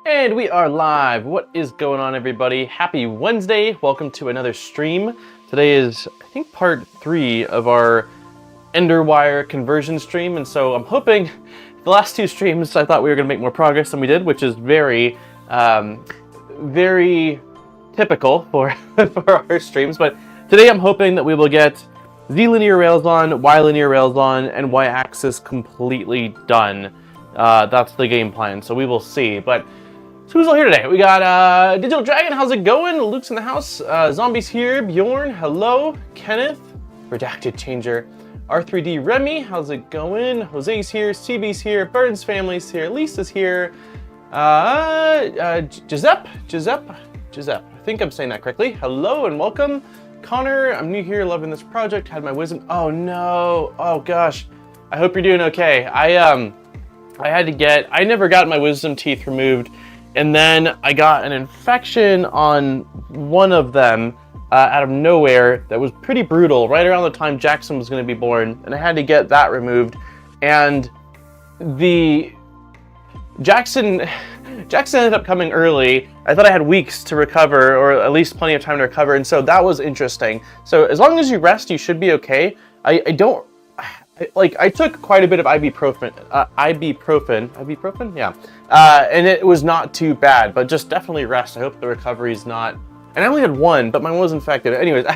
And we are live. What is going on, everybody? Happy Wednesday. Welcome to another stream. Today is, I think, part 3 of our Enderwire conversion stream. And so I'm hoping the last 2 streams, I thought we were going to make more progress than we did, which is very typical for, for our streams. But today I'm hoping that we will get Z linear rails on, Y linear rails on, and Y-axis completely done. That's the game plan, so we will see. But so who's all here today? We got Digital Dragon, how's it going? Luke's in the house. Zombies here. Bjorn, hello. Kenneth, Redacted Changer. R3D Remy, how's it going? Jose's here. CB's here. Burns family's here. Lisa's here. Giuseppe. I think I'm saying that correctly. Hello and welcome. Connor, I'm new here, loving this project. Had my wisdom. Oh no. Oh gosh. I hope you're doing okay. I never got my wisdom teeth removed. And then I got an infection on one of them out of nowhere that was pretty brutal, right around the time Jackson was going to be born, and I had to get that removed. And the Jackson ended up coming early. I thought I had weeks to recover, or at least plenty of time to recover, and so that was interesting. So as long as you rest, you should be okay. I took quite a bit of ibuprofen, yeah, and it was not too bad, but just definitely rest. I hope the recovery is not, and I only had one, but mine was infected. Anyways, I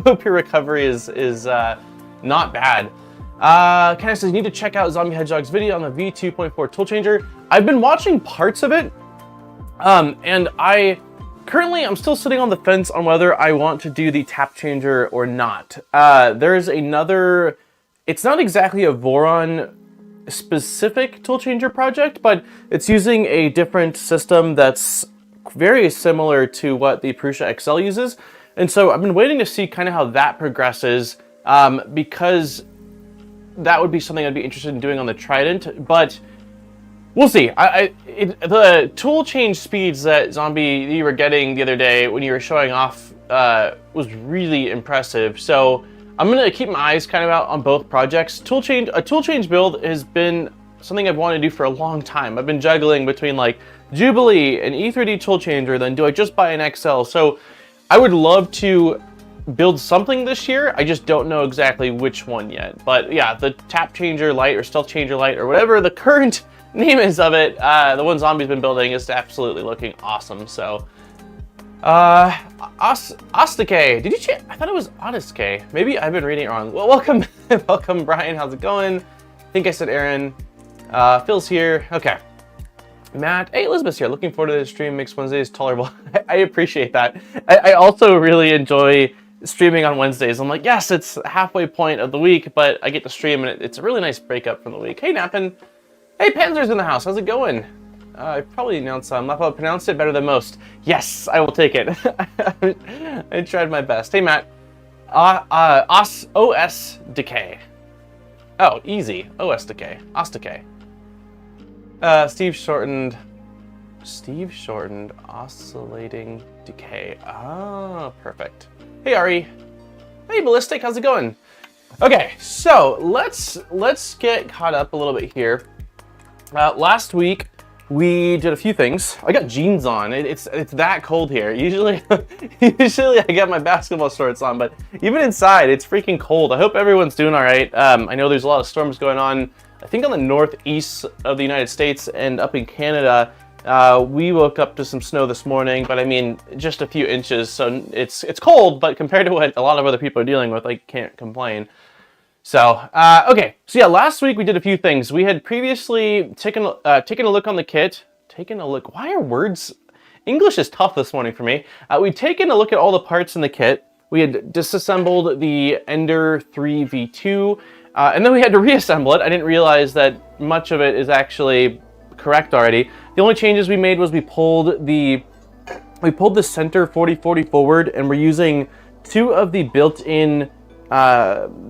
hope your recovery is not bad. Ken says, you need to check out Zombie Hedgehog's video on the V2.4 tool changer. I've been watching parts of it, and I'm still sitting on the fence on whether I want to do the tap changer or not. There's another. It's not exactly a Voron specific tool changer project, but it's using a different system that's very similar to what the Prusa XL uses. And so I've been waiting to see kind of how that progresses, because that would be something I'd be interested in doing on the Trident, but we'll see. The tool change speeds that Zombie you were getting the other day when you were showing off was really impressive. So I'm gonna keep my eyes kind of out on both projects. A tool change build has been something I've wanted to do for a long time. I've been juggling between like Jubilee and E3D tool changer, then do I just buy an XL? So I would love to build something this year. I just don't know exactly which one yet. But yeah, the tap changer light or stealth changer light or whatever the current name is of it, the one Zombie's been building is absolutely looking awesome. So Ostake, did you check? I thought it was Odyssey. Maybe I've been reading it wrong. Well, welcome, welcome, Brian. How's it going? I think I said Aaron. Phil's here. Okay. Matt, hey, Elizabeth's here. Looking forward to the stream. Makes Wednesdays tolerable. I appreciate that. I also really enjoy streaming on Wednesdays. I'm like, yes, it's halfway point of the week, but I get to stream, and it's a really nice breakup from the week. Hey, Nappin. Hey, Panzer's in the house. How's it going? I probably pronounced it better than most. Yes, I will take it. I tried my best. Hey, Matt. OS decay. Oh, easy. OS decay. OS decay. Steve shortened oscillating decay. Oh, perfect. Hey, Ari. Hey, Ballistic. How's it going? Okay, so let's get caught up a little bit here. Last week, we did a few things. I got jeans on. It's that cold here. Usually I got my basketball shorts on, but even inside, it's freaking cold. I hope everyone's doing all right. I know there's a lot of storms going on. I think on the northeast of the United States and up in Canada, we woke up to some snow this morning, but I mean, just a few inches. So it's cold, but compared to what a lot of other people are dealing with, I can't complain. So, okay. So yeah, last week we did a few things. We had previously taken a look on the kit. Why are words? English is tough this morning for me. We'd taken a look at all the parts in the kit. We had disassembled the Ender 3 V2, and then we had to reassemble it. I didn't realize that much of it is actually correct already. The only changes we made was we pulled the center 4040 forward, and we're using 2 of the built-in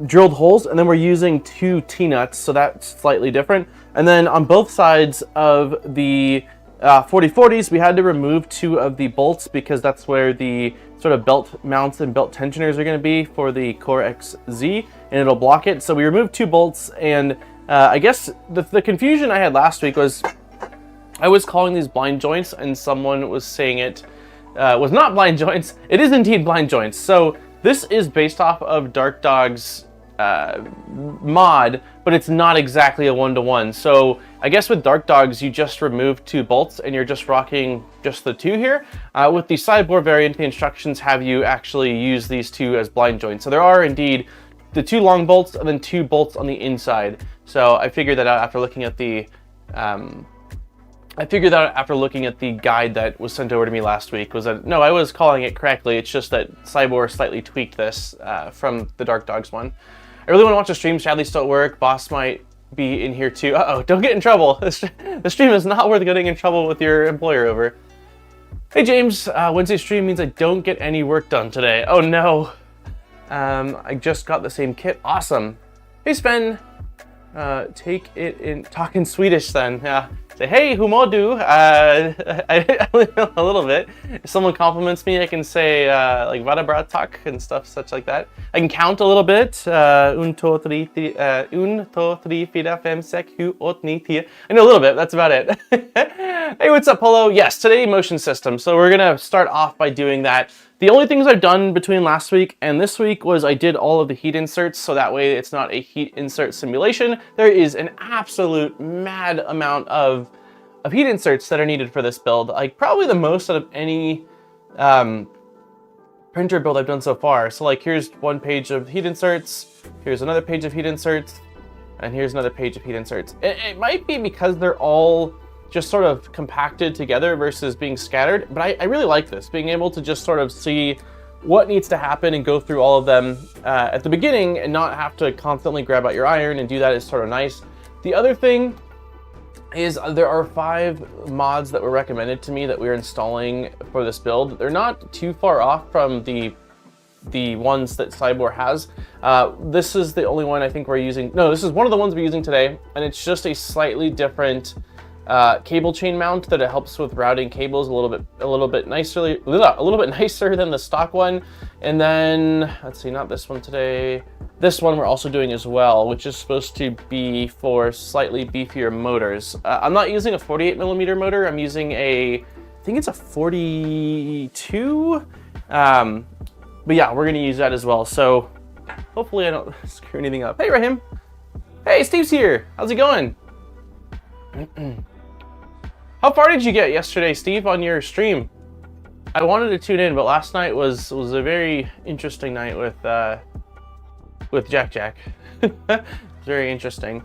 drilled holes, and then we're using 2 T-nuts, so that's slightly different. And then on both sides of the 4040s, we had to remove 2 of the bolts because that's where the sort of belt mounts and belt tensioners are going to be for the Core XZ, and it'll block it. So we removed 2 bolts, and I guess the confusion I had last week was I was calling these blind joints, and someone was saying it was not blind joints. It is indeed blind joints. So this is based off of Dark Dog's mod, but it's not exactly a one-to-one. So I guess with Dark Dogs, you just remove 2 bolts and you're just rocking just the 2 here. With the SIBOOR variant, the instructions have you actually use these 2 as blind joints. So there are indeed the 2 long bolts and then 2 bolts on the inside. So I figured that out after looking at the guide that was sent over to me last week. Was that no, I was calling it correctly. It's just that SIBOOR slightly tweaked this from the Dark Dogs one. I really want to watch the stream. Sadly, still at work. Boss might be in here too. Uh-oh, don't get in trouble. The stream is not worth getting in trouble with your employer over. Hey, James. Wednesday stream means I don't get any work done today. Oh, no. I just got the same kit. Awesome. Hey, Sven. Take it in... Talk in Swedish, then. Yeah. Say, hey, hur mår du? A little bit. If someone compliments me, I can say, like, vada bra tack and stuff such like that. I can count a little bit. 1, 2, 3, 4, 5, 6, 7, 8, 9, 10. I know a little bit. That's about it. Hey, what's up, Polo? Yes, today, motion system. So we're going to start off by doing that. The only things I've done between last week and this week was I did all of the heat inserts, so that way it's not a heat insert simulation. There is an absolute mad amount of heat inserts that are needed for this build, like probably the most out of any printer build I've done so far. So like here's one page of heat inserts, here's another page of heat inserts, and here's another page of heat inserts. It might be because they're all just sort of compacted together versus being scattered. But I really like this, being able to just sort of see what needs to happen and go through all of them at the beginning and not have to constantly grab out your iron and do that is sort of nice. The other thing is there are 5 mods that were recommended to me that we're installing for this build. They're not too far off from the ones that SIBOOR has. This is the only one I think we're using. No, this is one of the ones we're using today, and it's just a slightly different cable chain mount that it helps with routing cables a little bit nicer than the stock one. And then let's see, not this one today. This one we're also doing as well, which is supposed to be for slightly beefier motors. I'm not using a 48mm motor. I'm using I think it's a 42. But yeah, we're gonna use that as well. So hopefully I don't screw anything up. Hey, Rahim. Hey, Steve's here. How's it going? How far did you get yesterday, Steve, on your stream? I wanted to tune in, but last night was a very interesting night with Jack. Very interesting.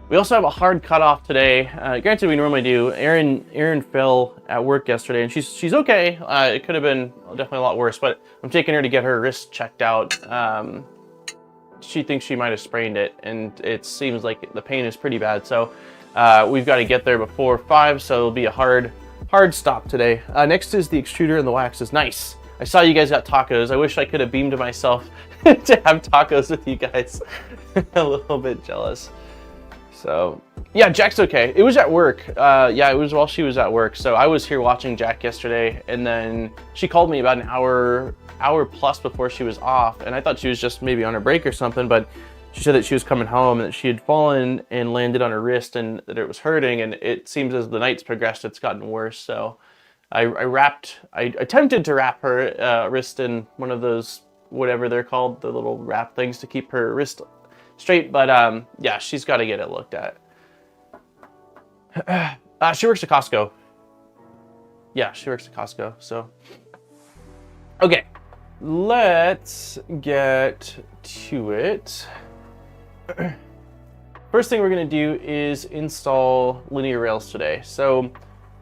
We also have a hard cutoff today. Granted, we normally do. Erin fell at work yesterday, and she's okay. It could have been definitely a lot worse, but I'm taking her to get her wrist checked out. She thinks she might have sprained it, and it seems like the pain is pretty bad. So we've got to get there before 5, so it'll be a hard stop today. Next is the extruder and the wax. Nice. I saw you guys got tacos. I wish I could have beamed myself to have tacos with you guys. A little bit jealous. So yeah, Jack's okay. It was at work. Yeah, it was while she was at work. So I was here watching Jack yesterday, and then she called me about an hour plus before she was off, and I thought she was just maybe on her break or something, but she said that she was coming home and that she had fallen and landed on her wrist and that it was hurting, and it seems as the night's progressed, it's gotten worse. So I attempted to wrap her wrist in one of those, whatever they're called, the little wrap things to keep her wrist straight, but yeah, she's got to get it looked at. She works at Costco. Yeah, she works at Costco, so. Okay, let's get to it. First thing we're gonna do is install linear rails today. So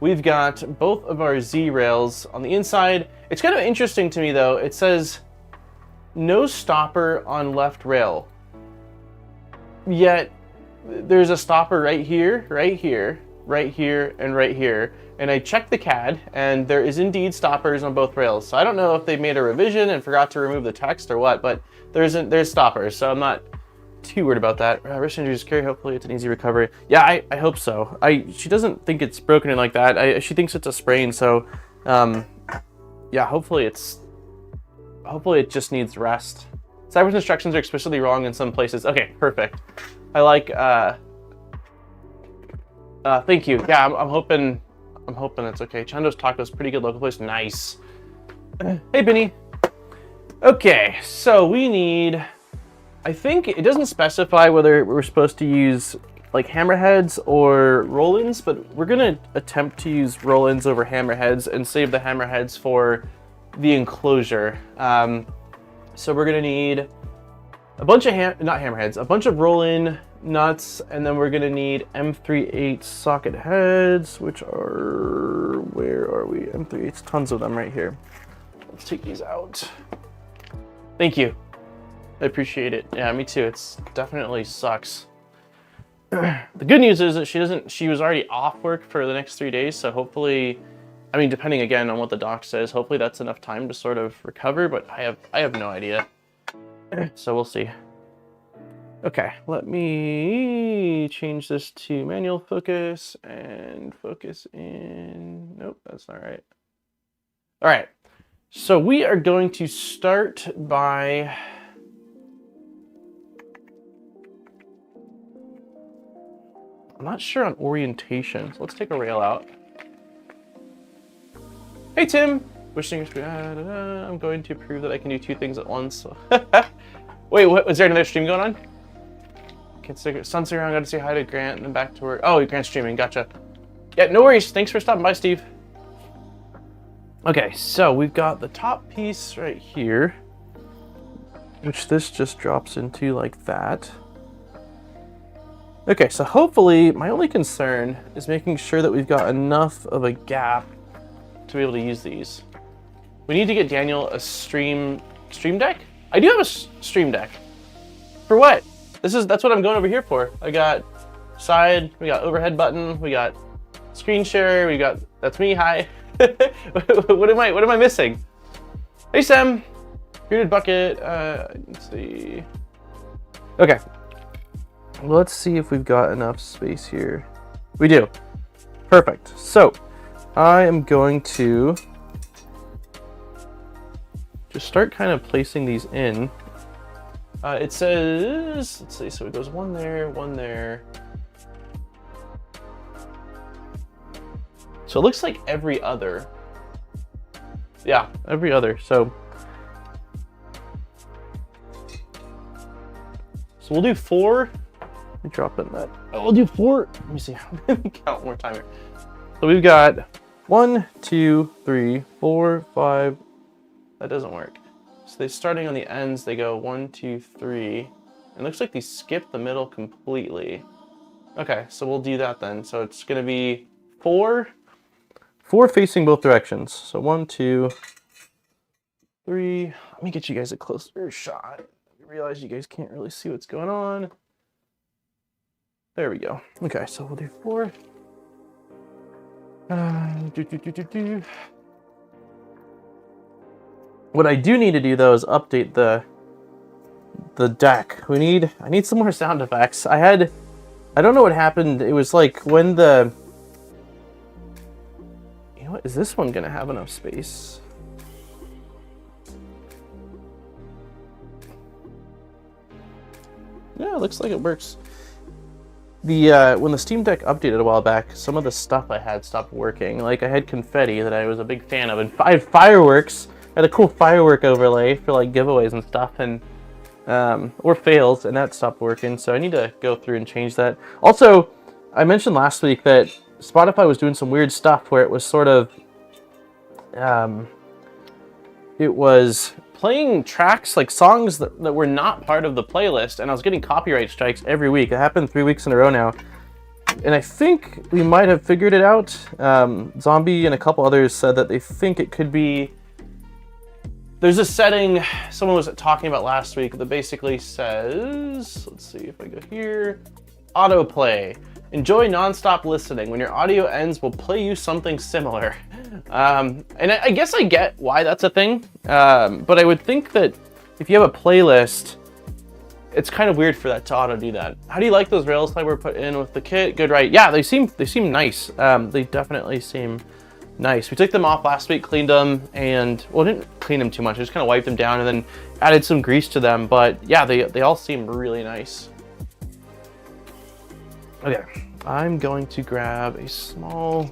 we've got both of our Z rails on the inside. It's kind of interesting to me though. It says no stopper on left rail. Yet there's a stopper right here, right here, right here, and right here. And I checked the CAD, and there is indeed stoppers on both rails. So I don't know if they made a revision and forgot to remove the text or what, but there's stoppers, so I'm not too worried about that. Wrist injury is scary. Hopefully it's an easy recovery. Yeah, I hope so. She doesn't think it's broken in like that. She thinks it's a sprain. So yeah, hopefully it just needs rest. Cyber's instructions are explicitly wrong in some places. Okay, perfect. I like Thank you. Yeah, I'm hoping it's okay. Chando's Tacos, pretty good local place. Nice. Hey, Benny. Okay, so we need, I think it doesn't specify whether we're supposed to use like hammerheads or roll-ins, but we're gonna attempt to use roll-ins over hammerheads and save the hammerheads for the enclosure. So we're gonna need a bunch of a bunch of roll-in nuts, and then we're gonna need M38 socket heads, which are, where are we? M38s, tons of them right here. Let's take these out. Thank you. I appreciate it. Yeah, me too. It's definitely sucks. The good news is that she was already off work for the next 3 days, so hopefully, I mean, depending again on what the doc says, hopefully that's enough time to sort of recover, but I have no idea. So we'll see. Okay, let me change this to manual focus and focus in, nope, that's not right. All right, so we are going to start by, I'm not sure on orientation, so let's take a rail out. Hey Tim, wishing I'm going to prove that I can do 2 things at once. Wait, what, was there another stream going on? Sun's around, gotta say hi to Grant and then back to work. Oh, Grant's streaming, gotcha. Yeah, no worries, thanks for stopping by, Steve. Okay, so we've got the top piece right here, which this just drops into like that. Okay, so hopefully, my only concern is making sure that we've got enough of a gap to be able to use these. We need to get Daniel a stream deck? I do have a stream deck. For what? That's what I'm going over here for. I got side, we got overhead button, we got screen share, we got, that's me, hi. What am I missing? Hey Sam, bearded bucket, let's see. Okay, well, let's see if we've got enough space here. We do, perfect. So I am going to just start kind of placing these in. It says, let's see, so it goes one there, one there. So it looks like every other. Yeah, every other, so we'll do 4. Let me drop in that. Oh, we'll do 4. Let me see, let me count one more time here. So we've got 1, 2, 3, 4, 5. That doesn't work. So they're starting on the ends, they go 1, 2, 3. It looks like they skip the middle completely. Okay, so we'll do that then. So it's gonna be 4 facing both directions. So 1, 2, 3. Let me get you guys a closer shot. I realize you guys can't really see what's going on. There we go. Okay, so we'll do 4. What I do need to do though is update the deck. I need some more sound effects. I don't know what happened. It was like when you know what, is this one gonna have enough space? Yeah, it looks like it works. When the Steam Deck updated a while back, some of the stuff I had stopped working. Like I had confetti that I was a big fan of, and fireworks. I had a cool firework overlay for like giveaways and stuff, and or fails, and that stopped working. So I need to go through and change that. Also, I mentioned last week that Spotify was doing some weird stuff where it was sort of it was playing tracks, like songs that were not part of the playlist, and I was getting copyright strikes every week. It happened 3 weeks in a row now, and I think we might have figured it out. Zombie and a couple others said that they think it could be, there's a setting someone was talking about last week that basically says, let's see if I go here, autoplay. Enjoy non-stop listening. When your audio ends, we'll play you something similar. And I guess I get why that's a thing, but I would think that if you have a playlist, it's kind of weird for that to auto do that. How do you like those rails that were put in with the kit? Good, right? Yeah, they seem nice. They definitely seem nice. We took them off last week, cleaned them, and well, didn't clean them too much. I just kind of wiped them down and then added some grease to them. But yeah, they all seem really nice. Okay, I'm going to grab a small,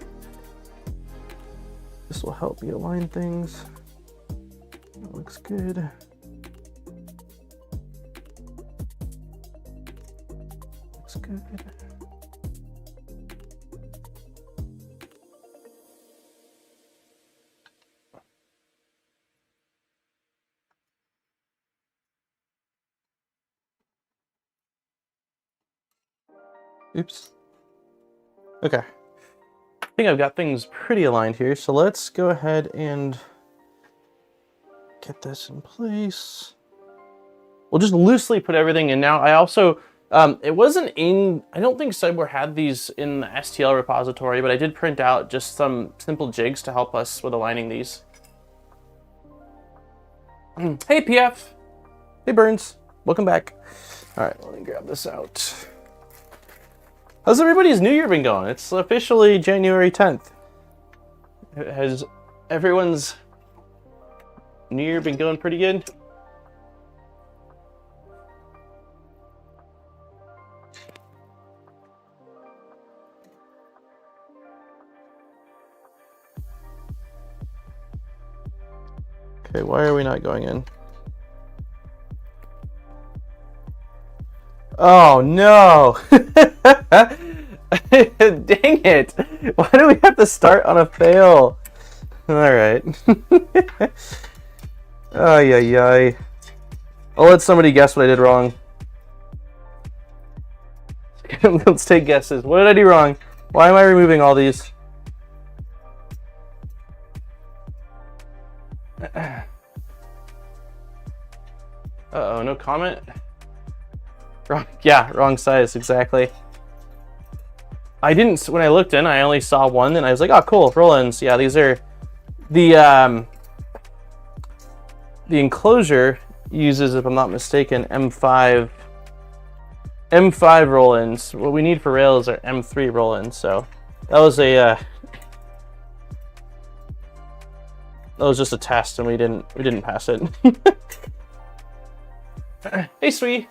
this will help me align things. That looks good. Looks good. Oops. Okay. I think I've got things pretty aligned here, so let's go ahead and get this in place. We'll just loosely put everything in now. I also, it wasn't in, I don't think SIBOOR had these in the STL repository, but I did print out just some simple jigs to help us with aligning these. Hey PF. Hey Burns. Welcome back. All right, let me grab this out. How's everybody's New Year been going? It's officially January 10th. Has everyone's New Year been going pretty good? Okay, why are we not going in? Oh no! Dang it! Why do we have to start on a fail? Alright. Ay, ay, ay. I'll let somebody guess what I did wrong. Let's take guesses. What did I do wrong? Why am I removing all these? Uh-oh, no comment? Wrong, yeah, wrong size, exactly. I didn't, when I looked in, I only saw one, and I was like, oh, cool, roll-ins. Yeah, these are, the enclosure uses, if I'm not mistaken, M5 roll-ins. What we need for rails are M3 roll-ins, so that was a, that was just a test, and we didn't pass it. Hey, sweetie.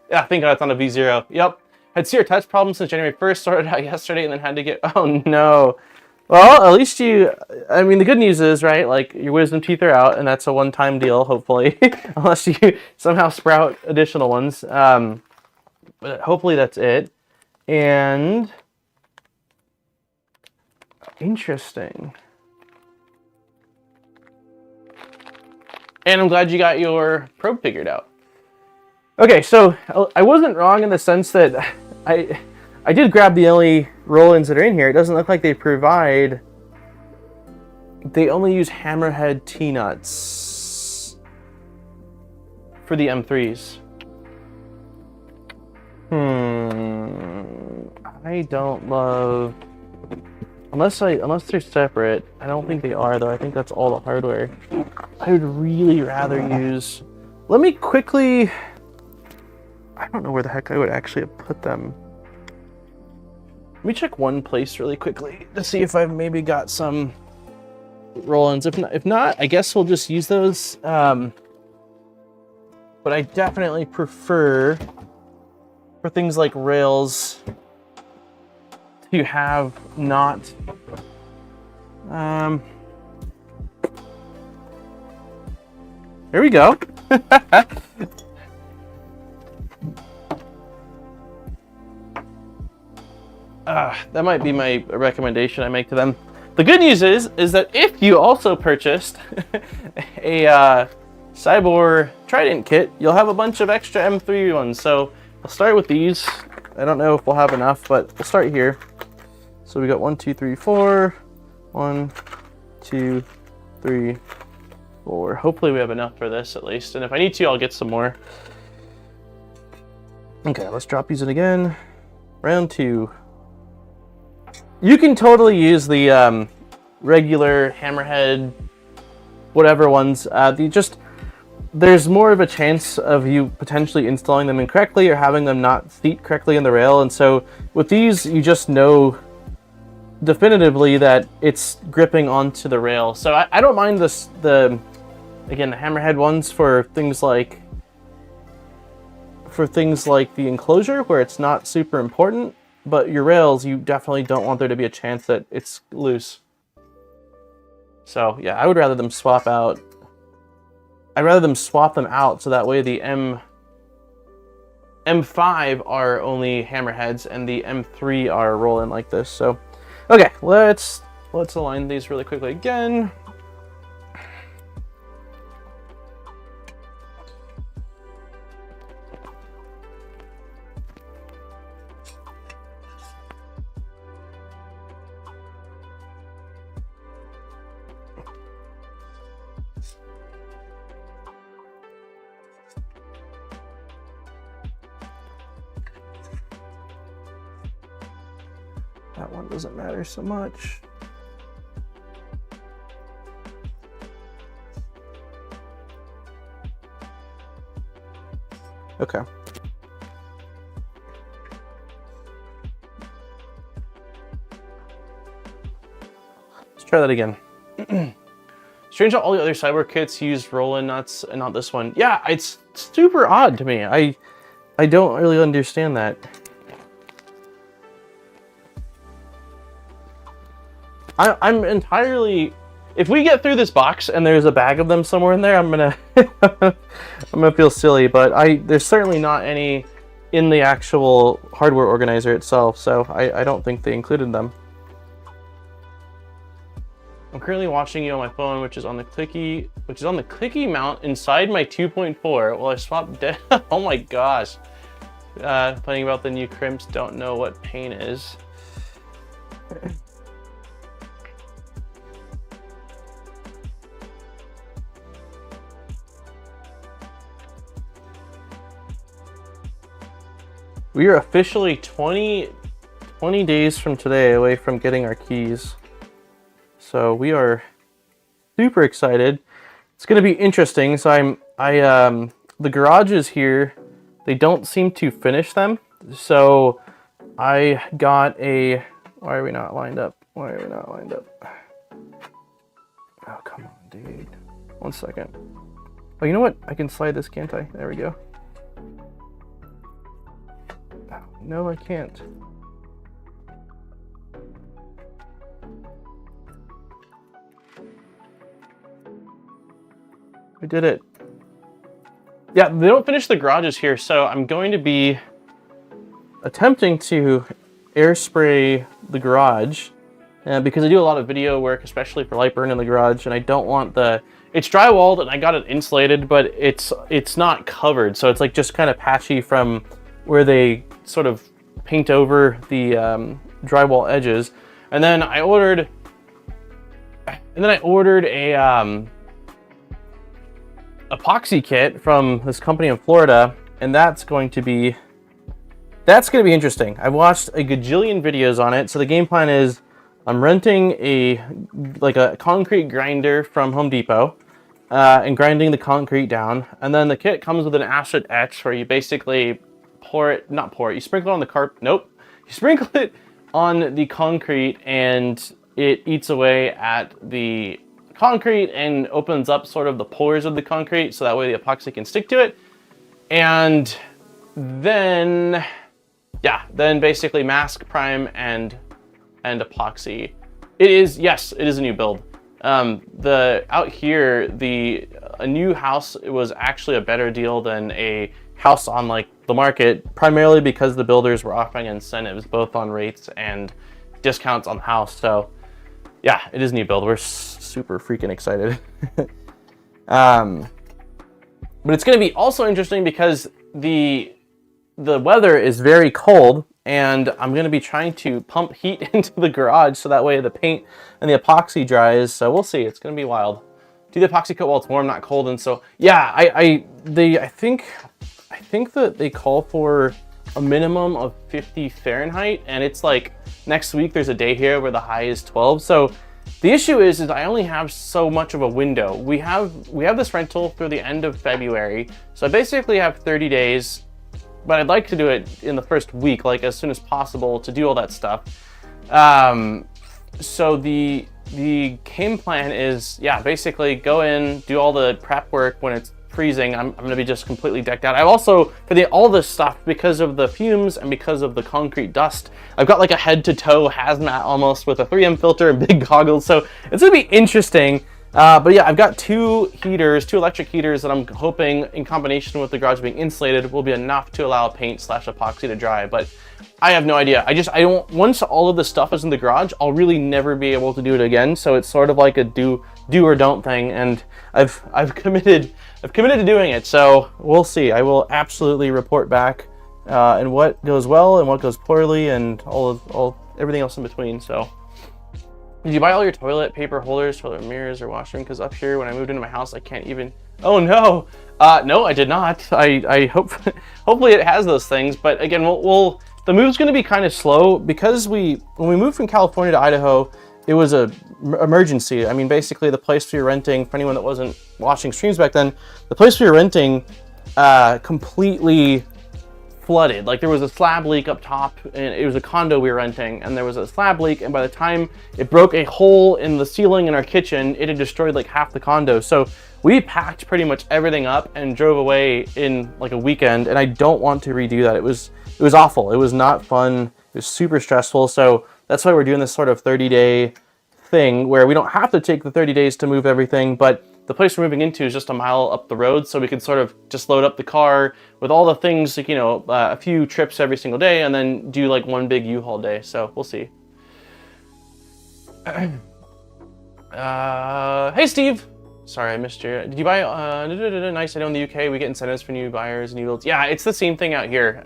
Yeah, thank God it's on a V0. Yep. Had severe touch problems since January 1st, sorted out yesterday, and then had to get, oh no. Well, at least you, I mean, the good news is, right, like, your wisdom teeth are out, and that's a one-time deal, hopefully, unless you somehow sprout additional ones. But hopefully that's it. And, interesting. And I'm glad you got your probe figured out. Okay, so I wasn't wrong in the sense that I did grab the only roll-ins that are in here. It doesn't look like they provide... They only use hammerhead T-nuts for the M3s. I don't love... Unless they're separate. I don't think they are, though. I think that's all the hardware. I would really rather use... Let me quickly... I don't know where the heck I would actually have put them. Let me check one place really quickly to see if I've maybe got some roll-ins. If not, I guess we'll just use those. But I definitely prefer, for things like rails, to have not... Here we go. That might be my recommendation I make to them. The good news is that if you also purchased a SIBOOR Trident kit, you'll have a bunch of extra M3 ones. So I'll start with these. I don't know if we'll have enough, but we'll start here. So we got 1, 2, 3, 4. 1, 2, 3, 4. Hopefully we have enough for this at least. And if I need to, I'll get some more. Okay, let's drop these in again. Round 2. You can totally use the regular hammerhead, whatever ones. There's more of a chance of you potentially installing them incorrectly or having them not seat correctly in the rail. And so with these, you just know definitively that it's gripping onto the rail. So I don't mind the hammerhead ones for things like the enclosure where it's not super important. but your rails, you definitely don't want there to be a chance that it's loose. So yeah, I would rather them swap out. I'd rather them swap them out so that way the M5 are only hammerheads and the M3 are rolling like this. So, okay, let's align these really quickly again. That one doesn't matter so much. Okay. Let's try that again. Strange how all the other SIBOOR kits use roll-in nuts and not this one. Yeah, it's super odd to me. I don't really understand that. I'm entirely, if we get through this box and there's a bag of them somewhere in there, I'm gonna I'm gonna feel silly, but there's certainly not any in the actual hardware organizer itself, so I don't think they included them. I'm currently watching you on my phone, which is on the clicky mount inside my 2.4 while I swap dead. Oh my gosh. Playing about the new crimps, don't know what pain is. We are officially 20 days from today away from getting our keys. So we are super excited. It's going to be interesting. So the garages here, they don't seem to finish them. So I got a, why are we not lined up? Why are we not lined up? Oh, come on, dude. 1 second. Oh, you know what? I can slide this, can't I? There we go. No, I can't. I did it. Yeah, they don't finish the garages here, so I'm going to be attempting to air spray the garage because I do a lot of video work, especially for light burn in the garage, and I don't want it's drywalled and I got it insulated, but it's not covered, so it's like just kind of patchy from where they sort of paint over the drywall edges. And then I ordered a epoxy kit from this company in Florida, and that's going to be interesting. I've watched a gajillion videos on it. So the game plan is I'm renting a concrete grinder from Home Depot and grinding the concrete down, and then the kit comes with an acid etch where you basically you sprinkle it on the you sprinkle it on the concrete and it eats away at the concrete and opens up sort of the pores of the concrete so that way the epoxy can stick to it. And then, yeah, then basically mask, prime, and epoxy. It is a new build. Out here, a new house was actually a better deal than a house on like the market, primarily because the builders were offering incentives both on rates and discounts on the house. So yeah, it is a new build. We're super freaking excited. But it's going to be also interesting because the weather is very cold, and I'm going to be trying to pump heat into the garage so that way the paint and the epoxy dries. So we'll see. It's going to be wild. Do the epoxy coat while it's warm, not cold. And so yeah, I think that they call for a minimum of 50 Fahrenheit, and it's like next week there's a day here where the high is 12. So the issue is I only have so much of a window. We have this rental through the end of February, so I basically have 30 days, but I'd like to do it in the first week, like as soon as possible, to do all that stuff. So the game plan is, yeah, basically go in, do all the prep work when it's freezing, I'm going to be just completely decked out. I've also, for all this stuff, because of the fumes and because of the concrete dust, I've got like a head-to-toe hazmat almost with a 3M filter and big goggles, so it's going to be interesting. But yeah, I've got two electric heaters that I'm hoping, in combination with the garage being insulated, will be enough to allow paint/epoxy to dry. But I have no idea. I don't, once all of the stuff is in the garage, I'll really never be able to do it again. So it's sort of like a do or don't thing, and I've committed to doing it. So we'll see. I will absolutely report back and what goes well and what goes poorly and everything else in between. So. Did you buy all your toilet paper holders, toilet mirrors, or washroom? Because up here, when I moved into my house, I can't even... Oh, no. No, I did not. I hope... Hopefully it has those things. But again, the move's going to be kind of slow because when we moved from California to Idaho, it was a emergency. I mean, basically, the place we were renting, for anyone that wasn't watching streams back then, the place we were renting completely flooded. Like, there was a slab leak up top, and it was a condo we were renting, and there was a slab leak, and by the time it broke a hole in the ceiling in our kitchen, it had destroyed like half the condo. So we packed pretty much everything up and drove away in like a weekend, and I don't want to redo that. It was awful. It was not fun. It was super stressful. So that's why we're doing this sort of 30-day thing where we don't have to take the 30 days to move everything, but the place we're moving into is just a mile up the road, so we can sort of just load up the car with all the things, like, you know, a few trips every single day, and then do like one big U-Haul day. So we'll see. Hey Steve, sorry I missed you. Did you buy? Nice. I know in the UK we get incentives for new buyers, new builds. Yeah, it's the same thing out here.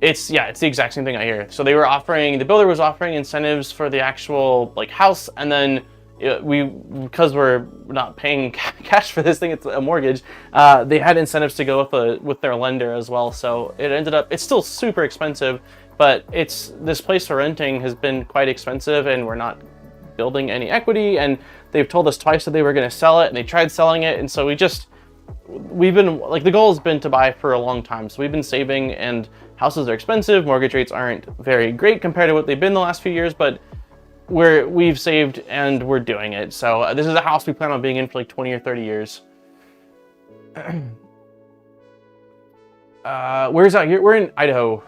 It's the exact same thing out here. So the builder was offering incentives for the actual like house, and then because we're not paying cash for this thing, it's a mortgage, they had incentives to go with their lender as well. So it ended up, it's still super expensive, but this place we're renting has been quite expensive, and we're not building any equity, and they've told us twice that they were going to sell it, and they tried selling it, and so we've been like, the goal has been to buy for a long time. So we've been saving, and houses are expensive, mortgage rates aren't very great compared to what they've been the last few years, but we've saved and we're doing it. So this is a house we plan on being in for like 20 or 30 years. Where's out here? We're in Idaho.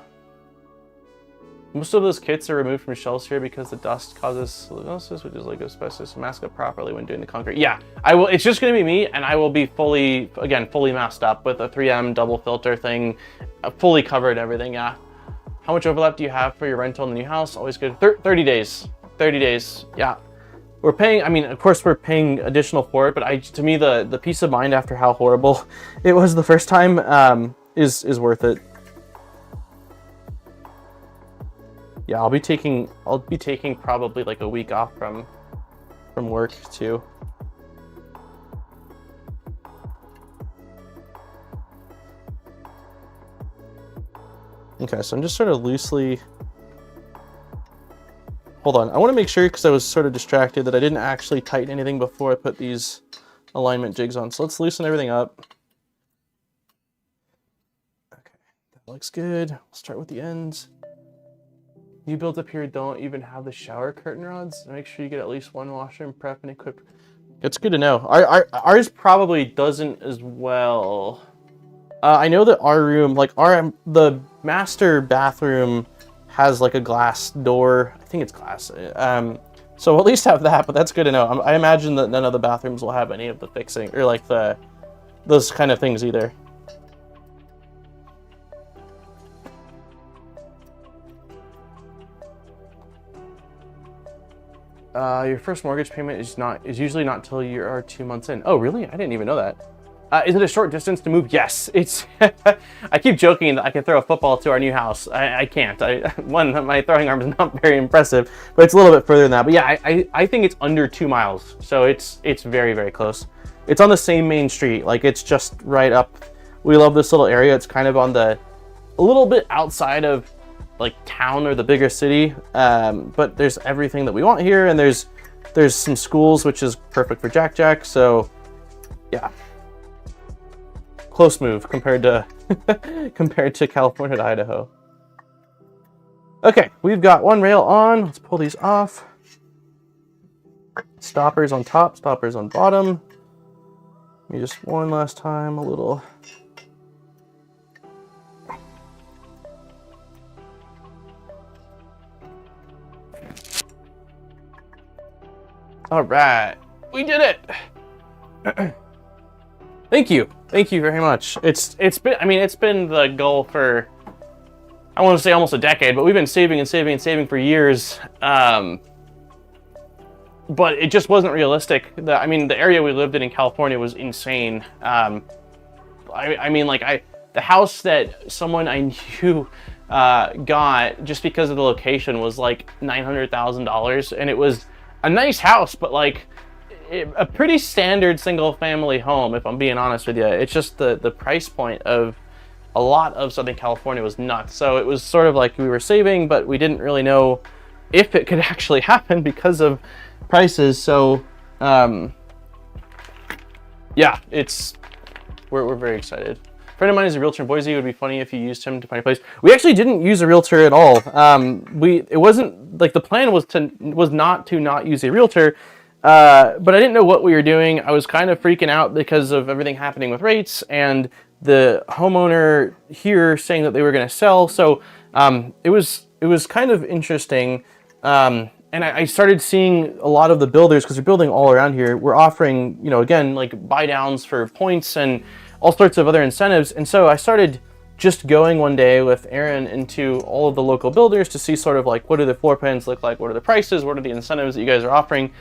Most of those kits are removed from shelves here because the dust causes silicosis, which is like asbestos. Mask up properly when doing the concrete. Yeah, I will. It's just going to be me, and I will be fully masked up with a 3M double filter thing, fully covered everything. Yeah. How much overlap do you have for your rental in the new house? Always good. 30 days. 30 days, yeah. We're paying, I mean, of course we're paying additional for it, but to me, the peace of mind after how horrible it was the first time is worth it. Yeah, I'll be taking probably like a week off from work too. Okay, so I'm just sort of loosely... Hold on, I want to make sure, because I was sort of distracted, that I didn't actually tighten anything before I put these alignment jigs on. So let's loosen everything up. Okay, that looks good. We'll start with the ends. New builds up here don't even have the shower curtain rods. Make sure you get at least one washroom prep and equipped. It's good to know. Ours probably doesn't as well. I know that our room, like the master bathroom, has like a glass door. I think it's glass. So we'll at least have that, but that's good to know. I imagine that none of the bathrooms will have any of the fixing or like those kind of things either. Your first mortgage payment is usually not till you are 2 months in. Oh, really? I didn't even know that. Is it a short distance to move? Yes, it's. I keep joking that I can throw a football to our new house. I can't. My throwing arm is not very impressive, but it's a little bit further than that. But yeah, I think it's under 2 miles, so it's very, very close. It's on the same main street. Like, it's just right up. We love this little area. It's kind of on a little bit outside of like town or the bigger city, but there's everything that we want here, and there's some schools, which is perfect for Jack. So yeah. Close move compared to California to Idaho. Okay, we've got one rail on. Let's pull these off. Stoppers on top, stoppers on bottom. Let me just one last time, a little. All right, we did it. Thank you very much. It's been, I mean, it's been the goal for, I want to say almost a decade, but we've been saving and saving and saving for years. But it just wasn't realistic. I mean, the area we lived in California was insane. I mean, like the house that someone I knew got just because of the location was like $900,000, and it was a nice house, but like a pretty standard single family home, if I'm being honest with you. It's just the price point of a lot of Southern California was nuts. So it was sort of like we were saving, but we didn't really know if it could actually happen because of prices. So yeah, we're very excited. A friend of mine is a realtor in Boise. It would be funny if you used him to find a place. We actually didn't use a realtor at all. It wasn't like the plan was not to not use a realtor. But I didn't know what we were doing. I was kind of freaking out because of everything happening with rates and the homeowner here saying that they were going to sell. So it was kind of interesting. And I started seeing a lot of the builders, because they're building all around here, were offering, you know, again, like buy downs for points and all sorts of other incentives. And so I started just going one day with Aaron into all of the local builders to see sort of like, what do the floor plans look like? What are the prices? What are the incentives that you guys are offering?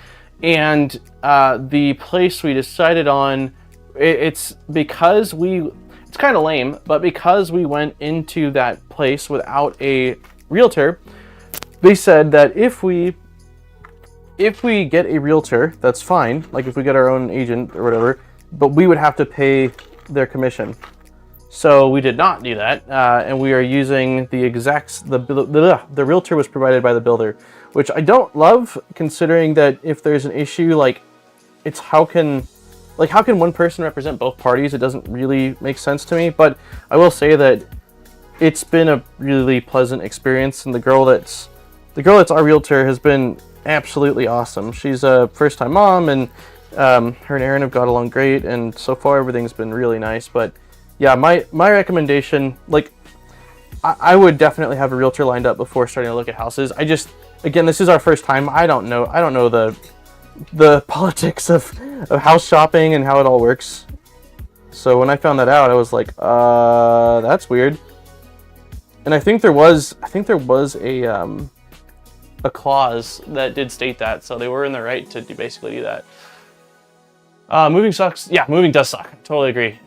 And the place we decided on, it's because it's kind of lame, but because we went into that place without a realtor, they said that if we get a realtor, that's fine. Like if we get our own agent or whatever, but we would have to pay their commission. So we did not do that, and we are using the realtor was provided by the builder, which I don't love, considering that if there's an issue, like it's how can one person represent both parties? It doesn't really make sense to me. But I will say that it's been a really pleasant experience, and the girl that's our realtor has been absolutely awesome. She's a first-time mom, and her and Aaron have got along great, and so far everything's been really nice. But yeah, my recommendation, like, I would definitely have a realtor lined up before starting to look at houses. Again, this is our first time. I don't know the politics of house shopping and how it all works. So when I found that out, I was like, that's weird. And I think there was a clause that did state that, so they were in the right to basically do that. Moving sucks. Yeah, moving does suck. Totally agree.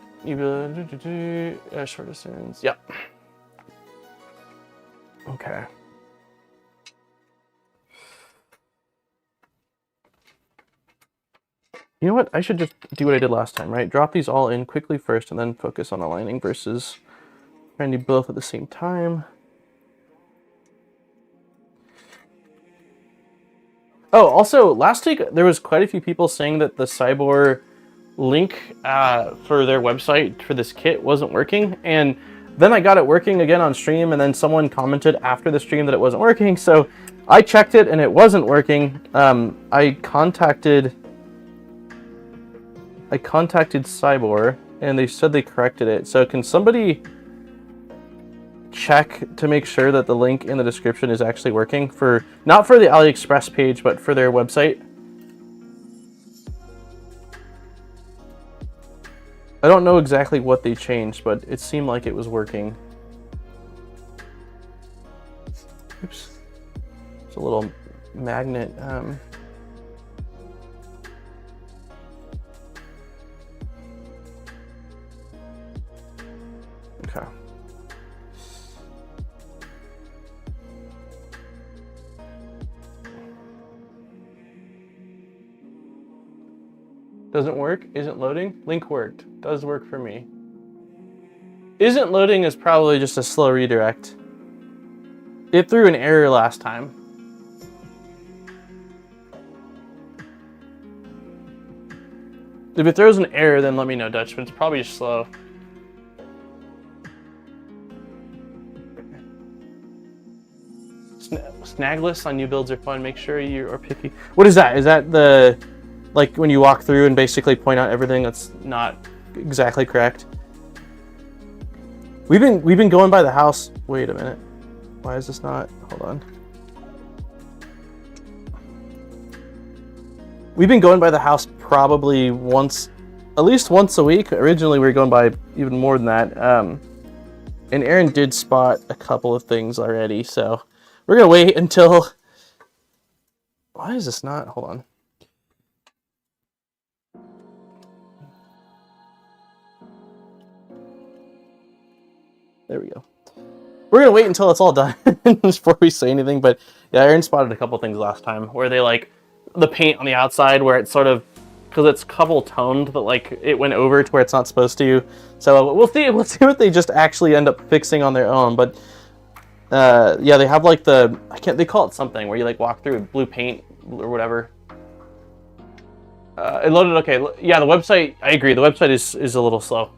Short distance. Yep. Okay. You know what? I should just do what I did last time, right? Drop these all in quickly first and then focus on aligning versus trying to do both at the same time. Oh, also, last week there was quite a few people saying that the SIBOOR link for their website for this kit wasn't working, and then I got it working again on stream, and then someone commented after the stream that it wasn't working, so I checked it and it wasn't working. I contacted SIBOOR and they said they corrected it. So can somebody check to make sure that the link in the description is actually working for, not for the AliExpress page, but for their website? I don't know exactly what they changed, but it seemed like it was working. Oops. It's a little magnet. Okay. Doesn't work? Isn't loading? Link worked. Does work for me. Isn't loading is probably just a slow redirect. It threw an error last time. If it throws an error, then let me know, Dutch, but it's probably just slow. Snag lists on new builds are fun. Make sure you are picky. What is that? Is that the like when you walk through and basically point out everything that's not exactly correct. We've been going by the house. Wait a minute. Why is this not? Hold on. We've been going by the house probably at least once a week. Originally, we were going by even more than that. And Aaron did spot a couple of things already, so we're gonna wait until. Why is this not? Hold on. There we go. We're gonna wait until it's all done before we say anything. But yeah, Aaron spotted a couple things last time where they like the paint on the outside where it's sort of, because it's couple toned, but like it went over to where it's not supposed to. So we'll see what they just actually end up fixing on their own. But yeah, they have like they call it something where you like walk through blue paint or whatever. It loaded okay. Yeah, the website. I agree. The website is a little slow.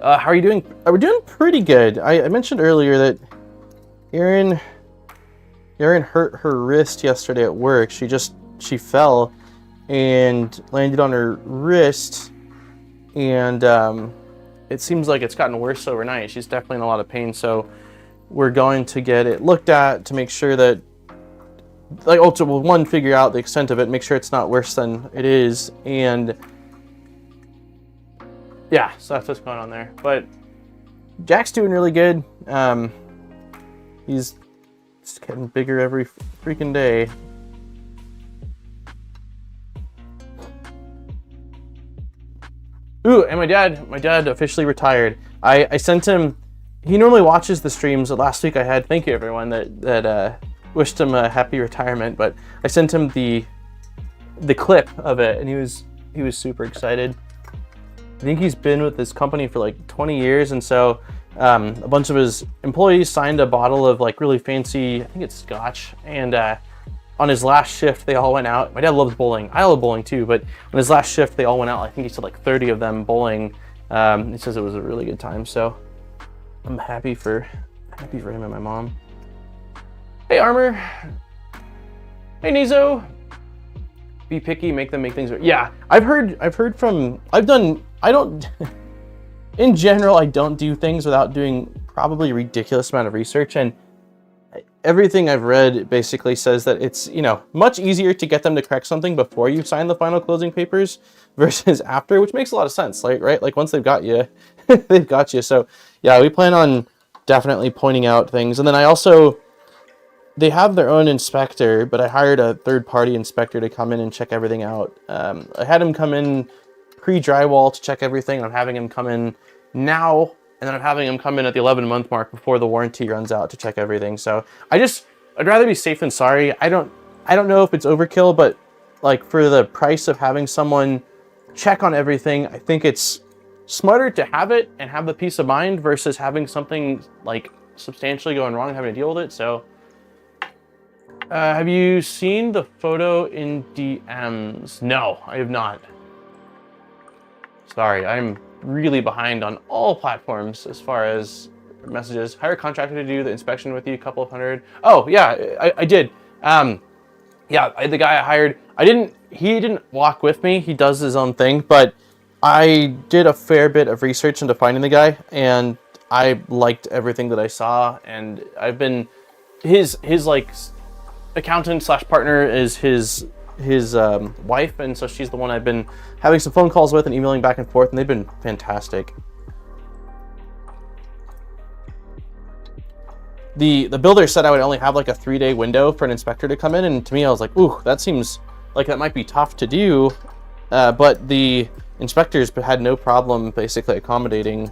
How are you doing? We're doing pretty good. I mentioned earlier that Erin hurt her wrist yesterday at work. She fell and landed on her wrist, and it seems like it's gotten worse overnight. She's definitely in a lot of pain, so we're going to get it looked at to make sure that, like, we'll one, figure out the extent of it, make sure it's not worse than it is, and yeah, so that's what's going on there. But Jack's doing really good. He's just getting bigger every freaking day. Ooh, and my dad officially retired. I sent him, he normally watches the streams. Last week I had, thank you everyone that wished him a happy retirement, but I sent him the clip of it, and he was super excited. I think he's been with this company for like 20 years, and so a bunch of his employees signed a bottle of like really fancy, I think it's scotch, and on his last shift they all went out. My dad loves bowling. I love bowling too, but on his last shift they all went out. I think he said like 30 of them bowling. He says it was a really good time, so I'm happy for him and my mom. Hey Armor. Hey Nizo. Be picky, make them make things. Yeah, I don't, in general, I don't do things without doing probably a ridiculous amount of research, and everything I've read basically says that it's, much easier to get them to correct something before you sign the final closing papers versus after, which makes a lot of sense, right? Like once they've got you, they've got you. So yeah, we plan on definitely pointing out things. And then they have their own inspector, but I hired a third-party inspector to come in and check everything out. I had him come in pre-drywall to check everything. I'm having him come in now, and then I'm having him come in at the 11-month mark before the warranty runs out to check everything. So I'd rather be safe than sorry. I don't know if it's overkill, but like for the price of having someone check on everything, I think it's smarter to have it and have the peace of mind versus having something like substantially going wrong and having to deal with it. So have you seen the photo in DMs? No, I have not. Sorry, I'm really behind on all platforms as far as messages. Hire a contractor to do the inspection with you, a couple of hundred. Oh yeah, I did. Yeah, the guy I hired, he didn't walk with me. He does his own thing, but I did a fair bit of research into finding the guy, and I liked everything that I saw. And I've been his like accountant / partner is his wife, and so she's the one I've been having some phone calls with and emailing back and forth, and they've been fantastic. The builder said I would only have like a 3-day window for an inspector to come in, and to me I was like, ooh, that seems like that might be tough to do, but the inspectors had no problem basically accommodating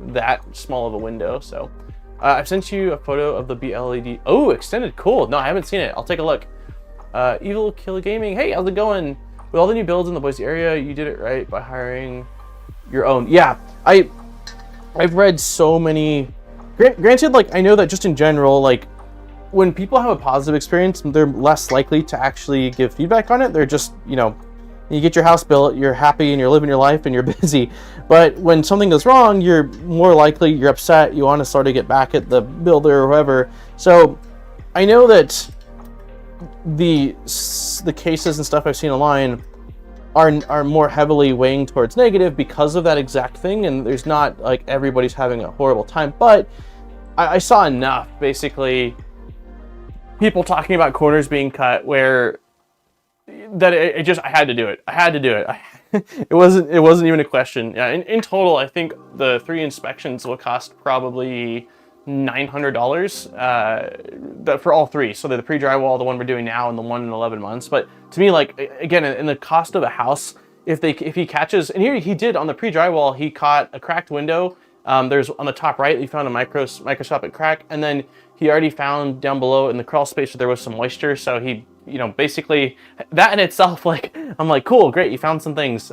that small of a window. So I've sent you a photo of the BLED. Oh, extended, cool. No, I haven't seen it. I'll take a look. Evil Kill Gaming, hey, how's it going? With all the new builds in the Boise area, you did it right by hiring your own. Yeah, I've read so many. Granted, like I know that just in general, like when people have a positive experience, they're less likely to actually give feedback on it. They're just, you get your house built, you're happy and you're living your life and you're busy. But when something goes wrong, you're more likely, you're upset, you want to sort of get back at the builder or whoever. So I know that the cases and stuff I've seen online are more heavily weighing towards negative because of that exact thing, and there's not like everybody's having a horrible time, but I saw enough basically people talking about corners being cut where that I had to do it. I had to do it. It wasn't even a question. Yeah, in total, I think the 3 inspections will cost probably $900 for all 3. So the pre-drywall, the one we're doing now, and the one in 11 months. But to me, like, again, in the cost of a house, if he catches, and here he did on the pre-drywall, he caught a cracked window. There's on the top right, he found a microscopic crack, and then he already found down below in the crawl space where there was some moisture. So he, you know, basically that in itself, like, I'm like, cool, great, you found some things.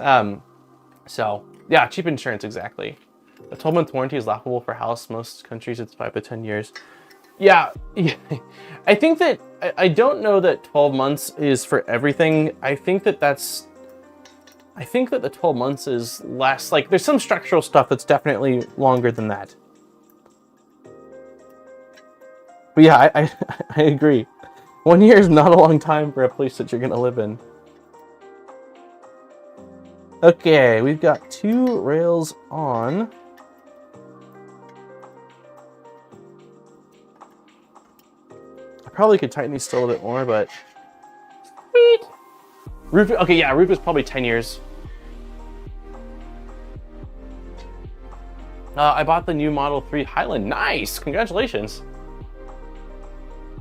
So yeah, cheap insurance, exactly. A 12-month warranty is laughable for a house. Most countries it's 5 to 10 years. Yeah, I think that, I don't know that 12 months is for everything. I think that the 12 months is less, like there's some structural stuff that's definitely longer than that. But yeah, I agree. 1 year is not a long time for a place that you're gonna live in. Okay, we've got 2 rails on. I probably could tighten these still a little bit more, but sweet. Roof, okay, yeah, roof is probably 10 years. I bought the new Model 3 Highland. Nice, congratulations.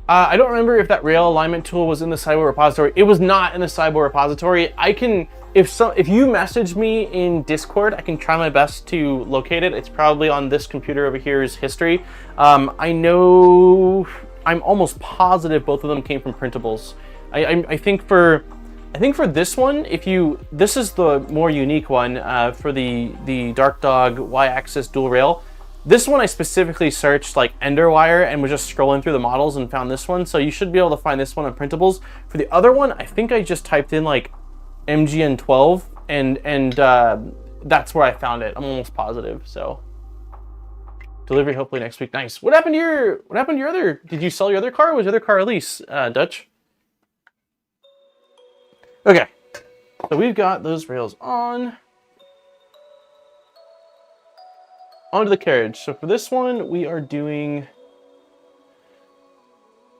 I don't remember if that rail alignment tool was in the SIBOOR repository. It was not in the SIBOOR repository. I can, if you message me in Discord, I can try my best to locate it. It's probably on this computer over here's history. I know, I'm almost positive both of them came from printables. I think for this one, this is the more unique one for the Dark Dog Y-axis dual rail. This one I specifically searched like Enderwire and was just scrolling through the models and found this one. So you should be able to find this one on printables. For the other one, I think I just typed in like MGN12 and that's where I found it. I'm almost positive. So delivery hopefully next week. Nice. What happened to your other? Did you sell your other car? Or was your other car a lease, Dutch? Okay, so we've got those rails on. Onto the carriage. So for this one, we are doing,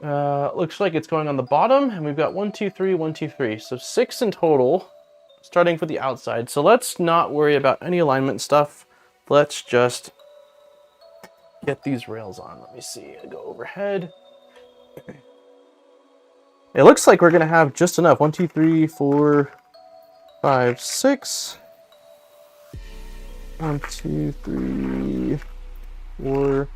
looks like it's going on the bottom, and we've got 1, 2, 3, 1, 2, 3. So 6 in total, starting for the outside. So let's not worry about any alignment stuff. Let's just get these rails on. Let me see, I go overhead. It looks like we're gonna have just enough. 1, 2, 3, 4, 5, 6. 1, 2, 3, 4,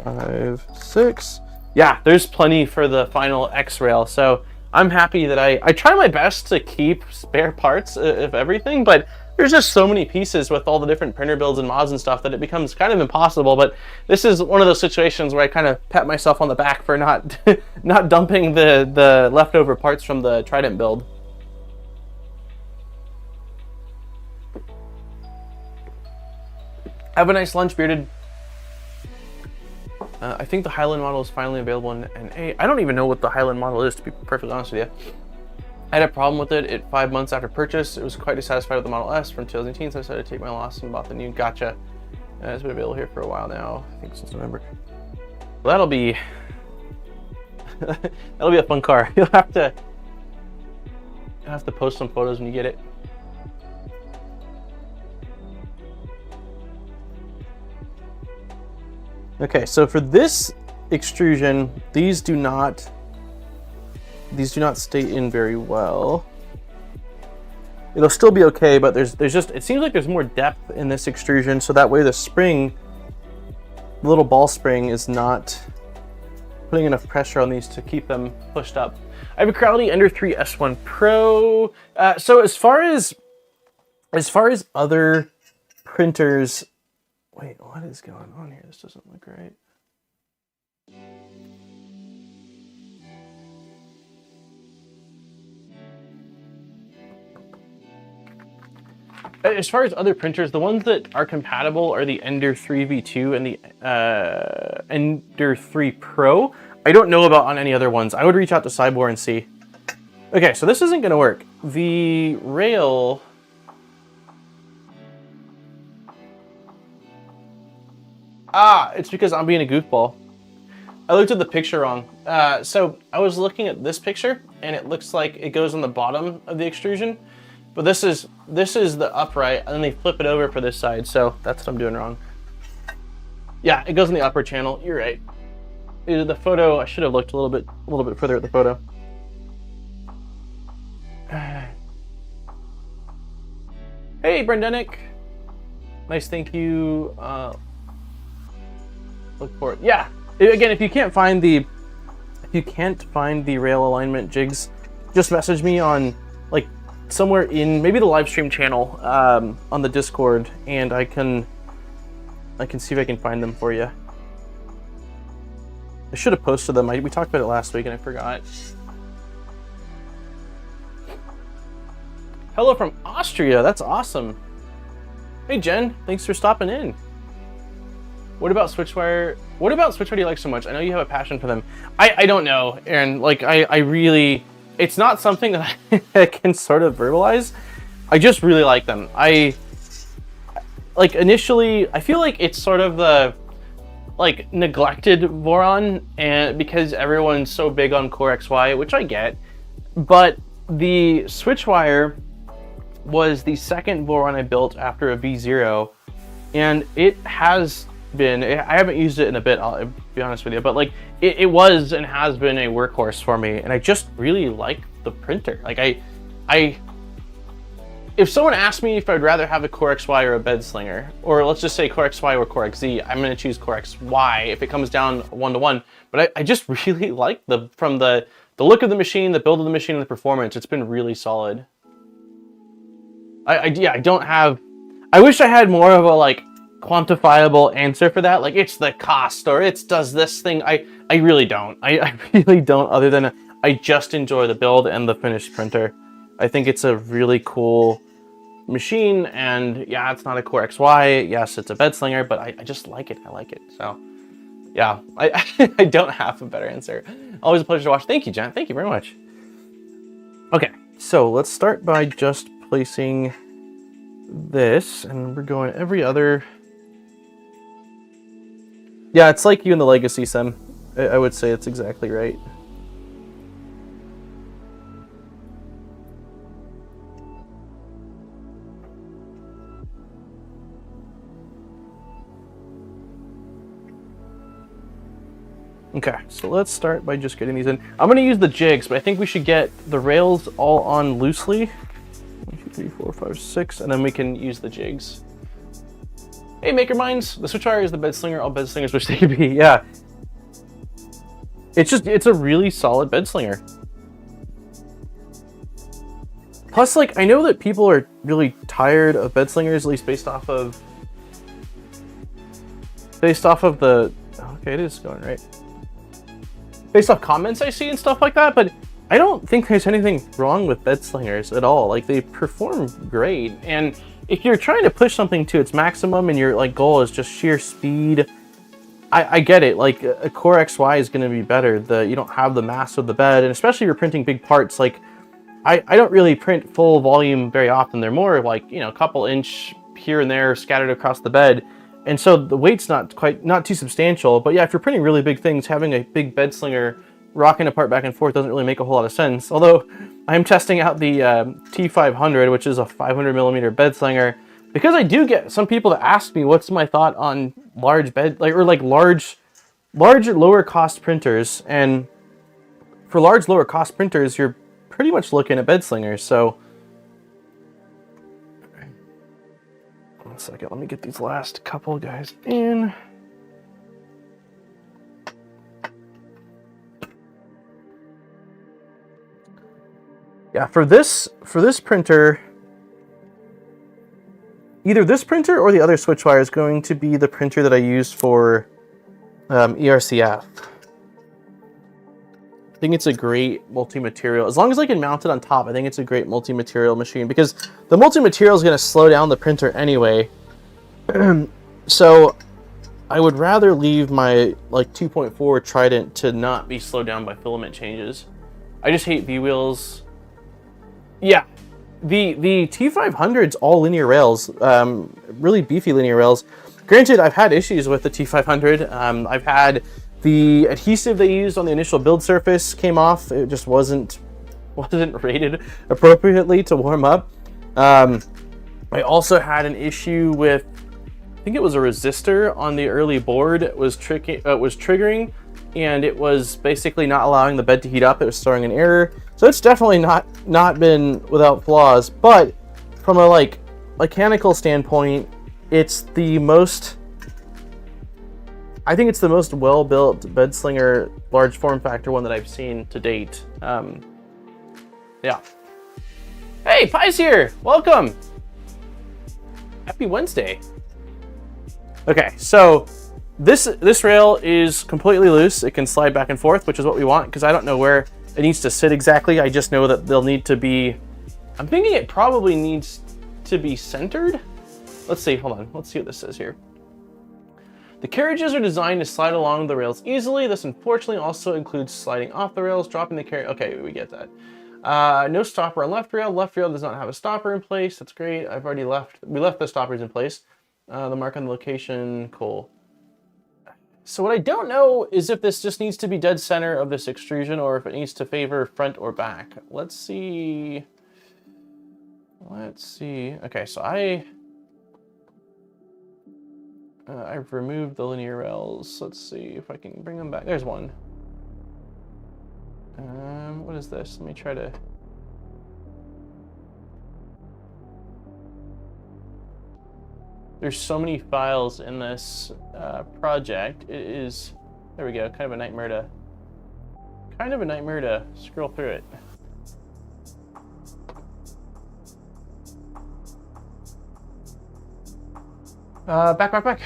5, 6. Yeah, there's plenty for the final X rail. So I'm happy that I try my best to keep spare parts of everything, but there's just so many pieces with all the different printer builds and mods and stuff that it becomes kind of impossible. But this is one of those situations where I kind of pat myself on the back for not not dumping the leftover parts from the Trident build. Have a nice lunch, Bearded. I think the Highland model is finally available in NA. I don't even know what the Highland model is, to be perfectly honest with you. I had a problem with it 5 months after purchase. It was quite dissatisfied with the Model S from 2018, so I decided to take my loss and bought the new. Gotcha. It's been available here for a while now, I think since November. Well, that'll be a fun car. You'll have to post some photos when you get it. Okay, so for this extrusion, these do not stay in very well. It'll still be okay, but there's just, it seems like there's more depth in this extrusion, so that way the spring, the little ball spring, is not putting enough pressure on these to keep them pushed up. I have a Crowley Ender 3 S1 Pro. So as far as other printers, wait, what is going on here? This doesn't look right. As far as other printers, the ones that are compatible are the Ender 3 V2 and the Ender 3 Pro. I don't know about on any other ones. I would reach out to SIBOOR and see. Okay, so this isn't going to work. The rail... Ah, it's because I'm being a goofball. I looked at the picture wrong. So I was looking at this picture, and it looks like it goes on the bottom of the extrusion. But this is the upright, and then they flip it over for this side, so that's what I'm doing wrong. Yeah, it goes in the upper channel. You're right. The photo, I should have looked a little bit further at the photo. Hey, Brendenick. Nice, thank you. Look for it. Yeah. Again, if you can't find the rail alignment jigs, just message me on like somewhere in maybe the live stream channel on the Discord, and I can see if I can find them for you. I should have posted them. We talked about it last week and I forgot. Hello from Austria. That's awesome. Hey Jen, thanks for stopping in. What about Switchwire? What about Switchwire do you like so much? I know you have a passion for them. I don't know, Aaron. Like I really, it's not something that I can sort of verbalize. I just really like them. Like initially, I feel like it's sort of the like neglected Voron, and because everyone's so big on Core XY, which I get, but the Switchwire was the second Voron I built after a V0, and it has been, I haven't used it in a bit, I'll be honest with you, but like it was and has been a workhorse for me, and I just really like the printer. Like I if someone asked me if I'd rather have a Core XY or a bed slinger, or let's just say Core XY or Core XZ, I'm going to choose Core XY if it comes down 1-to-1. But I just really like from the look of the machine, the build of the machine, and the performance. It's been really solid. Yeah, I don't have. I wish I had more of a like quantifiable answer for that. Like it's the cost or it's does this thing. I really don't. I really don't. Other than I just enjoy the build and the finished printer. I think it's a really cool machine, and yeah, it's not a Core XY. Yes, it's a bed slinger, but I just like it. I like it. So yeah, I don't have a better answer. Always a pleasure to watch. Thank you, Jen. Thank you very much. Okay, so let's start by just placing this, and we're going every other. Yeah, it's like you in the Legacy sim. I would say it's exactly right. Okay, so let's start by just getting these in. I'm going to use the jigs, but I think we should get the rails all on loosely. 1, 2, 3, 4, 5, 6, and then we can use the jigs. Hey, Maker Minds, the Switchwire is the bed slinger. All bed slingers wish they could be. Yeah. It's a really solid bed slinger. Plus, like, I know that people are really tired of bed slingers, at least based off of the, okay, it is going right. Based off comments I see and stuff like that, but I don't think there's anything wrong with bed slingers at all. Like, they perform great, and if you're trying to push something to its maximum and your like goal is just sheer speed, I get it. Like a Core XY is going to be better. You don't have the mass of the bed, and especially if you're printing big parts. Like I don't really print full volume very often. They're more like, you know, a couple inch here and there scattered across the bed. And so the weight's not too substantial. But yeah, if you're printing really big things, having a big bed slinger rocking apart back and forth doesn't really make a whole lot of sense. Although I'm testing out the T500, which is a 500mm bed slinger, because I do get some people that ask me what's my thought on large bed, large lower cost printers. And for large lower cost printers, you're pretty much looking at bed slingers. So 1 second, let me get these last couple guys in. Yeah, for this printer, either this printer or the other Switchwire is going to be the printer that I use for ERCF. I think it's a great multi-material. As long as I can mount it on top, I think it's a great multi-material machine, because the multi-material is going to slow down the printer anyway. So I would rather leave my like 2.4 Trident to not be slowed down by filament changes. I just hate V-wheels. Yeah, the T500's all linear rails, really beefy linear rails. Granted, I've had issues with the T500. I've had the adhesive they used on the initial build surface came off. It just wasn't rated appropriately to warm up. I also had an issue with, I think it was a resistor on the early board. It was triggering, and it was basically not allowing the bed to heat up. It was throwing an error. So it's definitely not been without flaws, but from a like mechanical standpoint, it's the most, I think it's the most well-built bed slinger large form factor one that I've seen to date. Yeah. Hey, Pi's here. Welcome. Happy Wednesday. Okay, so this rail is completely loose. It can slide back and forth, which is what we want, because I don't know where it needs to sit exactly. I just know that they'll need to be, I'm thinking it probably needs to be centered. Let's see, hold on. Let's see what this says here. The carriages are designed to slide along the rails easily. This unfortunately also includes sliding off the rails, dropping the carriage. Okay, we get that. No stopper on left rail. Left rail does not have a stopper in place. That's great. We left the stoppers in place. The mark on the location, cool. So what I don't know is if this just needs to be dead center of this extrusion or if it needs to favor front or back. Let's see. Okay, so I've removed the linear rails. Let's see if I can bring them back. There's one. What is this? Let me try to... There's so many files in this project. It is, there we go, kind of a nightmare to scroll through it. Back.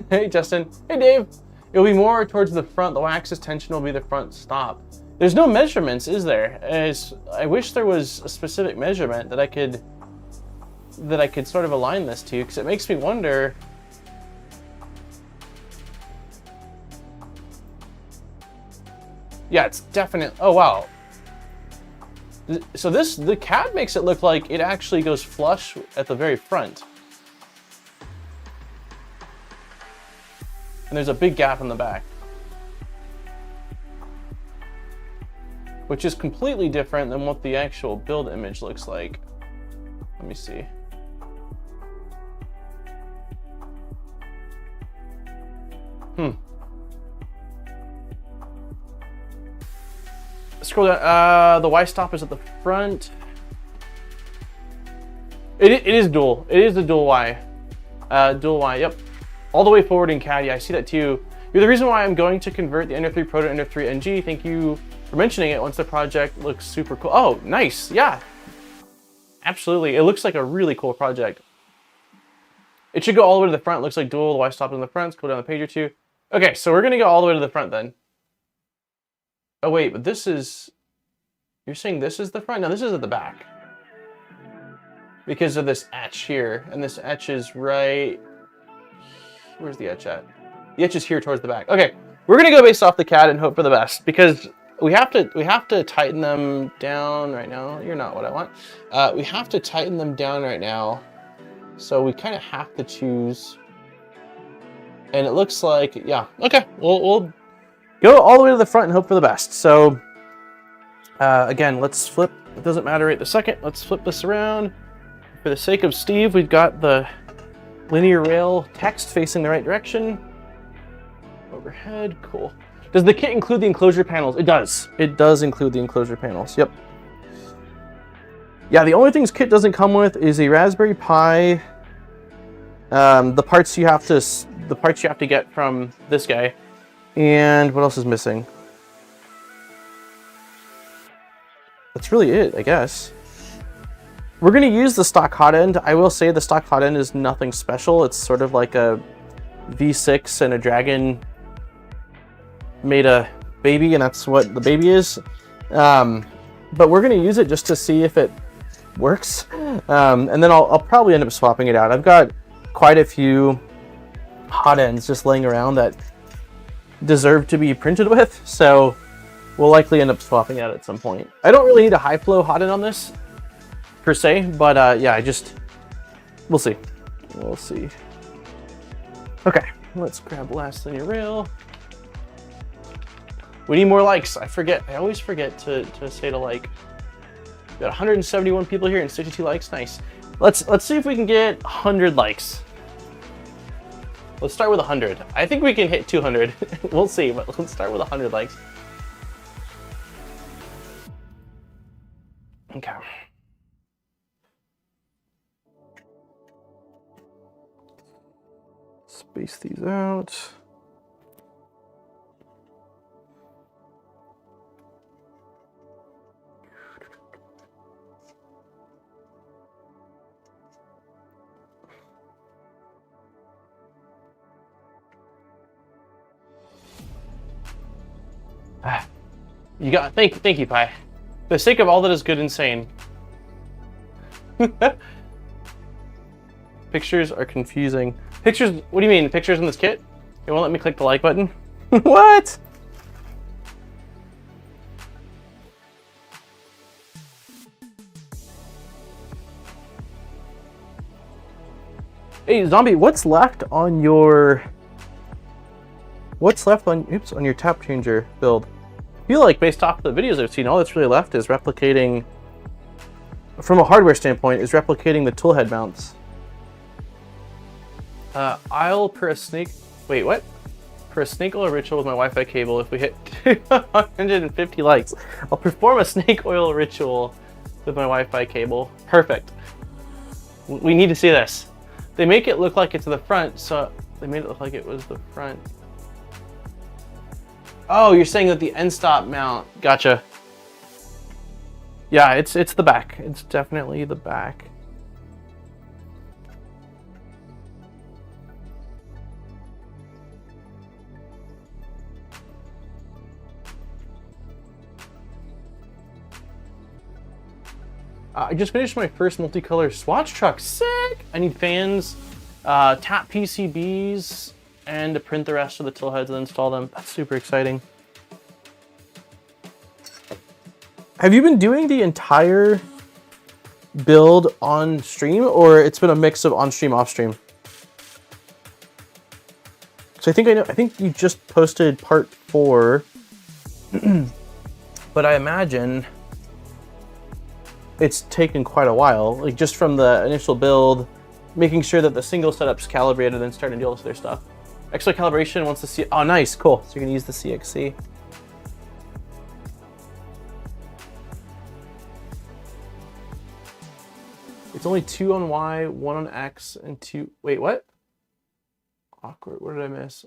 Hey, Justin. Hey, Dave. It'll be more towards the front. The Y-axis tension will be the front stop. There's no measurements, is there? I wish there was a specific measurement that I could sort of align this to, because it makes me wonder. Yeah, it's definite. Oh, wow. So the CAD makes it look like it actually goes flush at the very front. And there's a big gap in the back, which is completely different than what the actual build image looks like. Let me see. Scroll down. The Y stop is at the front. It is dual. It is the dual Y. Dual Y. Yep. All the way forward in CAD. Yeah, I see that too. You're the reason why I'm going to convert the Ender 3 Pro to Ender 3 NG. Thank you for mentioning it once the project looks super cool. Oh, nice. Yeah. Absolutely. It looks like a really cool project. It should go all the way to the front. It looks like dual. The Y stop in the front. Scroll down a page or two. Okay, so we're going to go all the way to the front then. Oh, wait, but this is... You're saying this is the front? No, this is at the back. Because of this etch here. And this etch is right... Where's the etch at? The etch is here towards the back. Okay, we're going to go based off the CAD and hope for the best. Because we have to tighten them down right now. You're not what I want. We have to tighten them down right now. So we kind of have to choose... And it looks like, yeah, okay, we'll go all the way to the front and hope for the best. So, again, let's flip, it doesn't matter right this second, let's flip this around. For the sake of Steve, we've got the linear rail text facing the right direction. Overhead, cool. Does the kit include the enclosure panels? It does. It does include the enclosure panels, yep. Yeah, the only things kit doesn't come with is a Raspberry Pi, the parts you have to get from this guy, and what else is missing? That's really it, I guess. We're going to use the stock hot end. I will say the stock hot end is nothing special. It's sort of like a V6 and a Dragon made a baby, and that's what the baby is. But we're going to use it just to see if it works, and then I'll probably end up swapping it out. I've got quite a few hot ends just laying around that deserve to be printed with, so we'll likely end up swapping out at some point. I don't really need a high flow hot end on this per se, but yeah, we'll see. We'll see. Okay, let's grab last linear rail. We need more likes. I always forget to say to like. We got 171 people here and 62 likes. Nice. Let's see if we can get 100 likes. Let's start with 100. I think we can hit 200. We'll see, but let's start with 100 likes. Okay. Space these out. You got thank you, Pi. For the sake of all that is good and sane. Pictures are confusing. Pictures? What do you mean? Pictures in this kit? It won't let me click the like button? What? Hey, Zombie, what's left on your... on your tap changer build? I feel like based off the videos I've seen, all that's really left is replicating, from a hardware standpoint, is replicating the toolhead mounts. I'll per a snake, wait, what? Per a snake oil ritual with my Wi-Fi cable if we hit 250 likes. I'll perform a snake oil ritual with my Wi-Fi cable. Perfect. We need to see this. They make it look like it's the front, so they made it look like it was the front. Oh, you're saying that the end stop mount. Gotcha. Yeah, it's the back. It's definitely the back. I just finished my first multicolor swatch truck. Sick! I need fans, tap PCBs, and to print the rest of the tool heads and install them. That's super exciting. Have you been doing the entire build on stream, or it's been a mix of on stream, off stream? So I think you just posted part 4, but I imagine it's taken quite a while, like just from the initial build, making sure that the single setup's calibrated and then starting to do all this other stuff. Extra calibration wants to see, oh nice, cool. So you can use the CXC. It's only 2 on Y, 1 on X, and 2, wait, what? Awkward, what did I miss?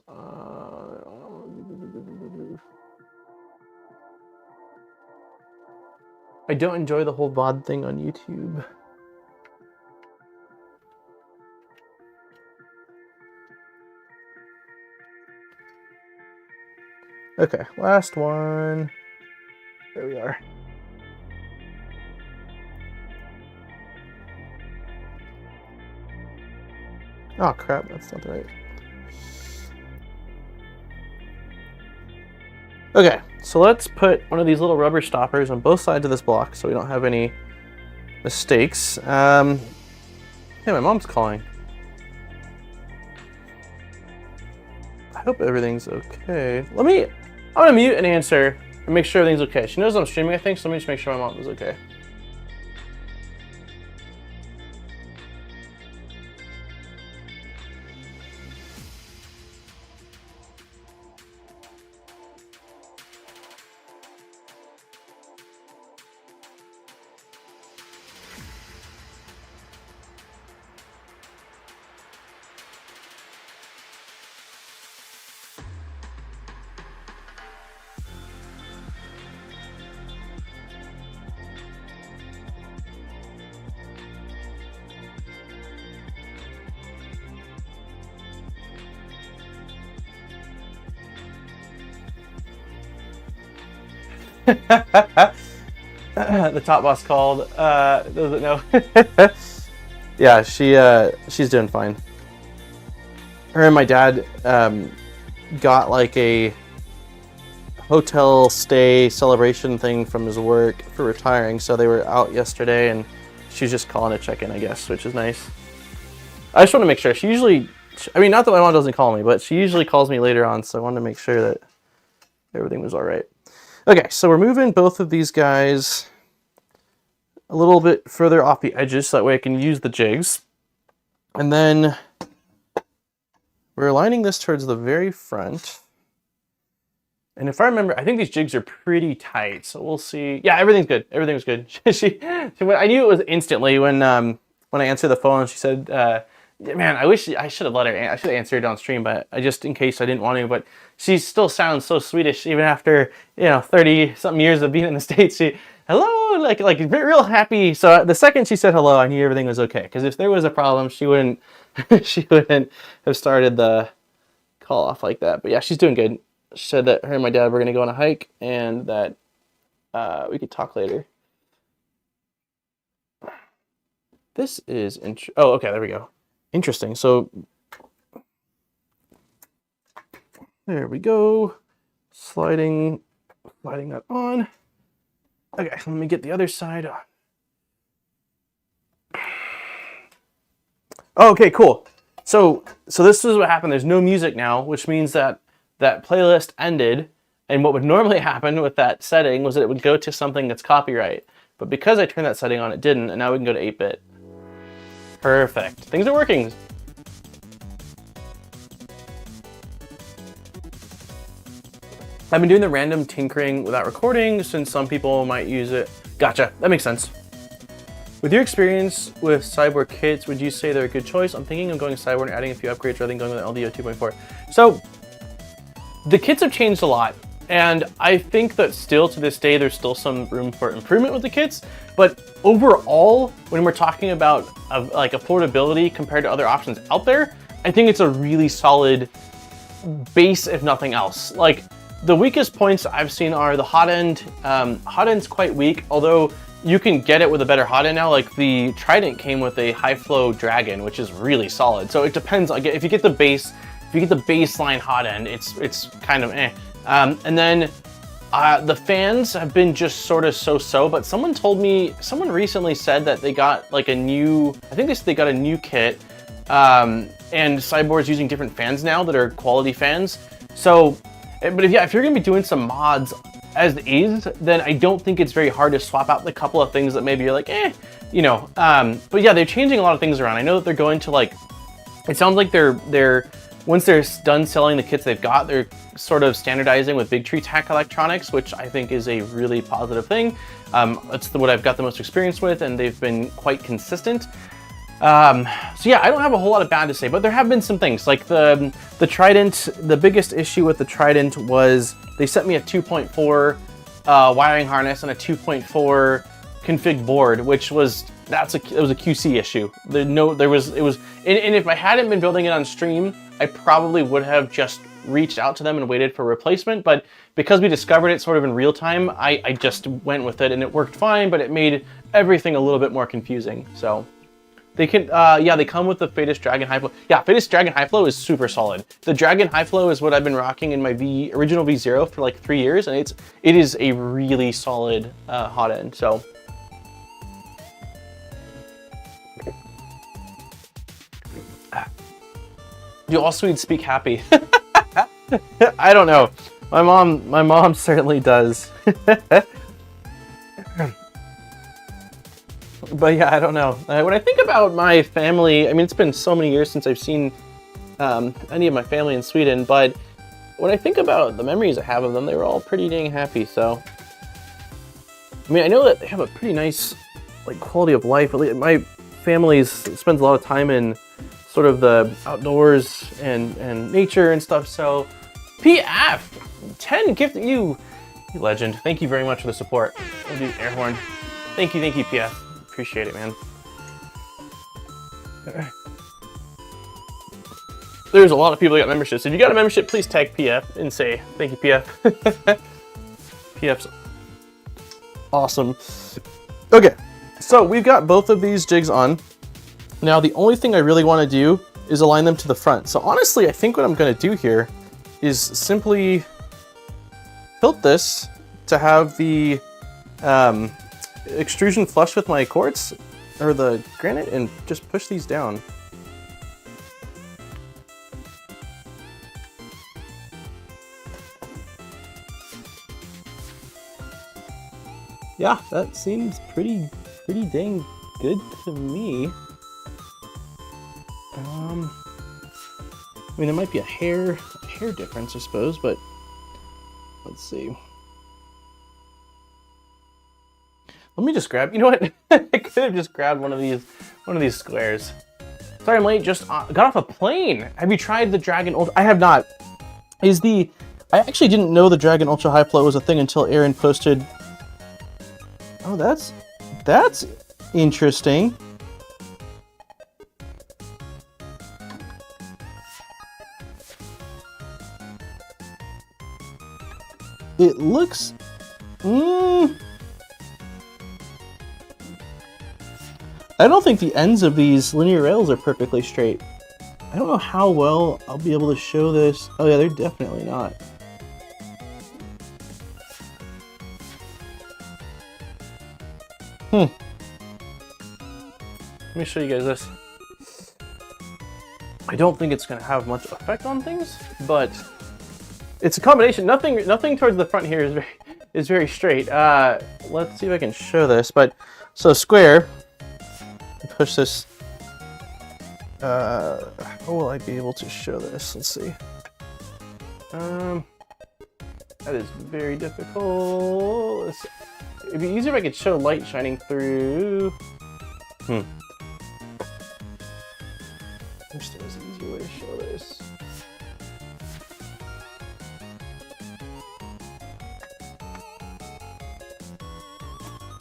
I don't enjoy the whole VOD thing on YouTube. Okay, last one. There we are. Oh crap, that's not right. Okay, so let's put one of these little rubber stoppers on both sides of this block so we don't have any mistakes. Hey, my mom's calling. I hope everything's okay. I'm gonna mute and answer and make sure everything's okay. She knows I'm streaming, I think, so let me just make sure my mom is okay. The top boss called. Doesn't know. Yeah, she's doing fine. her and my dad got like a hotel stay celebration thing from his work for retiring, so they were out yesterday, and she's just calling to check in, I guess, which is nice. I just want to make sure. She usually, I mean, not that my mom doesn't call me, but she usually calls me later on, so I wanted to make sure that everything was all right. Okay, so we're moving both of these guys a little bit further off the edges, so that way I can use the jigs. And then we're aligning this towards the very front. And if I remember, I think these jigs are pretty tight, so we'll see. Yeah, everything's good. Everything was good. I knew it was instantly when I answered the phone. She said, "Man, I wish I should have let her. I should have answered on stream, but I just in case I didn't want to." But she still sounds so Swedish, even after 30-something years of being in the States. She, hello, like real happy. So the second she said hello, I knew everything was okay. Because if there was a problem, she wouldn't have started the call off like that. But yeah, she's doing good. She said that her and my dad were going to go on a hike and that we could talk later. This is oh, okay, there we go. Interesting. So there we go. Sliding that on. Okay, let me get the other side on. Okay, cool. So this is what happened. There's no music now, which means that playlist ended, and what would normally happen with that setting was that it would go to something that's copyright. But because I turned that setting on, it didn't, and now we can go to 8-bit. Perfect. Things are working. I've been doing the random tinkering without recording since some people might use it. Gotcha, that makes sense. With your experience with SIBOOR kits, would you say they're a good choice? I'm thinking of going SIBOOR and adding a few upgrades rather than going with an LDO 2.4. So the kits have changed a lot, and I think that still to this day there's still some room for improvement with the kits, but overall, when we're talking about like affordability compared to other options out there, I think it's a really solid base if nothing else. Like the weakest points I've seen are the hot end. Hot end's quite weak, although you can get it with a better hot end now. Like the Trident came with a high flow Dragon, which is really solid. So it depends. Like if you get the base, if you get the baseline hot end, it's kind of eh. And then the fans have been just sort of so-so, but someone recently said that they got like a new, I think they got a new kit, and SIBOOR's using different fans now that are quality fans. So, but if you're gonna be doing some mods as is, then I don't think it's very hard to swap out the couple of things that maybe you're like, but yeah, they're changing a lot of things around. I know that they're going to like, it sounds like they're once they're done selling the kits they've got, they're sort of standardizing with Big Tree Tac electronics, which I think is a really positive thing. That's what I've got the most experience with, and they've been quite consistent. So yeah, I don't have a whole lot of bad to say, but there have been some things like the Trident. The biggest issue with the Trident was they sent me a 2.4 wiring harness and a 2.4 config board, which was it was a QC issue. And if I hadn't been building it on stream, I probably would have just reached out to them and waited for a replacement. But because we discovered it sort of in real time, I just went with it and it worked fine, but it made everything a little bit more confusing. So they can, yeah, they come with the Fadus Dragon High Flow. Yeah, Fadus Dragon High Flow is super solid. The Dragon High Flow is what I've been rocking in my original V0 for like 3 years, and it is a really solid hot end. So. Do all Swedes speak happy? I don't know. My mom certainly does. But yeah, I don't know. When I think about my family, I mean, it's been so many years since I've seen any of my family in Sweden, but when I think about the memories I have of them, they were all pretty dang happy. So, I mean, I know that they have a pretty nice like quality of life. My family spends a lot of time in sort of the outdoors and nature and stuff. So PF 10 gift you legend. Thank you very much for the support. We'll do air horn. Thank you PF. Appreciate it, man. There's a lot of people that got memberships. If you got a membership, please tag PF and say thank you, PF. PF's awesome. Okay, so we've got both of these jigs on. Now, the only thing I really want to do is align them to the front. So honestly, I think what I'm going to do here is simply tilt this to have the extrusion flush with my quartz or the granite and just push these down. Yeah, that seems pretty dang good to me. I mean, there might be a hair difference, I suppose, but let's see. Let me just grab, you know what? I could have just grabbed one of these squares. Sorry I'm late, just got off a plane. Have you tried the Dragon Ultra? I have not. I actually didn't know the Dragon Ultra High Flow was a thing until Aaron posted. Oh, that's interesting. It looks... I don't think the ends of these linear rails are perfectly straight. I don't know how well I'll be able to show this. Oh yeah, they're definitely not. Let me show you guys this. I don't think it's going to have much effect on things, but it's a combination. Nothing towards the front here is very straight. Let's see if I can show this. But so square. Push this. How will I be able to show this? Let's see. That is very difficult. It'd be easier if I could show light shining through. I wish there was an easier way to show this.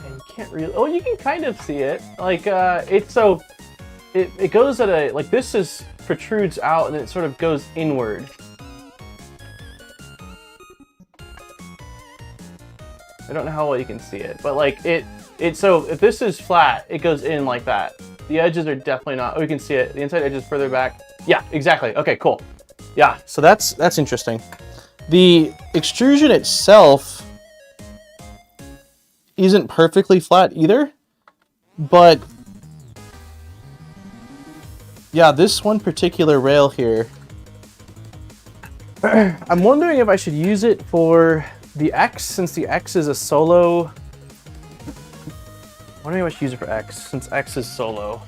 And you can't really. Oh, you can kind of see it. Like it's so. It goes at a like this is protrudes out and it sort of goes inward. I don't know how well you can see it, but like so if this is flat, it goes in like that. The edges are definitely not. Oh, you can see it. The inside edge is further back. Yeah, exactly. Okay, cool. Yeah, so that's interesting. The extrusion itself isn't perfectly flat either, but yeah, this one particular rail here, I'm wondering if I should use it for the X, since the X is a solo. I'm wondering if I should use it for X, since X is solo.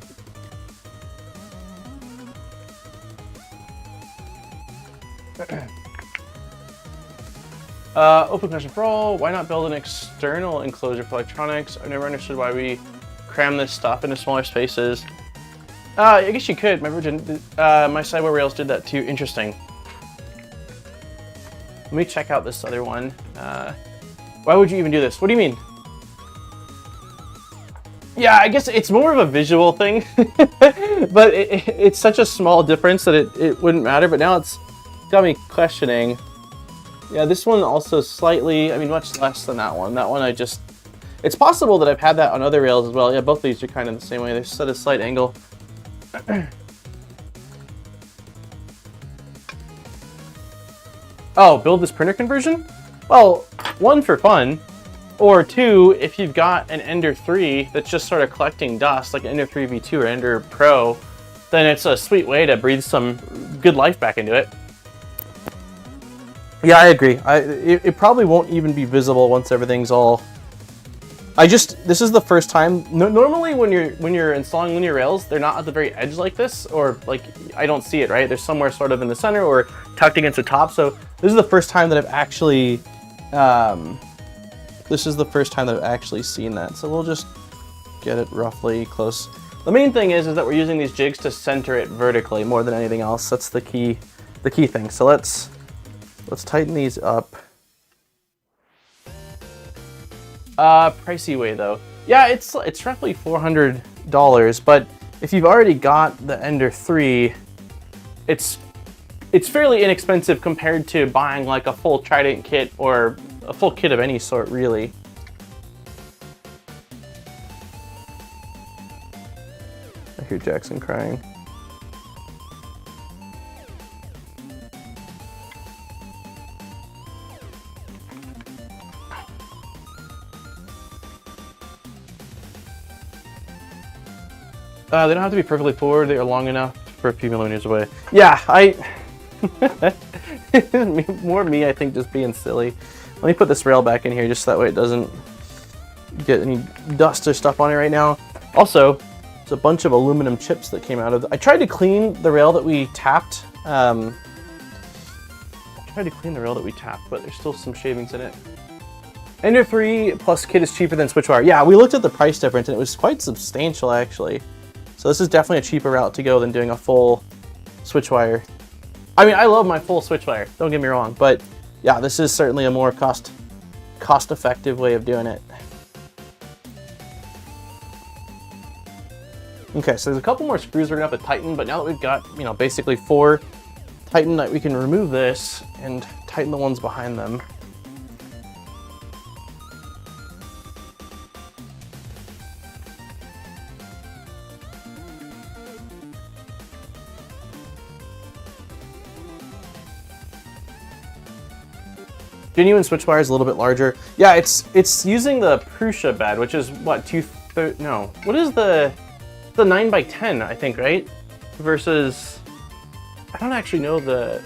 Open question for all. Why not build an external enclosure for electronics? I've never understood why we cram this stuff into smaller spaces. I guess you could. My SIBOOR rails did that too. Interesting. Let me check out this other one. Why would you even do this? What do you mean? Yeah, I guess it's more of a visual thing, but it's such a small difference that it wouldn't matter. But now it's got me questioning. Yeah, this one also slightly, I mean, much less than that one. That one it's possible that I've had that on other rails as well. Yeah, both of these are kind of the same way. They're set at a slight angle. Oh, build this printer conversion? Well, one, for fun, or two, if you've got an Ender 3 that's just sort of collecting dust, like Ender 3 V2 or Ender Pro, then it's a sweet way to breathe some good life back into it. Yeah, I agree. It probably won't even be visible once everything's all... This is the first time. Normally when you're installing linear rails, they're not at the very edge like this, or like I don't see it, right? They're somewhere sort of in the center or tucked against the top. So this is the first time that I've actually seen that. So we'll just get it roughly close. The main thing is that we're using these jigs to center it vertically more than anything else. That's the key thing. So let's tighten these up. Pricey way though. Yeah, it's roughly $400, but if you've already got the Ender 3, it's fairly inexpensive compared to buying like a full Trident kit or a full kit of any sort, really. I hear Jackson crying. They don't have to be perfectly forward. They are long enough for a few millimeters away. Yeah, more me, I think, just being silly. Let me put this rail back in here just so that way it doesn't get any dust or stuff on it right now. Also, there's a bunch of aluminum chips that came out of I tried to clean the rail that we tapped. But there's still some shavings in it. Ender 3 plus kit is cheaper than Switchwire. Yeah, we looked at the price difference and it was quite substantial actually. So this is definitely a cheaper route to go than doing a full Switchwire. I mean, I love my full Switchwire, don't get me wrong, but yeah, this is certainly a more cost-effective way of doing it. Okay, so there's a couple more screws we're gonna have to tighten, but now that we've got, you know, basically 4 tightened, we can remove this and tighten the ones behind them. Genuine Switchwire is a little bit larger. Yeah, it's using the Prusa bed, which is what, what is the 9x10, I think, right? Versus, I don't actually know the...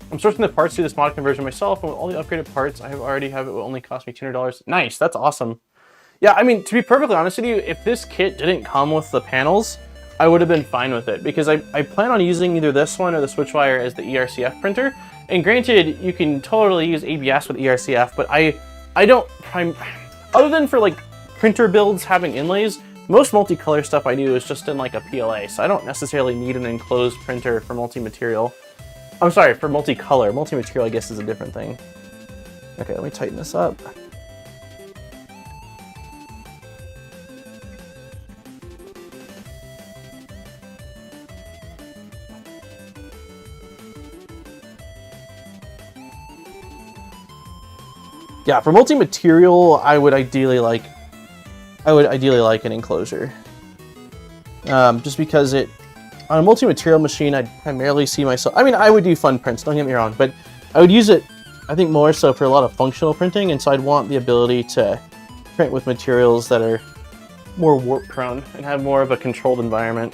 I'm sourcing the parts to this mod conversion myself, and with all the upgraded parts I already have, it will only cost me $200. Nice, that's awesome. Yeah, I mean, to be perfectly honest with you, if this kit didn't come with the panels, I would have been fine with it, because I plan on using either this one or the Switchwire as the ERCF printer. And granted, you can totally use ABS with ERCF, but I don't, other than for like printer builds having inlays, most multicolor stuff I do is just in like a PLA, so I don't necessarily need an enclosed printer for multi-material. I'm sorry, for multicolor. Multi-material, I guess, is a different thing. Okay, let me tighten this up. Yeah, for multi-material, I would ideally like an enclosure. Just because on a multi-material machine, I'd primarily see myself. I mean, I would do fun prints, don't get me wrong, but I would use it, I think, more so for a lot of functional printing, and so I'd want the ability to print with materials that are more warp prone and have more of a controlled environment.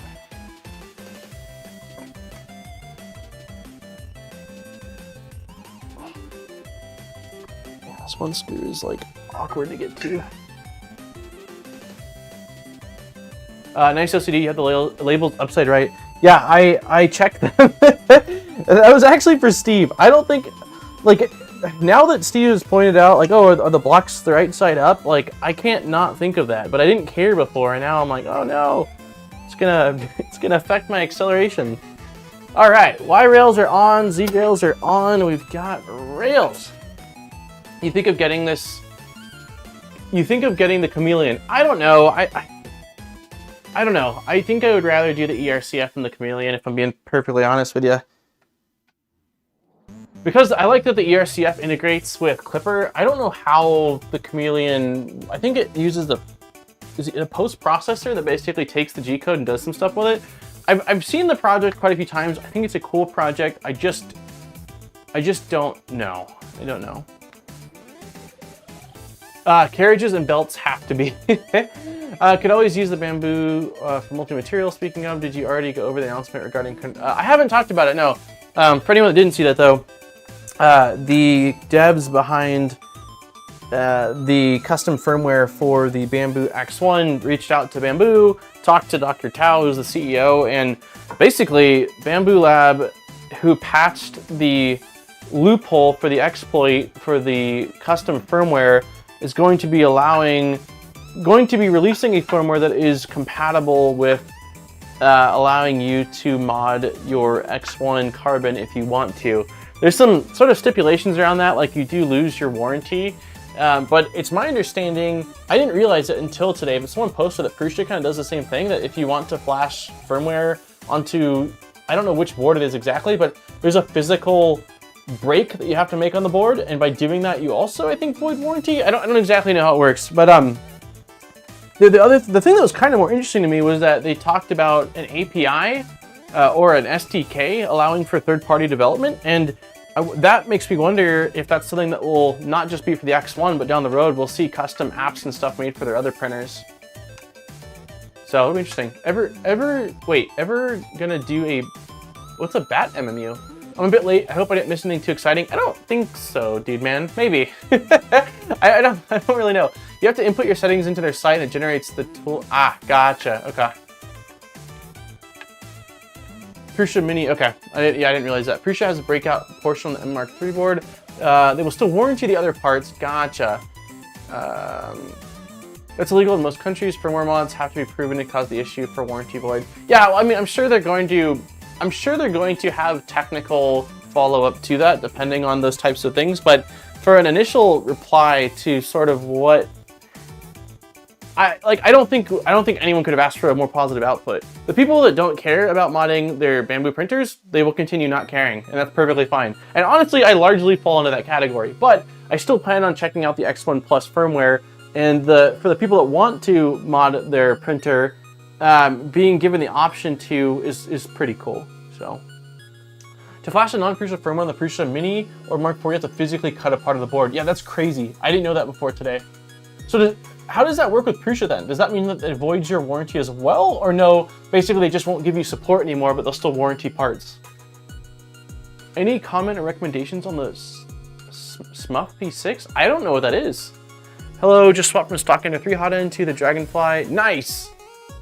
This one screw is like awkward to get to. Nice OCD, you have the labels upside right. Yeah, I checked them. That was actually for Steve. I don't think, like, now that Steve has pointed out, like, oh, are the blocks the right side up? Like, I can't not think of that, but I didn't care before, and now I'm like, oh no, it's gonna affect my acceleration. All right, Y rails are on, Z rails are on. We've got rails. You think of getting this, you think of getting the Chameleon. I don't know. I don't know. I think I would rather do the ERCF than the Chameleon, if I'm being perfectly honest with you. Because I like that the ERCF integrates with Clipper. I don't know how the Chameleon, I think it uses is it a post-processor that basically takes the G-code and does some stuff with it? I've seen the project quite a few times. I think it's a cool project. I just don't know. I don't know. Carriages and belts have to be. Could always use the bamboo for multi-material. Speaking of, did you already go over the announcement regarding... I haven't talked about it, no. For anyone that didn't see that, though, the devs behind the custom firmware for the Bamboo X1 reached out to Bamboo, talked to Dr. Tao, who's the CEO, and basically Bamboo Lab, who patched the loophole for the exploit for the custom firmware, is going to be releasing a firmware that is compatible with allowing you to mod your X1 Carbon if you want to. There's some sort of stipulations around that, like you do lose your warranty, but it's my understanding, I didn't realize it until today, but someone posted that Prusa kind of does the same thing, that if you want to flash firmware onto, I don't know which board it is exactly, but there's a physical break that you have to make on the board, and by doing that you also, I think, void warranty. I don't exactly know how it works, but the thing that was kind of more interesting to me was that they talked about an API or an SDK allowing for third-party development, and That makes me wonder if that's something that will not just be for the X1, but down the road we'll see custom apps and stuff made for their other printers. So it'll be interesting. Ever gonna do a, what's a bat MMU? I'm a bit late. I hope I didn't miss anything too exciting. I don't think so, dude, man. Maybe. I don't really know. You have to input your settings into their site and it generates the tool. Ah, gotcha. Okay. Prusa Mini, okay. I didn't realize that. Prusa has a breakout portion on the M Mark III board. They will still warranty the other parts. Gotcha. That's illegal in most countries. Firmware mods have to be proven to cause the issue for warranty void. Yeah, well, I mean, I'm sure they're going to have technical follow-up to that, depending on those types of things. But for an initial reply to sort of what I don't think anyone could have asked for a more positive output. The people that don't care about modding their Bamboo printers, they will continue not caring, and that's perfectly fine. And honestly, I largely fall into that category, but I still plan on checking out the X1 Plus firmware, and for the people that want to mod their printer, being given the option to is pretty cool. So, to flash a non-Prusa firmware on the Prusa Mini or Mark IV, you have to physically cut a part of the board. Yeah, that's crazy. I didn't know that before today. So how does that work with Prusa then? Does that mean that it voids your warranty as well? Or no, basically they just won't give you support anymore, but they'll still warranty parts? Any comment or recommendations on the SMUF P6? I don't know what that is. Hello, just swapped from stock Ender 3 hot end to the Dragonfly. Nice!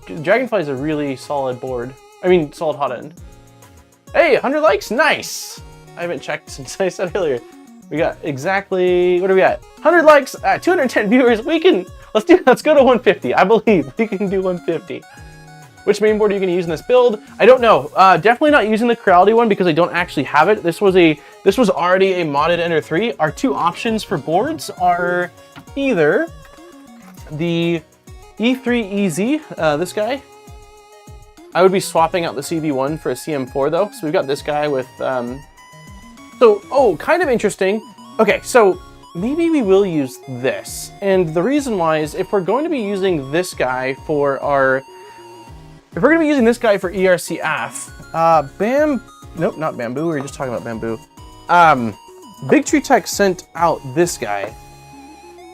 Dragonfly is a really solid board. I mean, solid hot end. Hey, 100 likes? Nice! I haven't checked since I said earlier. We got exactly, what are we at? 100 likes, 210 viewers. Let's go to 150. I believe we can do 150. Which mainboard are you going to use in this build? I don't know. Definitely not using the Creality one because I don't actually have it. This was already a modded Ender 3. Our two options for boards are either the E3EZ, this guy. I would be swapping out the CV1 for a CM4 though. So we've got this guy with, kind of interesting. Okay, so maybe we will use this. And the reason why is if we're going to be using this guy for ERCF, nope, not Bamboo, we were just talking about Bamboo. Big Tree Tech sent out this guy.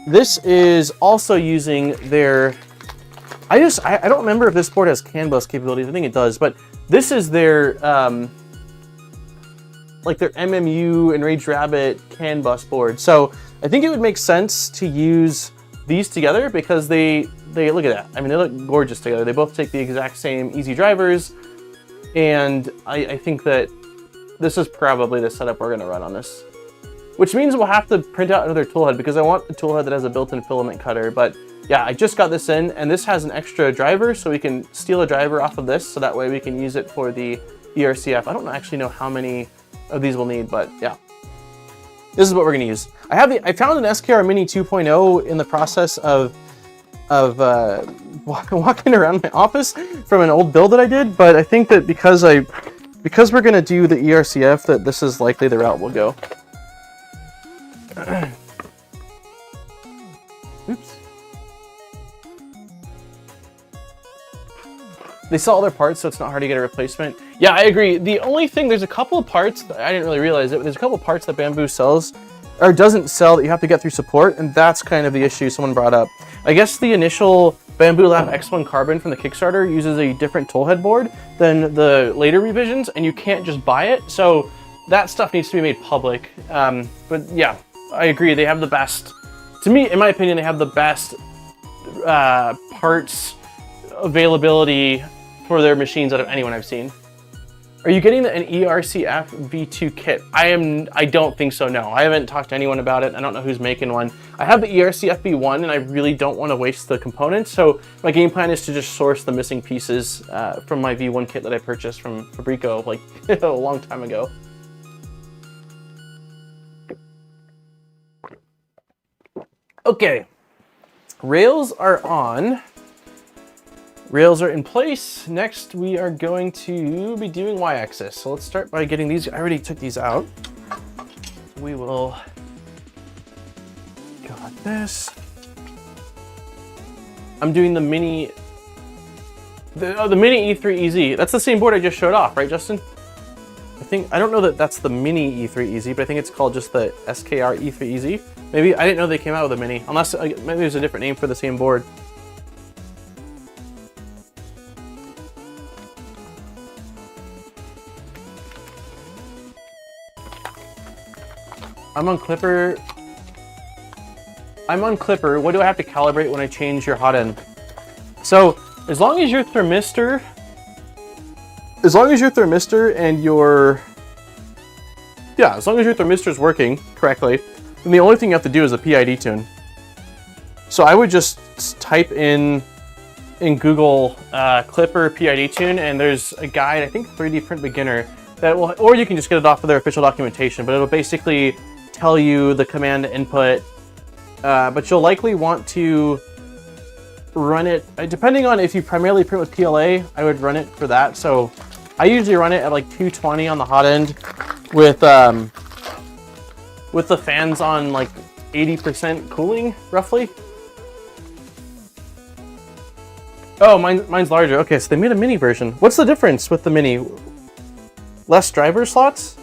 This is also using their, I don't remember if this board has CAN bus capabilities. I think it does, but this is their, like their MMU Enraged Rabbit CAN bus board. So I think it would make sense to use these together because they look at that. I mean, they look gorgeous together. They both take the exact same easy drivers. And I think that this is probably the setup we're gonna run on this. Which means we'll have to print out another toolhead because I want the toolhead that has a built-in filament cutter. But yeah, I just got this in and this has an extra driver so we can steal a driver off of this so that way we can use it for the ERCF. I don't actually know how many of these we'll need, but yeah. This is what we're gonna use. I found an SKR Mini 2.0 in the process of walking around my office from an old build that I did, but I think that because we're gonna do the ERCF, that this is likely the route we'll go. Oops. They sell all their parts, so it's not hard to get a replacement. Yeah, I agree. The only thing, there's a couple of parts, that I didn't really realize it, but there's a couple of parts that Bamboo sells, or doesn't sell, that you have to get through support, and that's kind of the issue someone brought up. I guess the initial Bamboo Lab X1 Carbon from the Kickstarter uses a different toolhead board than the later revisions, and you can't just buy it, so that stuff needs to be made public. But yeah, I agree, they have the best, to me, in my opinion, they have the best parts availability for their machines out of anyone I've seen. Are you getting an ERCF V2 kit? I don't think so, no. I haven't talked to anyone about it. I don't know who's making one. I have the ERCF V1 and I really don't want to waste the components. So my game plan is to just source the missing pieces from my V1 kit that I purchased from Fabrico like a long time ago. Okay, rails are on. Rails are in place. Next, we are going to be doing Y-axis. So let's start by getting these. I already took these out. We will go like this. I'm doing the mini, the mini E3EZ. That's the same board I just showed off, right, Justin? I don't know that that's the mini E3 Easy, but I think it's called just the SKR E3 Easy. Maybe, I didn't know they came out with a mini, unless maybe there's a different name for the same board. I'm on Clipper. What do I have to calibrate when I change your hot end? So, as long as your thermistor and your... Yeah, as long as your thermistor is working correctly, then the only thing you have to do is a PID tune. So I would just type in Google Clipper PID tune, and there's a guide, I think 3D Print Beginner, that will, or you can just get it off of their official documentation, but it'll basically tell you the command to input, but you'll likely want to run it, depending on if you primarily print with PLA, I would run it for that. So I usually run it at like 220 on the hot end with the fans on like 80% cooling, roughly. Oh, mine's larger. Okay, so they made a mini version. What's the difference with the mini? Less driver slots?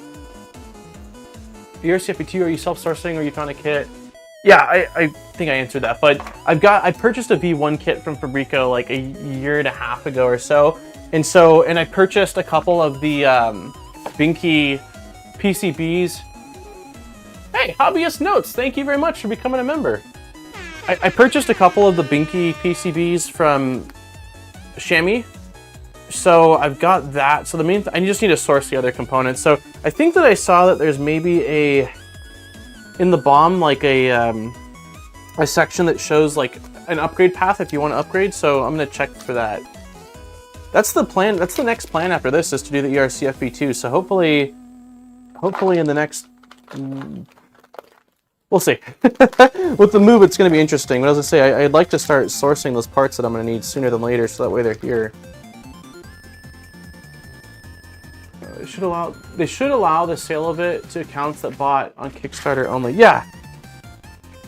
Your CFP2, are you self-sourcing or you found a kit? Yeah, I think I answered that, but I purchased a V1 kit from Fabrico like a year and a half ago or so, and I purchased a couple of the Binky PCBs. Hey, Hobbyist Notes, thank you very much for becoming a member. I purchased a couple of the Binky PCBs from Chamois, so I've got that. So I just need to source the other components. So I think that I saw that there's maybe in the BOM like a section that shows like an upgrade path if you want to upgrade. So I'm gonna check for that. That's the plan. That's the next plan after this, is to do the ERCFB2. So hopefully in the next. We'll see. With the move, it's going to be interesting. But as I say, I'd like to start sourcing those parts that I'm going to need sooner than later, so that way they're here. They should allow the sale of it to accounts that bought on Kickstarter only. Yeah,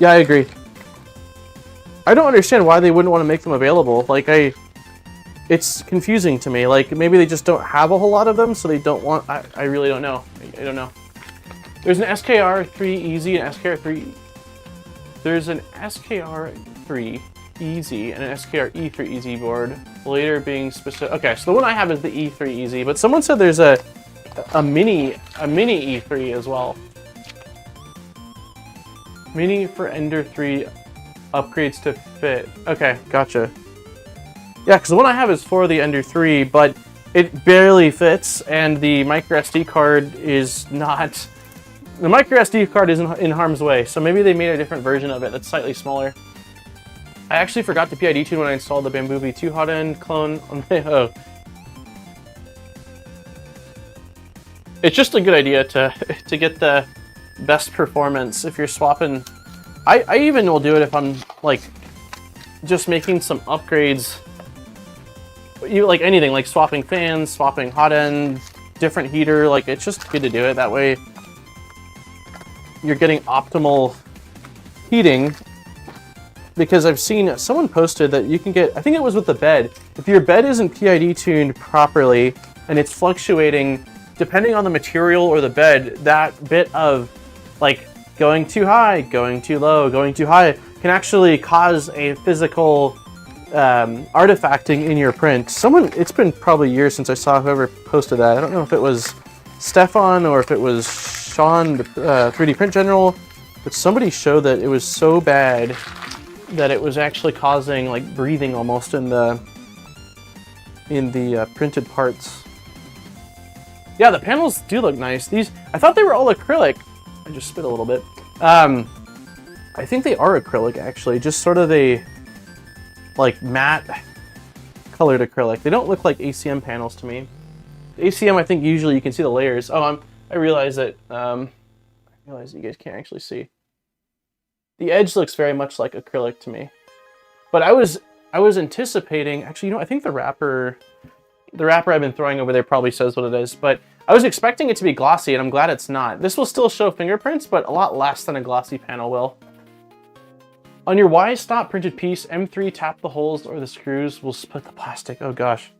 I agree. I don't understand why they wouldn't want to make them available. Like it's confusing to me. Like maybe they just don't have a whole lot of them, so they don't want. I really don't know. I don't know. There's an SKR3 Easy and SKR3. There's an SKR3 Easy and an SKR E3 Easy board. Later being specific. Okay, so the one I have is the E3 Easy, but someone said there's a mini E3 as well. Mini for Ender 3 upgrades to fit. Okay, gotcha. Yeah, because the one I have is for the Ender 3, but it barely fits, and the micro SD card is not. The micro SD card is in harm's way, so maybe they made a different version of it that's slightly smaller. I actually forgot the PID tune when I installed the Bamboo V2 hot end clone on my It's just a good idea to get the best performance if you're swapping. I even will do it if I'm like just making some upgrades. Like anything, like swapping fans, swapping hot end, different heater. Like it's just good to do it that way. You're getting optimal heating, because I've seen someone posted that you can get, I think it was with the bed, if your bed isn't PID tuned properly and it's fluctuating depending on the material or the bed, that bit of like going too high, going too low, going too high can actually cause a physical artifacting in your print. It's been probably years since I saw whoever posted that. I don't know if it was Stefan or if it was Sean, the 3D Print General, but somebody showed that it was so bad that it was actually causing like breathing almost in the printed parts. Yeah, the panels do look nice. These, I thought they were all acrylic. I just spit a little bit. I think they are acrylic actually, just sort of a like matte colored acrylic. They don't look like ACM panels to me. ACM, I think usually you can see the layers. Oh, I realize that. I realize you guys can't actually see. The edge looks very much like acrylic to me. But I was anticipating. Actually, you know, I think the wrapper I've been throwing over there probably says what it is. But I was expecting it to be glossy, and I'm glad it's not. This will still show fingerprints, but a lot less than a glossy panel will. On your Y-stop printed piece, M3 tap the holes or the screws will split the plastic. Oh gosh.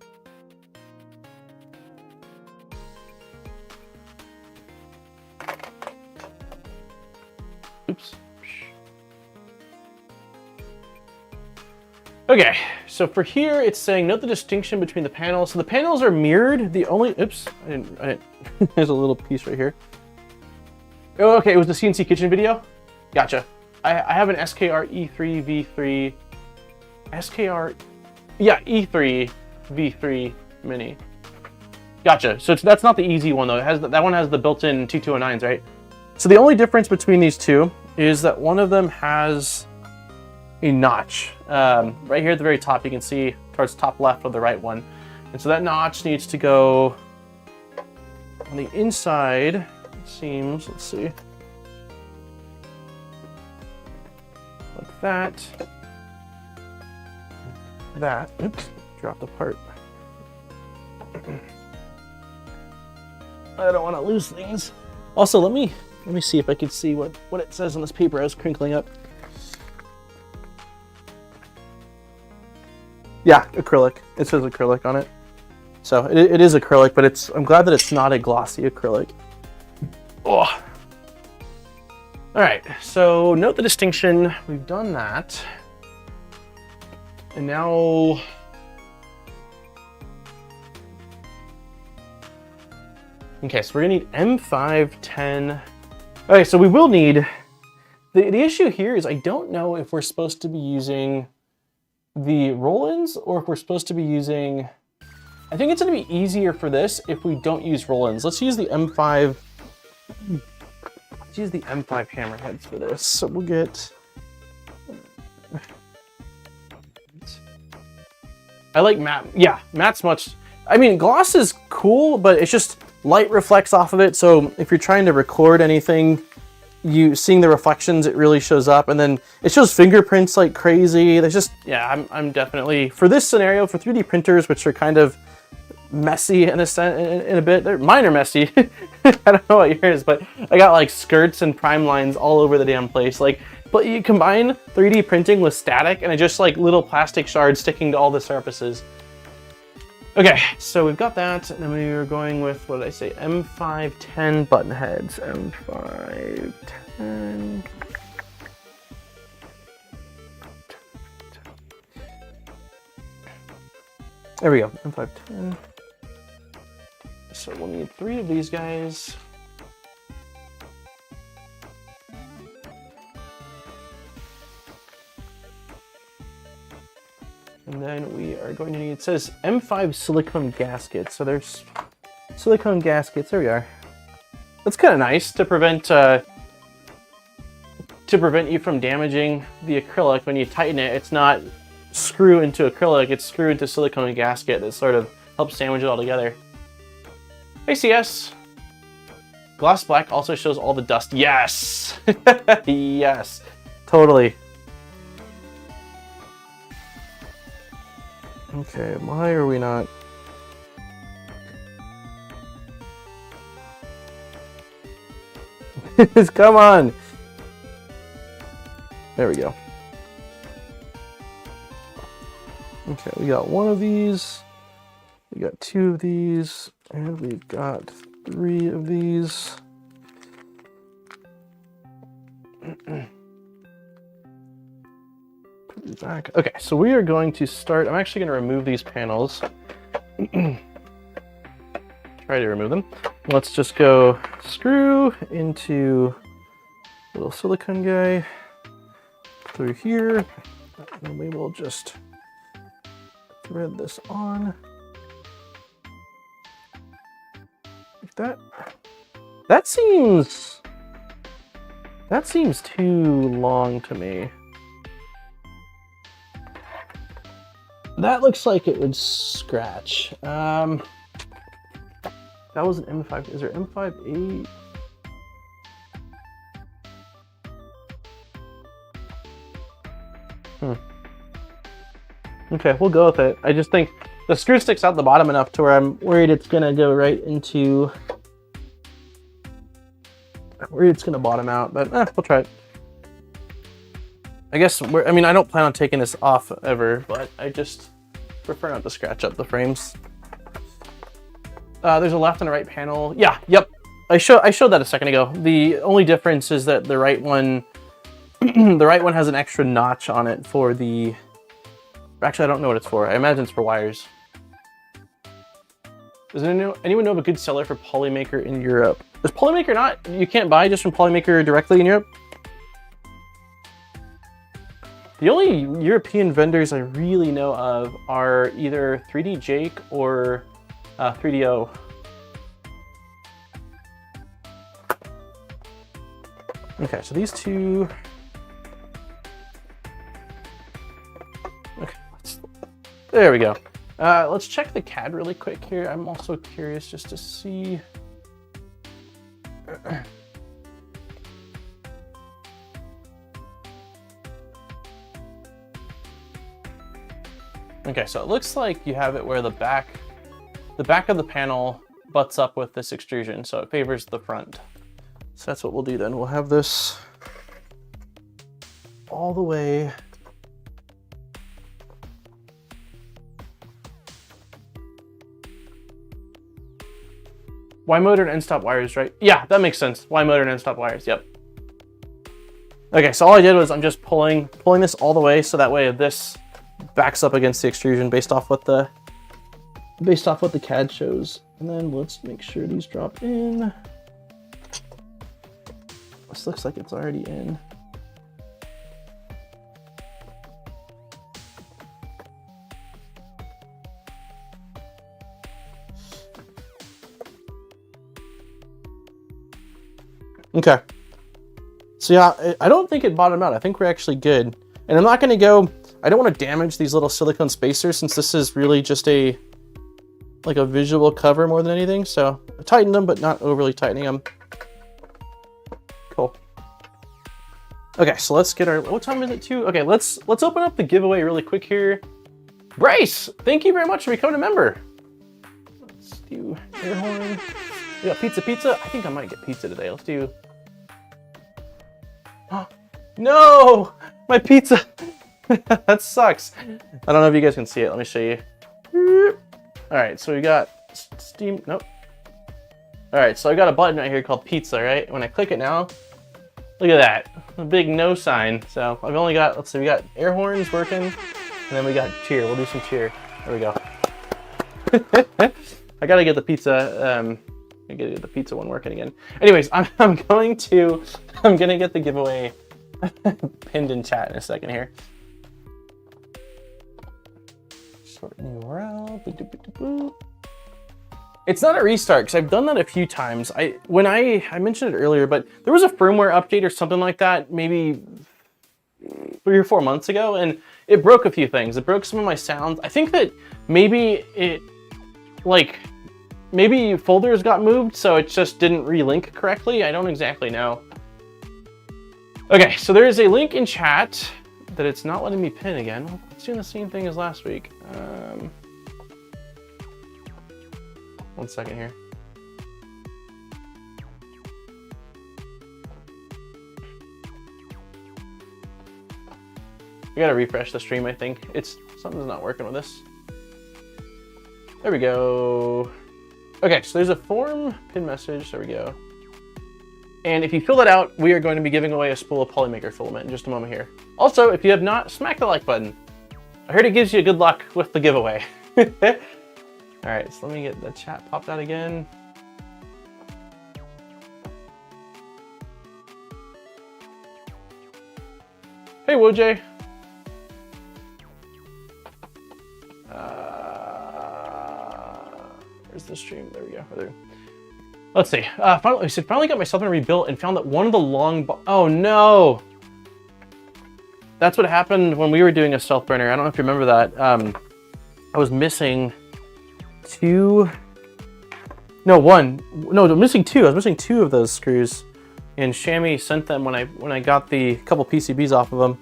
Oops. Okay, so for here, it's saying note the distinction between the panels. So the panels are mirrored. The only, oops, I didn't there's a little piece right here. Oh, okay, it was the CNC kitchen video. Gotcha. I have an SKR E3 V3, SKR, yeah, E3 V3 Mini. Gotcha. So that's not the easy one though. It has that one has the built-in T209s, right? So the only difference between these two is that one of them has a notch. Right here at the very top, you can see towards top left of the right one. And so that notch needs to go on the inside, it seems, let's see. Like that. Oops, dropped a part. I don't want to lose things. Also, let me see if I can see what it says on this paper I was crinkling up. Yeah, acrylic. It says acrylic on it. So it is acrylic, but I'm glad that it's not a glossy acrylic. Oh. All right, so note the distinction. We've done that. And now, okay, so we're gonna need M510. Okay, so we will need, the issue here is I don't know if we're supposed to be using the roll-ins or if we're supposed to be using, I think it's gonna be easier for this if we don't use roll-ins. Let's use the M5, let's use the M5 hammerheads for this. So we'll get, I like matte, yeah, matte's much, I mean, gloss is cool, but it's just light reflects off of it. So if you're trying to record anything, seeing the reflections, it really shows up, and then it shows fingerprints like crazy. There's just, yeah, I'm definitely, for this scenario, for 3D printers, which are kind of messy in a bit, mine are messy. I don't know what yours, but I got like skirts and prime lines all over the damn place. Like, but you combine 3D printing with static, and it's just like little plastic shards sticking to all the surfaces. Okay, so we've got that, and then we were going with, what did I say, M510 button heads. M510. There we go, M510. So we'll need 3 of these guys. And then we are going to need, it says M5 silicone gaskets. So there's silicone gaskets, there we are. That's kind of nice to prevent you from damaging the acrylic. When you tighten it, it's not screw into acrylic, it's screw into silicone gasket that sort of helps sandwich it all together. Hey CS, gloss black also shows all the dust. Yes, yes, totally. Okay, why are we not? Come on. There we go. Okay, we got 1 of these, we got 2 of these, and we've got 3 of these. Put these back. Okay, so we are going to start, I'm actually going to remove these panels. Try to remove them. Let's just go screw into a little silicone guy through here, and we will just thread this on like that. That seems too long to me. That looks like it would scratch. That was an M5. Is there M5-8? Okay, we'll go with it. I just think the screw sticks out the bottom enough to where I'm worried it's gonna go right into. I'm worried it's gonna bottom out, but we'll try it. I guess I mean, I don't plan on taking this off ever, but I just prefer not to scratch up the frames. There's a left and a right panel. Yeah, yep. I showed that a second ago. The only difference is that the right one The right one has an extra notch on it for the... Actually, I don't know what it's for. I imagine it's for wires. Does anyone know of a good seller for Polymaker in Europe? Is Polymaker not... You can't buy just from Polymaker directly in Europe? The only European vendors I really know of are either 3D Jake or 3DO. Okay, so these two... Okay, there we go. Let's check the CAD really quick here. I'm also curious just to see... Okay, so it looks like you have it where the back of the panel butts up with this extrusion, so it favors the front. So that's what we'll do then. We'll have this all the way Y motor and end stop wires, right? Yeah, that makes sense. Y motor and end stop wires, yep. Okay, so all I did was I'm just pulling this all the way so that way this backs up against the extrusion based off what the CAD shows. And then let's make sure these drop in. This looks like it's already in. Okay. So yeah, I don't think it bottomed out. I think we're actually good. And I'm not going to go... I don't want to damage these little silicone spacers since this is really just like a visual cover more than anything. So I tightened them, but not overly tightening them. Cool. Okay, so let's get our... What time is it too? Okay, let's open up the giveaway really quick here. Bryce, thank you very much for becoming a member. Let's do air horn. We got pizza. I think I might get pizza today. Let's do... No! My pizza! That sucks. I don't know if you guys can see it. Let me show you. All right, so we got steam. Nope. All right, so I got a button right here called pizza, right? When I click it now, look at that. A big no sign. So I've only got, let's see, we got air horns working, and then we got cheer. We'll do some cheer. There we go. I gotta get the pizza. I gotta get the pizza one working again. Anyways, I'm gonna get the giveaway pinned in chat in a second here. Sort new URL. It's not a restart because I've done that a few times. I mentioned it earlier, but there was a firmware update or something like that maybe 3 or 4 months ago, and it broke a few things. It broke some of my sounds. I think that maybe maybe folders got moved, so it just didn't relink correctly. I don't exactly know. Okay, so there is a link in chat that it's not letting me pin again. Well, it's doing the same thing as last week. 1 second here. We gotta refresh the stream, I think. Something's not working with this. There we go. Okay, so there's a form pin message. There we go. And if you fill that out, we are going to be giving away a spool of Polymaker filament in just a moment here. Also, if you have not, smack the like button. I heard it gives you good luck with the giveaway. All right, so let me get the chat popped out again. Hey, Woj. Where's the stream? There we go. There. Let's see. Finally got my Southern rebuilt and found that one of the long... Oh, no! That's what happened when we were doing a stealth burner. I don't know if you remember that. I was missing two... No, one. No, I'm missing two. I was missing 2 of those screws. And Shammy sent them when I got the couple PCBs off of them.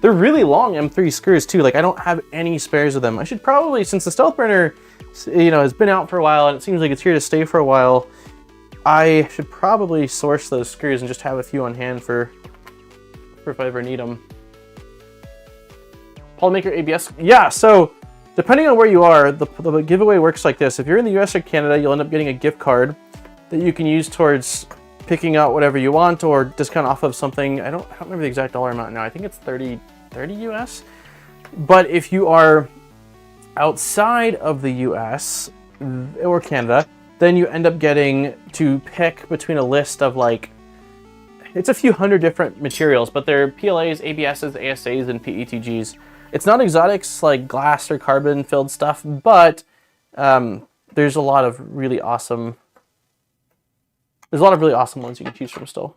They're really long M3 screws, too. Like, I don't have any spares of them. I should probably, since the stealth burner, you know, has been out for a while and it seems like it's here to stay for a while, I should probably source those screws and just have a few on hand for if I ever need them. Polymaker ABS? Yeah, so depending on where you are, the giveaway works like this. If you're in the US or Canada, you'll end up getting a gift card that you can use towards picking out whatever you want or discount off of something. I don't remember the exact dollar amount now. I think it's 30 US. But if you are outside of the US or Canada, then you end up getting to pick between a list of like, it's a few hundred different materials, but they're PLAs, ABSs, ASAs, and PETGs. It's not exotics like glass or carbon filled stuff, but there's a lot of really awesome ones you can choose from still.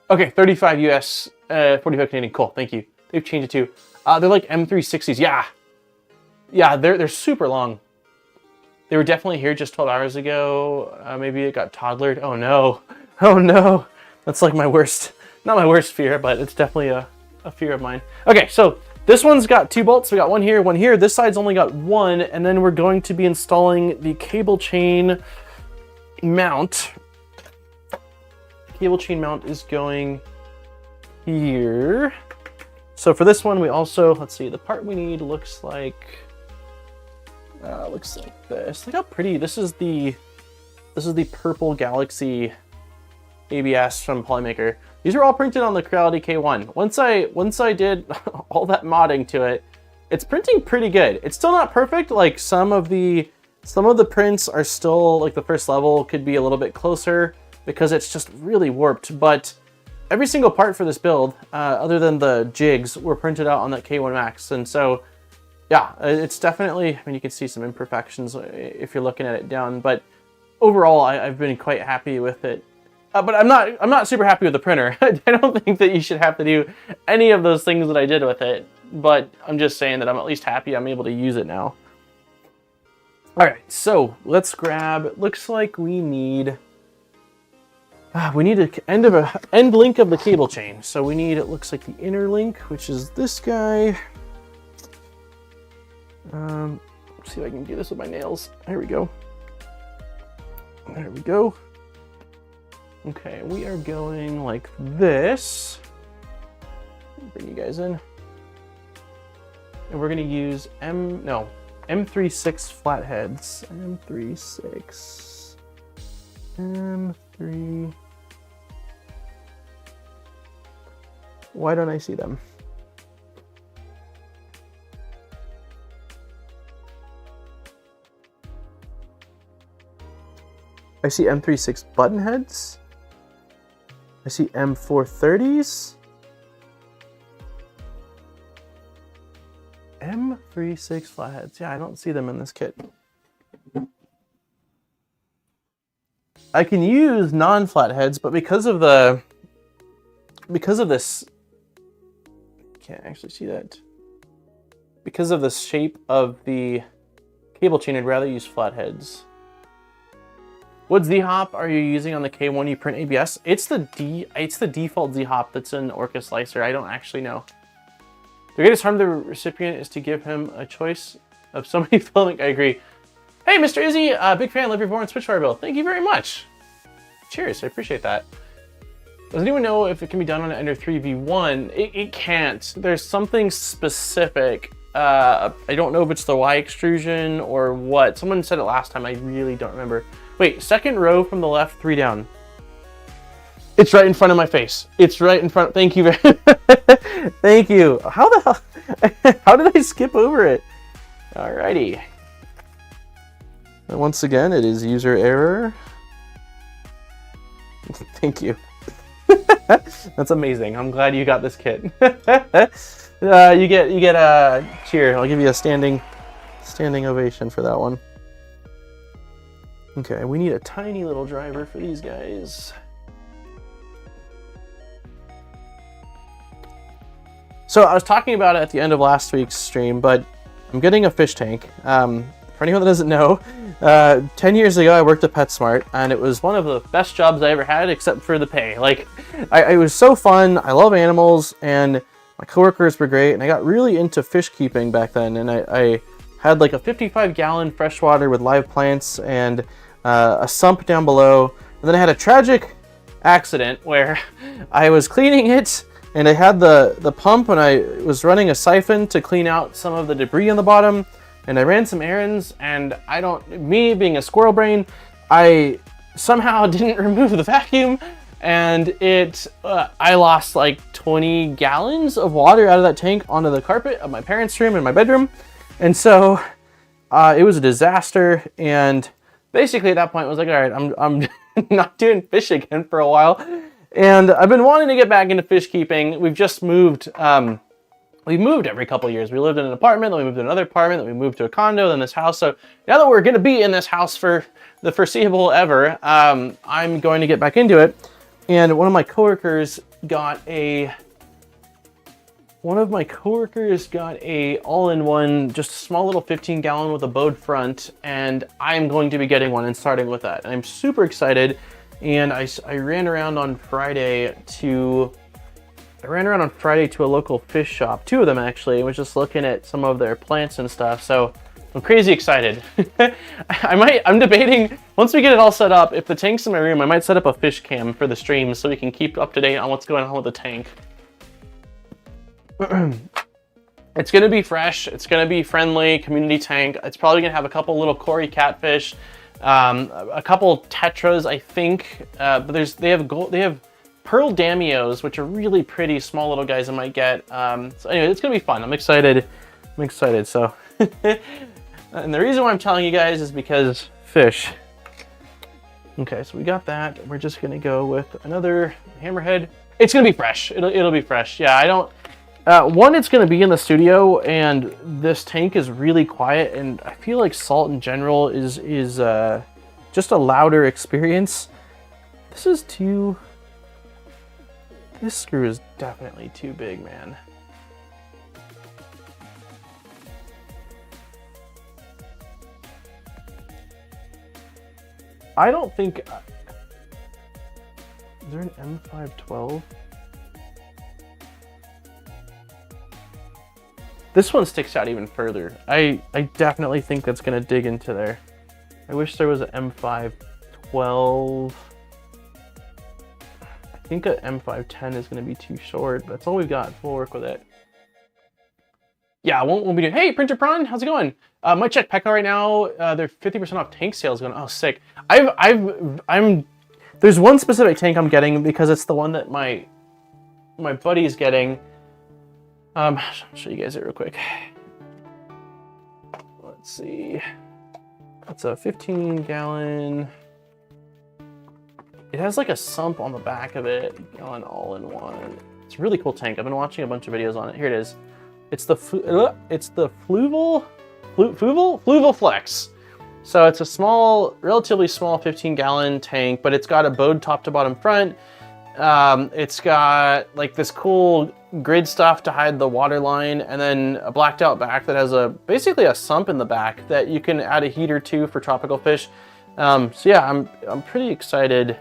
Okay, 35 US, 45 Canadian. Cool, thank you. They've changed it too. They're like M360s. Yeah, they're super long. They were definitely here just 12 hours ago. Maybe it got toddlered. Oh no. That's like my worst, not my worst fear, but it's definitely a fear of mine. Okay, so this one's got 2 bolts. We got one here, one here. This side's only got 1, and then we're going to be installing the cable chain mount. Cable chain mount is going here. So for this one, we also, let's see, the part we need looks like this. Look how pretty. This is the purple Galaxy ABS from Polymaker. These are all printed on the Creality K1. Once I did all that modding to it, it's printing pretty good. It's still not perfect. Like some of the prints are still like the first level could be a little bit closer because it's just really warped. But every single part for this build, other than the jigs, were printed out on that K1 Max, and so. Yeah, it's definitely, I mean, you can see some imperfections if you're looking at it down, but overall, I've been quite happy with it. But I'm not super happy with the printer. I don't think that you should have to do any of those things that I did with it, but I'm just saying that I'm at least happy I'm able to use it now. All right, so let's grab, looks like we need an end link of the cable chain. So we need, it looks like the inner link, which is this guy. Let's see if I can do this with my nails. There we go. There we go. Okay, we are going like this. Bring you guys in. And we're gonna use M36 flatheads. M3. Why don't I see them? I see M36 button heads. I see M430s. M36 flatheads. Yeah, I don't see them in this kit. I can use non-flatheads, but because of this, can't actually see that. Because of the shape of the cable chain, I'd rather use flatheads. What Z-hop are you using on the K1 you print ABS? It's the default Z-hop that's in Orca Slicer. I don't actually know. The greatest harm to the recipient is to give him a choice of so many filming. I agree. Hey, Mr. Izzy, big fan. Love your Voron Switchwire build. Thank you very much. Cheers. I appreciate that. Does anyone know if it can be done on an Ender 3v1? It can't. There's something specific. I don't know if it's the Y extrusion or what. Someone said it last time. I really don't remember. Wait, second row from the left, 3 down. It's right in front of my face. It's right in front. Thank you very Thank you. How the hell? How did I skip over it? Alrighty. And once again, it is user error. Thank you. That's amazing. I'm glad you got this kit. You get a cheer. I'll give you a standing ovation for that one. Okay, we need a tiny little driver for these guys. So I was talking about it at the end of last week's stream, but I'm getting a fish tank. For anyone that doesn't know, 10 years ago I worked at PetSmart, and it was one of the best jobs I ever had, except for the pay. Like, it was so fun. I love animals, and my coworkers were great, and I got really into fish keeping back then, and I had like a 55-gallon freshwater with live plants and a sump down below. And then I had a tragic accident where I was cleaning it And I had the pump, and I was running a siphon to clean out some of the debris on the bottom. And I ran some errands, and me being a squirrel brain, I somehow didn't remove the vacuum, and I lost like 20 gallons of water out of that tank onto the carpet of my parents' room in my bedroom. And so it was a disaster. And basically at that point I was like, all right, I'm not doing fish again for a while. And I've been wanting to get back into fish keeping. We've just moved. We moved every couple of years. We lived in an apartment, then we moved to another apartment, then we moved to a condo, then this house. So now that we're going to be in this house for the foreseeable ever, I'm going to get back into it. And one of my coworkers got a all-in-one, just a small little 15-gallon with a bowed front, and I'm going to be getting one and starting with that. And I'm super excited. And I ran around on Friday to a local fish shop, 2 of them actually, and was just looking at some of their plants and stuff. So I'm crazy excited. I'm debating, once we get it all set up, if the tank's in my room, I might set up a fish cam for the stream so we can keep up to date on what's going on with the tank. It's gonna be fresh, it's gonna be friendly, community tank. It's probably gonna have a couple little Cory catfish, a couple tetras, I think, but they have pearl damios, which are really pretty small little guys I might get. So anyway, it's gonna be fun. I'm excited. So, and the reason why I'm telling you guys is because fish. Okay, so we got that. We're just gonna go with another hammerhead. It's gonna be fresh. It'll be fresh. Yeah, I don't. One, it's gonna be in the studio, and this tank is really quiet, and I feel like salt in general is just a louder experience. This screw is definitely too big, man. I don't think... Is there an M512? This one sticks out even further. I definitely think that's going to dig into there. I wish there was an M512. I think an M510 is going to be too short, but that's all we've got. We'll work with it. Yeah, won't be doing. Hey, Printer Prawn, how's it going? Might check Pekka right now. They're 50% off tank sales going. Oh, sick. There's one specific tank I'm getting because it's the one that my buddy's getting. I'll show you guys it real quick. Let's see. It's a 15-gallon. It has like a sump on the back of it, going all in one. It's a really cool tank. I've been watching a bunch of videos on it. Here it is. It's the Fluval Flex. So it's a small, relatively small 15-gallon tank, but it's got a bowed top to bottom front. It's got like this cool grid stuff to hide the water line, and then a blacked out back that has basically a sump in the back that you can add a heater to for tropical fish. So yeah, I'm pretty excited.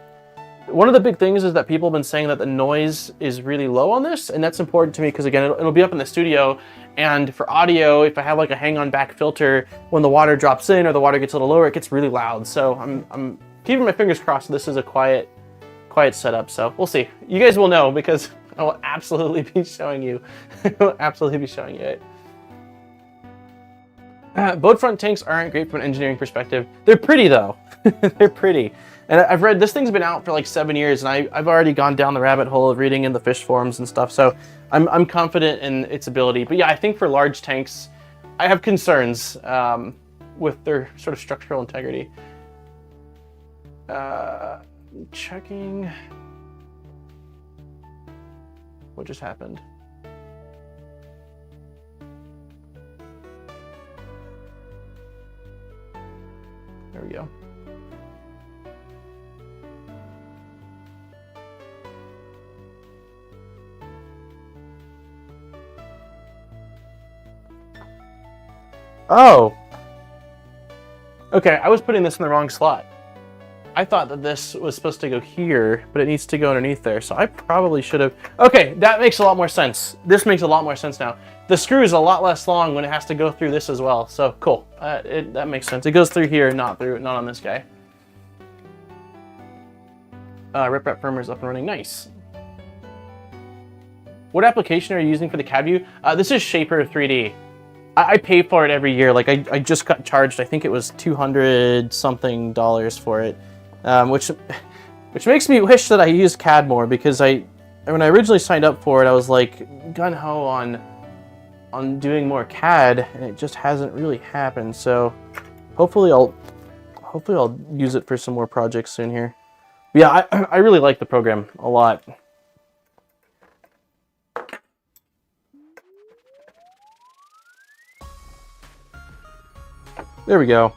One of the big things is that people have been saying that the noise is really low on this, and that's important to me because again, it'll be up in the studio, and for audio, if I have like a hang-on back filter, when the water drops in or the water gets a little lower, it gets really loud. So I'm keeping my fingers crossed this is a quiet setup. So we'll see. You guys will know because I will absolutely be showing you. I will absolutely be showing you it. Boat front tanks aren't great from an engineering perspective. They're pretty though. They're pretty. And I've read, this thing's been out for like 7 years, and I've already gone down the rabbit hole of reading in the fish forums and stuff, so I'm confident in its ability. But yeah, I think for large tanks, I have concerns with their sort of structural integrity. Checking what just happened. There we go. Oh. Okay, I was putting this in the wrong slot. I thought that this was supposed to go here, but it needs to go underneath there, so I probably should have... Okay, that makes a lot more sense. This makes a lot more sense now. The screw is a lot less long when it has to go through this as well, so cool. That makes sense. It goes through here, not on this guy. Rip Rap Firmware is up and running. Nice. What application are you using for the CAD view? This is Shaper 3D. I pay for it every year. Like I just got charged, I think it was $200 something for it, which makes me wish that I used CAD more, because when I originally signed up for it, I was like gung-ho on doing more CAD, and it just hasn't really happened. So hopefully I'll use it for some more projects soon here. But yeah, I really like the program a lot. There we go.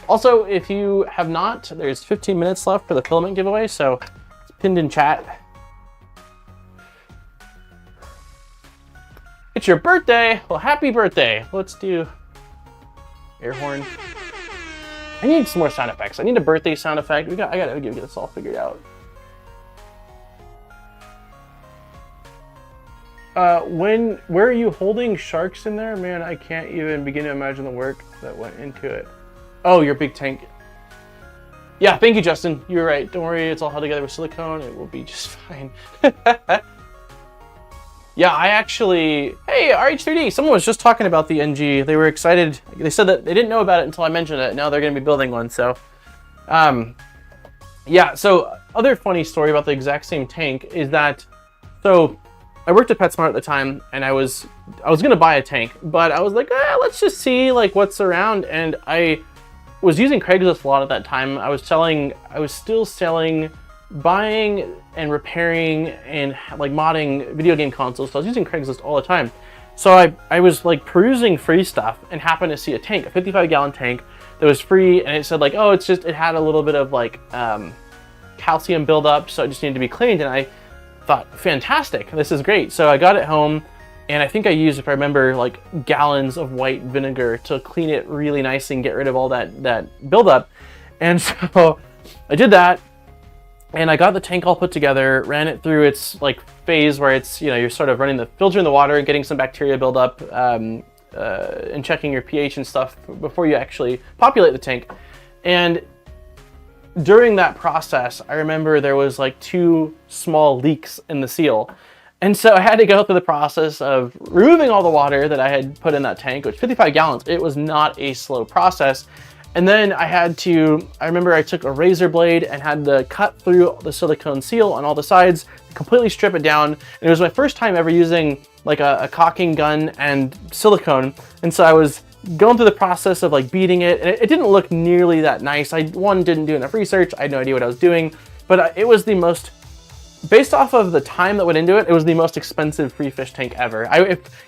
Also, if you have not, there's 15 minutes left for the filament giveaway, so it's pinned in chat. It's your birthday! Well, happy birthday! Let's do air horn. I need some more sound effects. I need a birthday sound effect. I gotta get this all figured out. Where are you holding sharks in there? Man, I can't even begin to imagine the work that went into it. Oh, your big tank. Yeah, thank you, Justin. You're right. Don't worry, it's all held together with silicone. It will be just fine. Yeah, I actually... Hey, RH3D, someone was just talking about the NG. They were excited. They said that they didn't know about it until I mentioned it. Now they're going to be building one, so... yeah, so other funny story about the exact same tank is that... So, I worked at PetSmart at the time, and I was going to buy a tank, but I was like, let's just see like what's around, and I was using Craigslist a lot at that time. I was still selling, buying and repairing and like modding video game consoles, so I was using Craigslist all the time. So I was like perusing free stuff and happened to see a tank, a 55-gallon tank that was free, and it said like, oh, it had a little bit of like calcium buildup, so it just needed to be cleaned, and I thought, fantastic, this is great. So I got it home, and I think I used, if I remember, like gallons of white vinegar to clean it really nicely and get rid of all that buildup. And so I did that, and I got the tank all put together, ran it through its like phase where it's, you know, you're sort of running the filter in the water and getting some bacteria buildup, and checking your pH and stuff before you actually populate the tank. And during that process, I remember there was like 2 small leaks in the seal. And so I had to go through the process of removing all the water that I had put in that tank, which 55 gallons, it was not a slow process. And then I remember I took a razor blade and had to cut through the silicone seal on all the sides, completely strip it down. And it was my first time ever using like a caulking gun and silicone. And so I was going through the process of like beating it, and it didn't look nearly that nice. I didn't do enough research. I had no idea what I was doing, but it was the most, based off of the time that went into it, it was the most expensive free fish tank ever.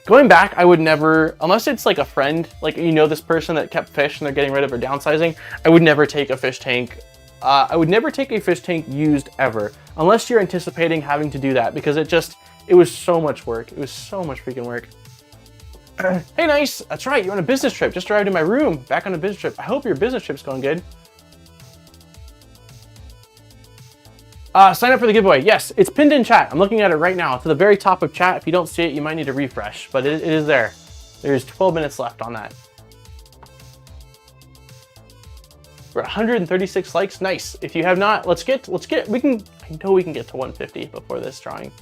Going back, I would never, unless it's like a friend, like you know this person that kept fish and they're getting rid of or downsizing, I would never take a fish tank. I would never take a fish tank used ever, unless you're anticipating having to do that, because it was so much work. It was so much freaking work. Hey, nice. That's right. You're on a business trip. Just arrived in my room. Back on a business trip. I hope your business trip's going good. Sign up for the giveaway. Yes, it's pinned in chat. I'm looking at it right now. It's at the very top of chat. If you don't see it, you might need to refresh, but it is there. There's 12 minutes left on that. We're at 136 likes. Nice. If you have not, I know we can get to 150 before this drawing.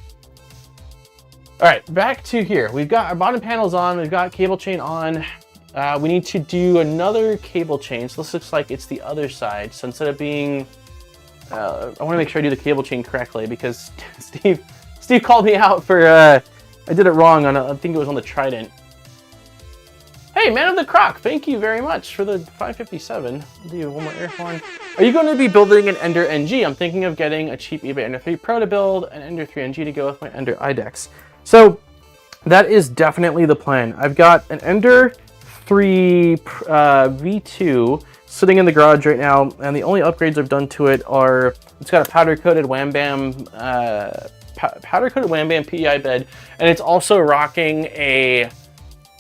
All right, back to here. We've got our bottom panels on, we've got cable chain on. We need to do another cable chain. So this looks like it's the other side. So instead of being, I wanna make sure I do the cable chain correctly, because Steve called me out for, I did it wrong on, I think it was on the Trident. Hey, Man of the Croc, thank you very much for the 557. I'll do one more air horn. Are you going to be building an Ender NG? I'm thinking of getting a cheap eBay Ender 3 Pro to build, an Ender 3 NG to go with my Ender IDEX. So that is definitely the plan. I've got an Ender 3 V2 sitting in the garage right now, and the only upgrades I've done to it are, it's got a powder-coated Wham Bam PEI bed, and it's also rocking a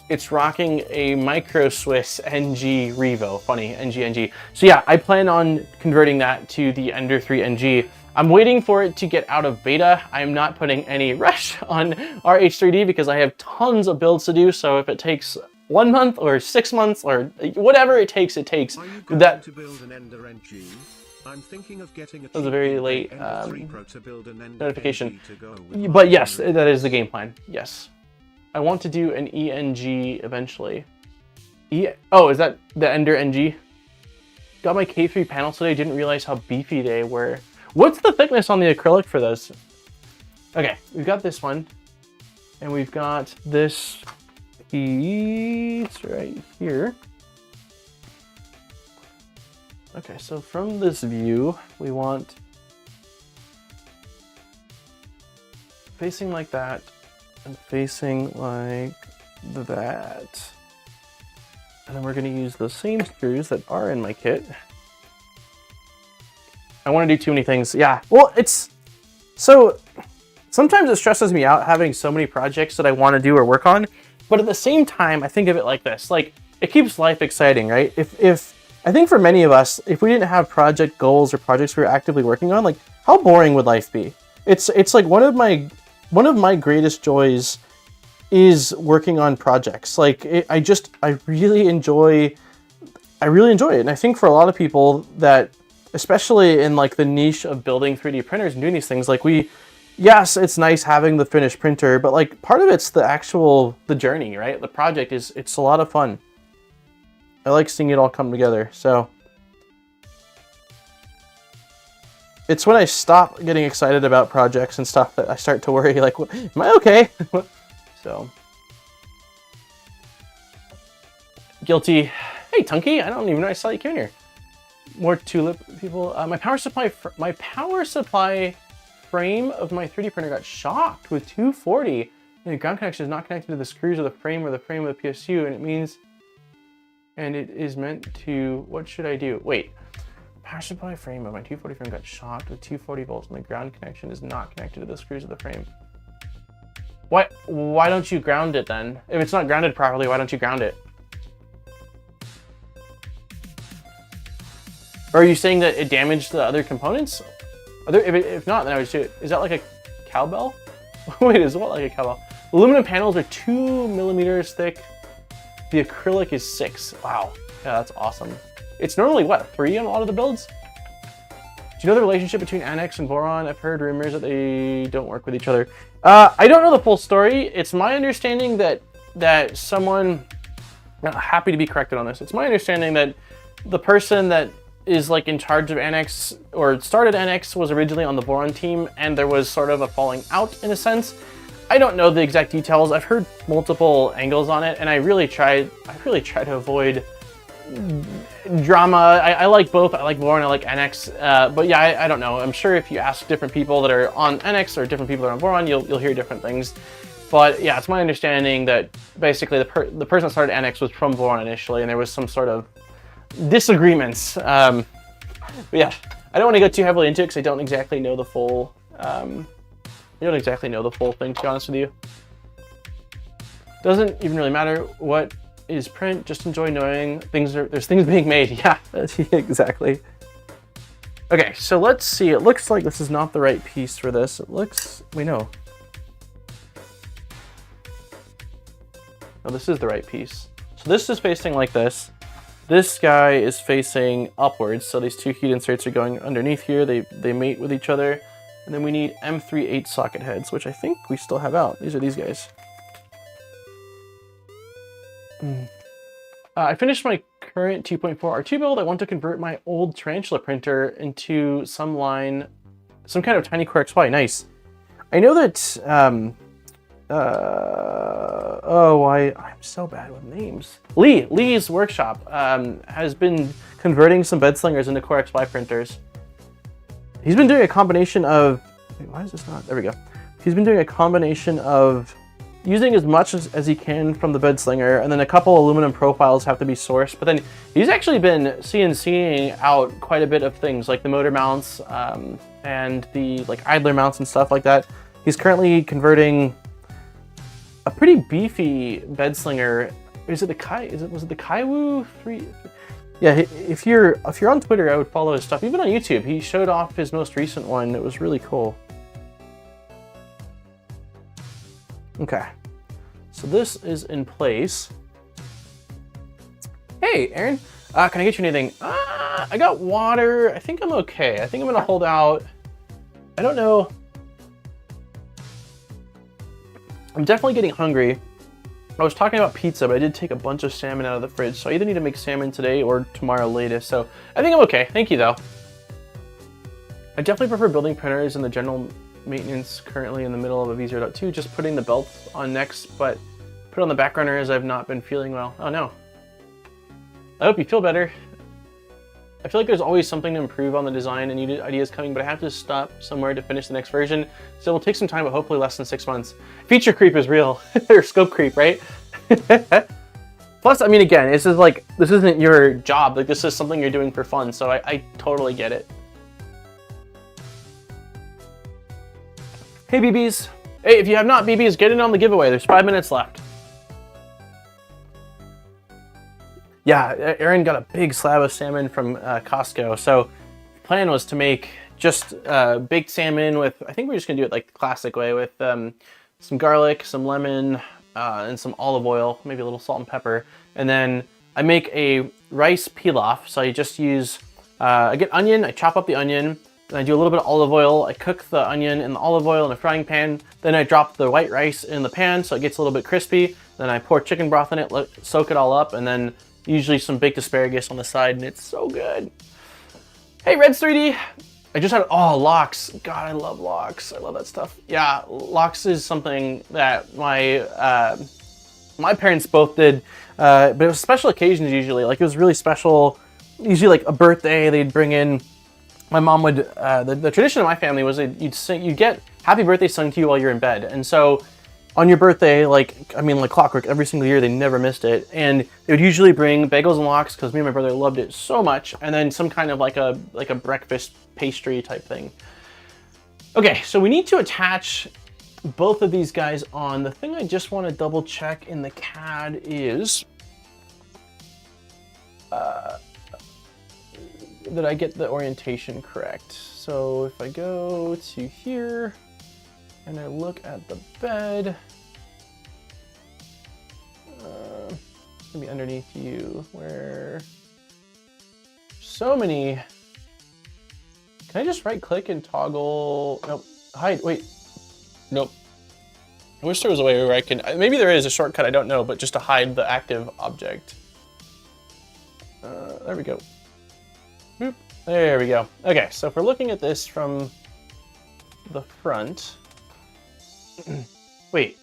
Micro Swiss NG Revo. Funny, NG. So yeah, I plan on converting that to the Ender 3 NG. I'm waiting for it to get out of beta. I'm not putting any rush on RH3D because I have tons of builds to do, so if it takes 1 month or 6 months or whatever it takes. It takes. That to build an Ender NG? I'm thinking of getting a was a very late notification. But yes, that is the game plan. Yes, I want to do an ENG eventually. Oh, is that the Ender NG? Got my K3 panels today. Didn't realize how beefy they were. What's the thickness on the acrylic for those? Okay, we've got this one, and we've got this piece right here. Okay, so from this view, we want facing like that and facing like that. And then we're going to use the same screws that are in my kit. I want to do too many things. Yeah, well, it's... So, sometimes it stresses me out having so many projects that I want to do or work on. But at the same time, I think of it like this. Like, it keeps life exciting, right? If I think for many of us, if we didn't have project goals or projects we were actively working on, like, how boring would life be? It's like one of my greatest joys is working on projects. Like I really enjoy it. And I think for a lot of people that, especially in like the niche of building 3D printers and doing these things, like yes, it's nice having the finished printer, but like part of it's the journey, right? The project it's a lot of fun. I like seeing it all come together. So it's when I stop getting excited about projects and stuff that I start to worry, like, am I okay? So, guilty. Hey, Tunky, I don't even know I saw you came in here. More tulip people. My power supply frame of my 3D printer got shocked with 240. And the ground connection is not connected to the screws of the frame or the frame of the PSU, and it is meant to. What should I do? Wait. Power supply frame of my 240 frame got shocked with 240 volts, and the ground connection is not connected to the screws of the frame. Why don't you ground it then? If it's not grounded properly, why don't you ground it? Or are you saying that it damaged the other components? If not, then I would do it. Is that like a cowbell? Wait, is what like a cowbell? Aluminum panels are 2 millimeters thick. The acrylic is 6. Wow. Yeah, that's awesome. It's normally, what, 3 on a lot of the builds? Do you know the relationship between Annex and Voron? I've heard rumors that they don't work with each other. I don't know the full story. It's my understanding that someone... happy to be corrected on this. It's my understanding that the person that is like in charge of Annex, or started Annex, was originally on the Voron team, and there was sort of a falling out in a sense. I don't know the exact details. I've heard multiple angles on it, and I really try to avoid drama. I like both. I like Voron, I like Annex, but yeah, I don't know. I'm sure if you ask different people that are on Annex or different people that are on Voron, you'll hear different things. But yeah, it's my understanding that basically the person that started Annex was from Voron initially, and there was some sort of disagreements. But yeah, I don't want to go too heavily into it because I don't exactly know the full. You don't exactly know the full thing, to be honest with you. Doesn't even really matter what is print. Just enjoy knowing there's things being made. Yeah, exactly. Okay, so let's see. It looks like this is not the right piece for this. It looks. We know. No, this is the right piece. So this is facing like this. This guy is facing upwards. So these two heat inserts are going underneath here. They mate with each other. And then we need M3 8 socket heads, which I think we still have out. These are these guys. I finished my current 2.4 R2 build. I want to convert my old Tarantula printer into some kind of tiny Core XY. Nice. I know that, I'm so bad with names. Lee's workshop has been converting some bed slingers into Core XY printers. He's been doing a combination of, wait, why is this not, there we go. He's been doing a combination of using as much as he can from the bed slinger, and then a couple aluminum profiles have to be sourced, but then he's actually been CNCing out quite a bit of things, like the motor mounts and the like idler mounts and stuff like that. He's currently converting a pretty beefy bed slinger. Was it the Kaiwu 3? Yeah, if you're on Twitter, I would follow his stuff. Even on YouTube, he showed off his most recent one. It was really cool. Okay, so this is in place. Hey, Aaron, can I get you anything? I got water. I think I'm okay. I think I'm gonna hold out. I don't know. I'm definitely getting hungry. I was talking about pizza, but I did take a bunch of salmon out of the fridge, so I either need to make salmon today or tomorrow latest, so I think I'm okay. Thank you, though. I definitely prefer building printers in the general maintenance currently in the middle of a V0.2, just putting the belt on next, but put on the back runner as I've not been feeling well. Oh no. I hope you feel better. I feel like there's always something to improve on the design and new ideas coming, but I have to stop somewhere to finish the next version. So it'll take some time, but hopefully less than 6 months. Feature creep is real, or scope creep, right? Plus, I mean, again, this isn't your job. Like, this is something you're doing for fun, so I totally get it. Hey, BBs. Hey, if you have not BBs, get in on the giveaway. There's 5 minutes left. Yeah, Aaron got a big slab of salmon from Costco. So the plan was to make just baked salmon with, I think we're just gonna do it like the classic way with some garlic, some lemon, and some olive oil, maybe a little salt and pepper. And then I make a rice pilaf. So I just use, I get onion, I chop up the onion, and I do a little bit of olive oil. I cook the onion in the olive oil in a frying pan. Then I drop the white rice in the pan so it gets a little bit crispy. Then I pour chicken broth in it, soak it all up, and then usually some baked asparagus on the side, and it's so good. Hey, Reds 3D. I just had, oh, lox. God, I love lox. I love that stuff. Yeah, lox is something that my parents both did, but it was special occasions usually. Like, it was really special, usually like a birthday, they'd bring in, my mom would, the tradition of my family was you'd get happy birthday sung to you while you're in bed. And so on your birthday, like clockwork, every single year, they never missed it. And they would usually bring bagels and lox because me and my brother loved it so much. And then some kind of like a breakfast pastry type thing. Okay, so we need to attach both of these guys on. The thing I just want to double check in the CAD is that I get the orientation correct. So if I go to here, and I look at the bed, maybe underneath you, where so many, can I just right click and toggle, nope, hide, wait, nope. I wish there was a way where I can, maybe there is a shortcut, I don't know, but just to hide the active object. There we go. Boop. There we go. Okay, so if we're looking at this from the front, wait.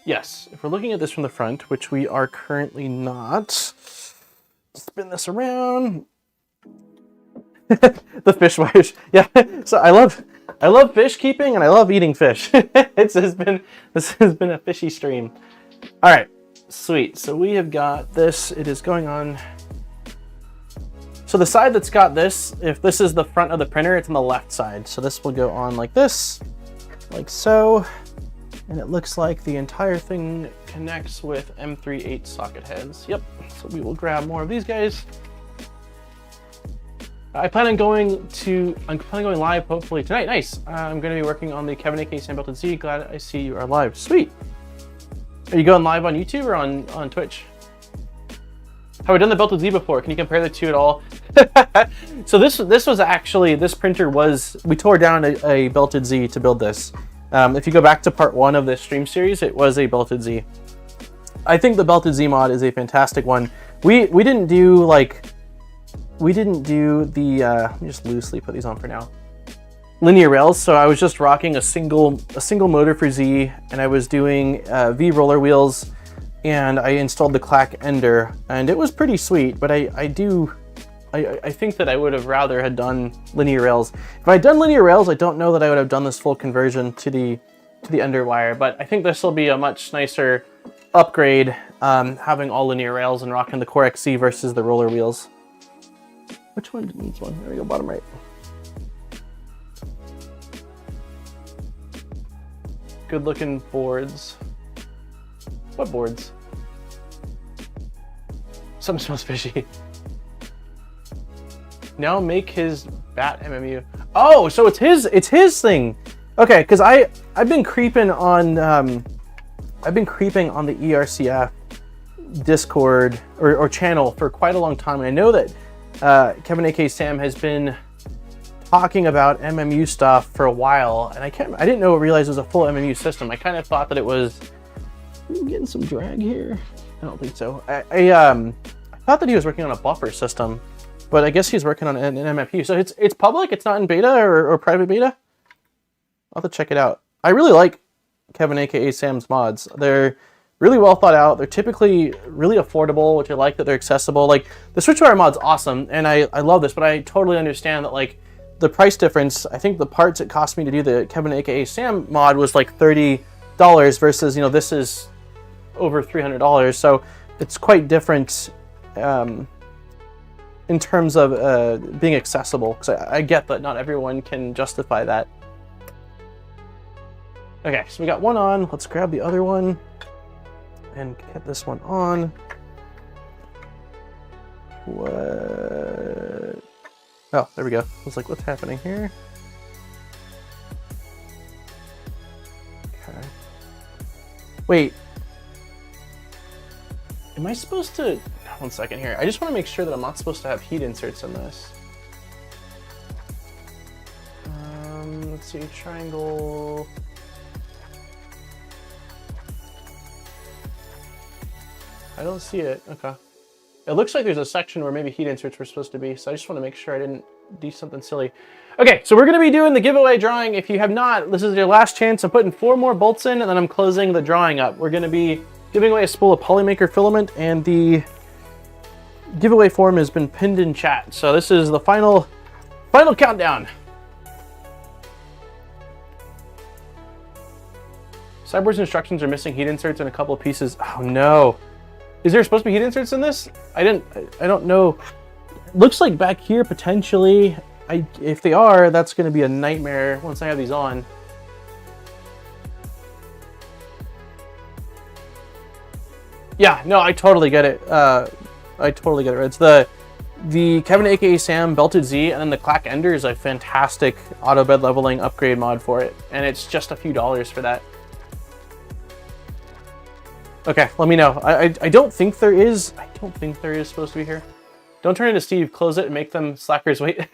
Yes, if we're looking at this from the front, which we are currently not, spin this around. The fish wires. Yeah, so I love fish keeping and I love eating fish. This has been a fishy stream. All right, sweet. So we have got this. It is going on. So the side that's got this, if this is the front of the printer, it's on the left side. So this will go on like this, like so. And it looks like the entire thing connects with M3/8 socket heads. Yep, so we will grab more of these guys. I'm planning on going live hopefully tonight. Nice. I'm going to be working on the Kevin AK Sam Belted Z. Glad I see you are live. Sweet. Are you going live on YouTube or on Twitch? Have we done the Belted Z before? Can you compare the two at all? So this was actually, this printer was, we tore down a Belted Z to build this. If you go back to part 1 of this stream series, it was a Belted Z. I think the Belted Z mod is a fantastic one. We didn't do the, let me just loosely put these on for now, linear rails. So I was just rocking a single motor for Z, and I was doing V roller wheels, and I installed the clack ender, and it was pretty sweet. But I think that I would have rather had done linear rails. If I had done linear rails, I don't know that I would have done this full conversion to the Enderwire, but I think this will be a much nicer upgrade, having all linear rails and rocking the Core XC versus the roller wheels. Which one needs one? There we go, bottom right. Good looking boards. What boards? Something smells fishy. Now make his bat MMU. Oh, so it's his thing. Okay, because I've been creeping on the ERCF Discord or channel for quite a long time, and I know that Kevin aka Sam has been talking about MMU stuff for a while, and I didn't realize it was a full MMU system. I kind of thought that it was. I'm getting some drag here. I don't think so. I thought that he was working on a buffer system, but I guess he's working on an MFU. So it's public. It's not in beta or private beta. I'll have to check it out. I really like Kevin aka Sam's mods. They're really well thought out. They're typically really affordable, which I like that they're accessible. Like the Switchwire mod's awesome, and I love this, but I totally understand that like the price difference. I think the parts it cost me to do the Kevin aka Sam mod was like $30 versus, you know, this is over $300. So it's quite different in terms of being accessible, because I get that not everyone can justify that. Okay, so we got one on. Let's grab the other one and get this one on. What? Oh, there we go. I was like, what's happening here? Okay. Wait. Am I supposed to... One second here. I just want to make sure that I'm not supposed to have heat inserts in this. Let's see. Triangle... I don't see it. Okay. It looks like there's a section where maybe heat inserts were supposed to be, so I just want to make sure I didn't do something silly. Okay, so we're going to be doing the giveaway drawing. If you have not, this is your last chance. I'm putting 4 more bolts in, and then I'm closing the drawing up. We're going to be giving away a spool of Polymaker filament, and the giveaway form has been pinned in chat. So this is the final countdown. SIBOOR's instructions are missing heat inserts in a couple of pieces. Oh no. Is there supposed to be heat inserts in this? I don't know. Looks like back here potentially. If they are, that's going to be a nightmare once I have these on. Yeah, no, I totally get it. I totally get it. It's the Kevin aka Sam Belted Z, and then the Clack Ender is a fantastic auto bed leveling upgrade mod for it, and it's just a few dollars for that. Okay, let me know. I don't think there is. I don't think there is supposed to be here. Don't turn into Steve. Close it and make them slackers wait.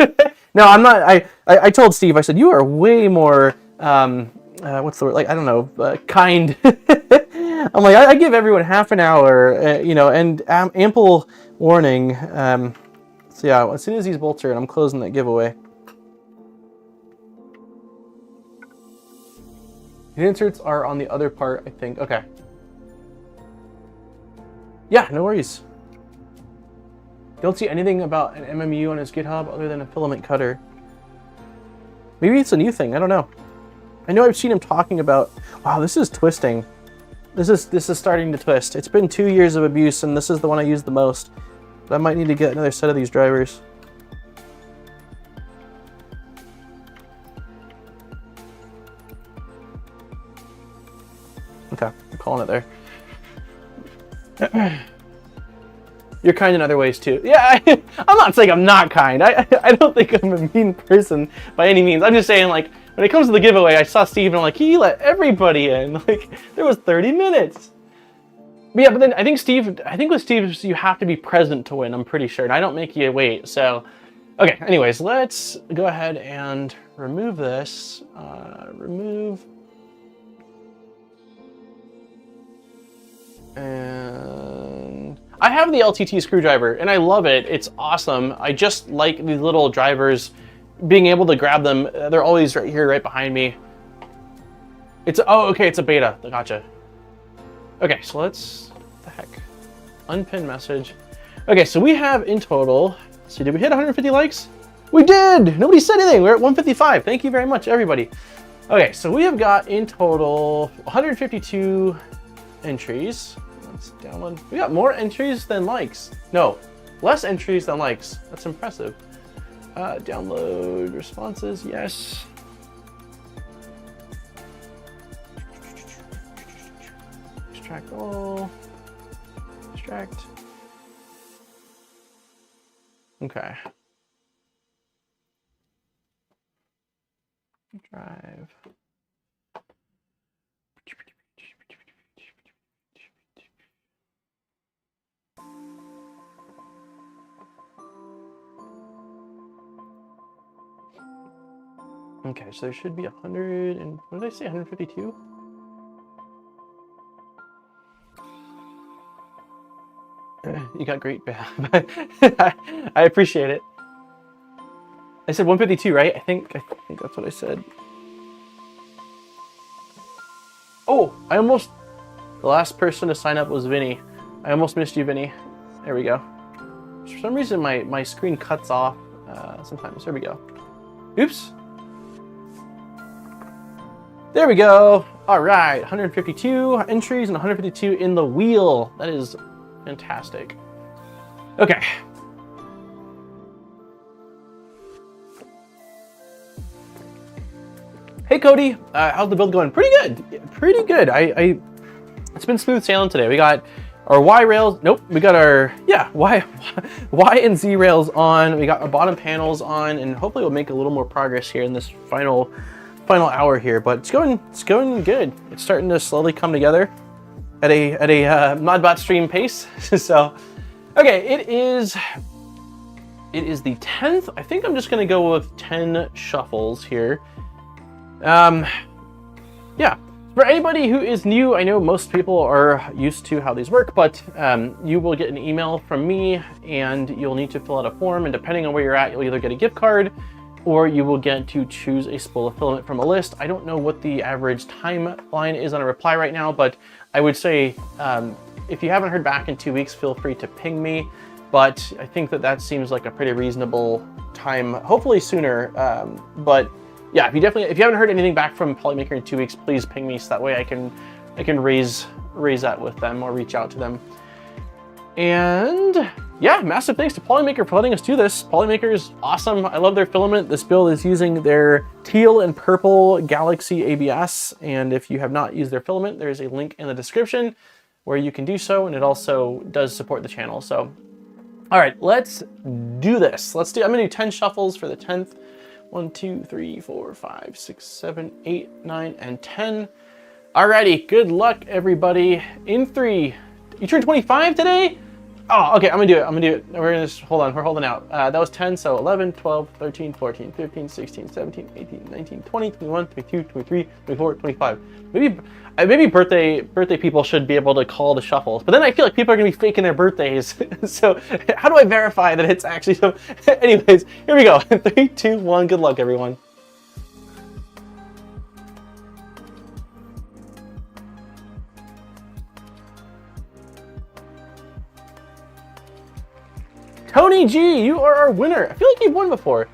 No, I'm not. I told Steve. I said you are way more. What's the word? Like, I don't know. Kind. I'm like, I give everyone half an hour. You know, and ample warning. So yeah, as soon as these bolts are in, I'm closing that giveaway. The inserts are on the other part, I think. Okay. Yeah, no worries. Don't see anything about an MMU on his GitHub other than a filament cutter. Maybe it's a new thing, I don't know. I know I've seen him talking about, wow, this is twisting. This is starting to twist. It's been 2 years of abuse, and this is the one I use the most. But I might need to get another set of these drivers. Okay, I'm calling it there. You're kind in other ways too. Yeah, I'm not saying I'm not kind. I don't think I'm a mean person by any means. I'm just saying, like, when it comes to the giveaway, I saw Steve and I'm like, he let everybody in. Like, there was 30 minutes. But yeah, but then I think with Steve, you have to be present to win, I'm pretty sure. And I don't make you wait, so. Okay, anyways, let's go ahead and remove this. Remove. And I have the LTT screwdriver and I love it. It's awesome. I just like these little drivers, being able to grab them. They're always right here, right behind me. Oh, okay, it's a beta. Gotcha. Okay, so let's, what the heck? Unpinned message. Okay, so we have in total, let's see, did we hit 150 likes? We did! Nobody said anything. We're at 155. Thank you very much, everybody. Okay, so we have got in total 152 entries. Let's download. We got more entries than likes. No, less entries than likes. That's impressive. Download responses, yes. Extract all. Extract. Okay. Drive. Okay, so there should be 100 and what did I say? 152. You got great. I appreciate it. I said 152, right? I think that's what I said. Oh, the last person to sign up was Vinny. I almost missed you, Vinny. There we go. For some reason, my screen cuts off sometimes. There we go. Oops. There we go. All right, 152 entries and 152 in the wheel. That is fantastic. Okay. Hey Cody, how's the build going? Pretty good, pretty good. It's been smooth sailing today. We got our Y rails. Nope, we got our Y and Z rails on. We got our bottom panels on, and hopefully we'll make a little more progress here in this final hour here. But it's going good. It's starting to slowly come together at a Modbot stream pace. So, okay, it is the 10th. I think I'm just gonna go with 10 shuffles here. Yeah, for anybody who is new, I know most people are used to how these work, but you will get an email from me and you'll need to fill out a form, and depending on where you're at, you'll either get a gift card or you will get to choose a spool of filament from a list. I don't know what the average timeline is on a reply right now, but I would say if you haven't heard back in 2 weeks, feel free to ping me, but I think that seems like a pretty reasonable time, hopefully sooner, but yeah, if you haven't heard anything back from Polymaker in 2 weeks, please ping me so that way I can raise that with them or reach out to them. And yeah, massive thanks to Polymaker for letting us do this. Polymaker is awesome. I love their filament. This build is using their teal and purple Galaxy ABS, and if you have not used their filament, there's a link in the description where you can do so, and it also does support the channel. So, all right, let's do this. I'm gonna do 10 shuffles for the 10th. 1, 2, 3, 4, 5, 6, 7, 8, 9, and 10. Alrighty, good luck, everybody. In 3, you turned 25 today? Oh, okay, I'm gonna do it. We're gonna just, we're holding out. That was 10, so 11, 12, 13, 14, 15, 16, 17, 18, 19, 20, 21, 22, 23, 24, 25. Maybe birthday people should be able to call the shuffles, but then I feel like people are gonna be faking their birthdays. So how do I verify that it's actually so? Anyways, here we go. 3, 2, 1. Good luck, everyone. Tony G, you are our winner. I feel like you've won before.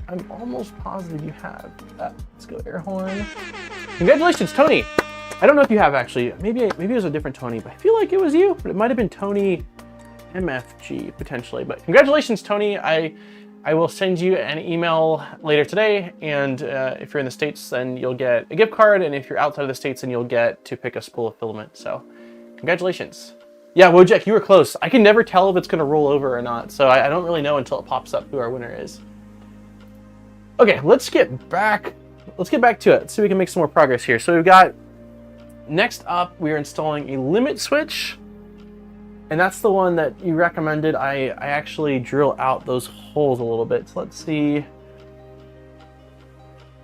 I'm almost positive you have. Let's go air horn. Congratulations, Tony. I don't know if you have actually. Maybe it was a different Tony, but I feel like it was you. But it might have been Tony MFG potentially. But congratulations, Tony. I will send you an email later today, and if you're in the States, then you'll get a gift card, and if you're outside of the States, then you'll get to pick a spool of filament. So, congratulations. Yeah, Wojak, you were close. I can never tell if it's going to roll over or not, so I don't really know until it pops up who our winner is. Okay, let's get back to it so we can make some more progress here. So we've got, next up, we are installing a limit switch, and that's the one that you recommended. I actually drill out those holes a little bit. So let's see.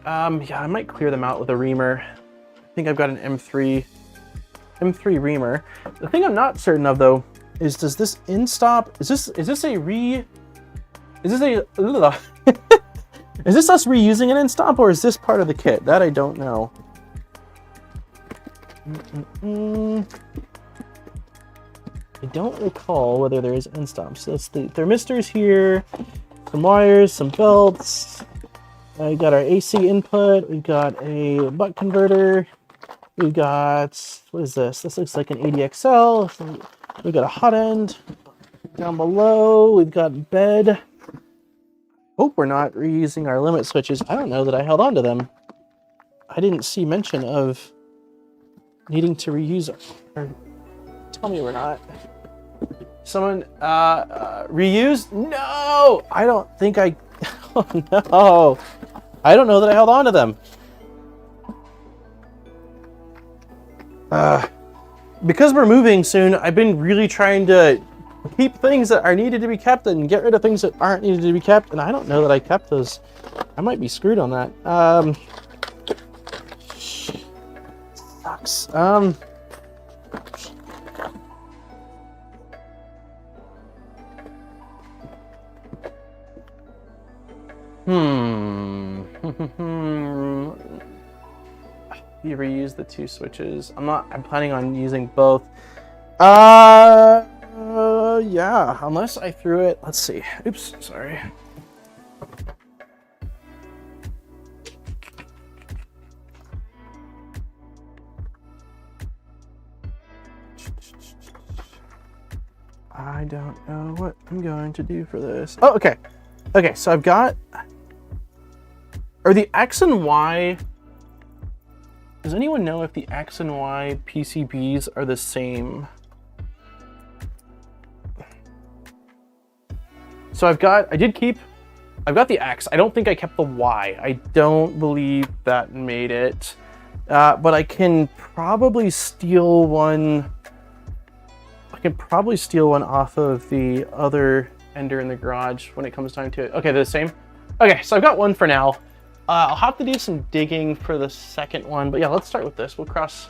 Yeah, I might clear them out with a reamer. I think I've got an M3 reamer. The thing I'm not certain of though is, does this end stop, is this us reusing an end stop, or is this part of the kit? That I don't know. I don't recall whether there is end stops. So that's the thermistors here, some wires, some belts. We got our AC input. We've got a buck converter. We've got, what is this? This looks like an ADXL. We've got a hot end. Down below, we've got bed. Hope we're not reusing our limit switches. I don't know that I held on to them. I didn't see mention of needing to reuse them. Tell me we're not. Someone, reused? No! I don't think I, oh no. I don't know that I held on to them. Because we're moving soon, I've been really trying to keep things that are needed to be kept and get rid of things that aren't needed to be kept, and I don't know that I kept those I might be screwed on that. Sucks. You ever use the 2 switches? I'm planning on using both. Yeah, unless I threw it. Let's see. Oops, sorry. I don't know what I'm going to do for this. Oh, okay. Okay, so I've got... Are the X and Y... Does anyone know if the X and Y PCBs are the same? So I've got the X. I don't think I kept the Y. I don't believe that made it. But I can probably steal one. I can probably steal one off of the other Ender in the garage when it comes time to it. Okay, they're the same. Okay, so I've got one for now. I'll have to do some digging for the second one, but yeah, let's start with this. We'll cross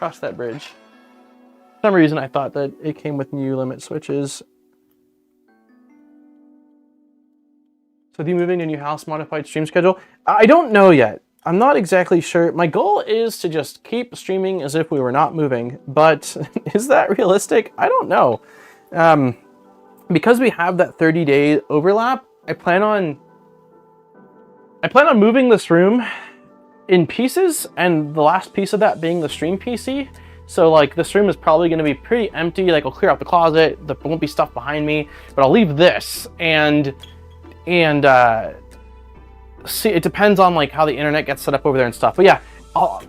that bridge. For some reason, I thought that it came with new limit switches. So, you moving to a new house, modified stream schedule? I don't know yet. I'm not exactly sure. My goal is to just keep streaming as if we were not moving, but is that realistic? I don't know. Because we have that 30-day overlap, I plan on moving this room in pieces, and the last piece of that being the stream PC. So like this room is probably going to be pretty empty. Like I'll clear out the closet. There won't be stuff behind me, but I'll leave this and see. It depends on like how the internet gets set up over there and stuff. But yeah, I'll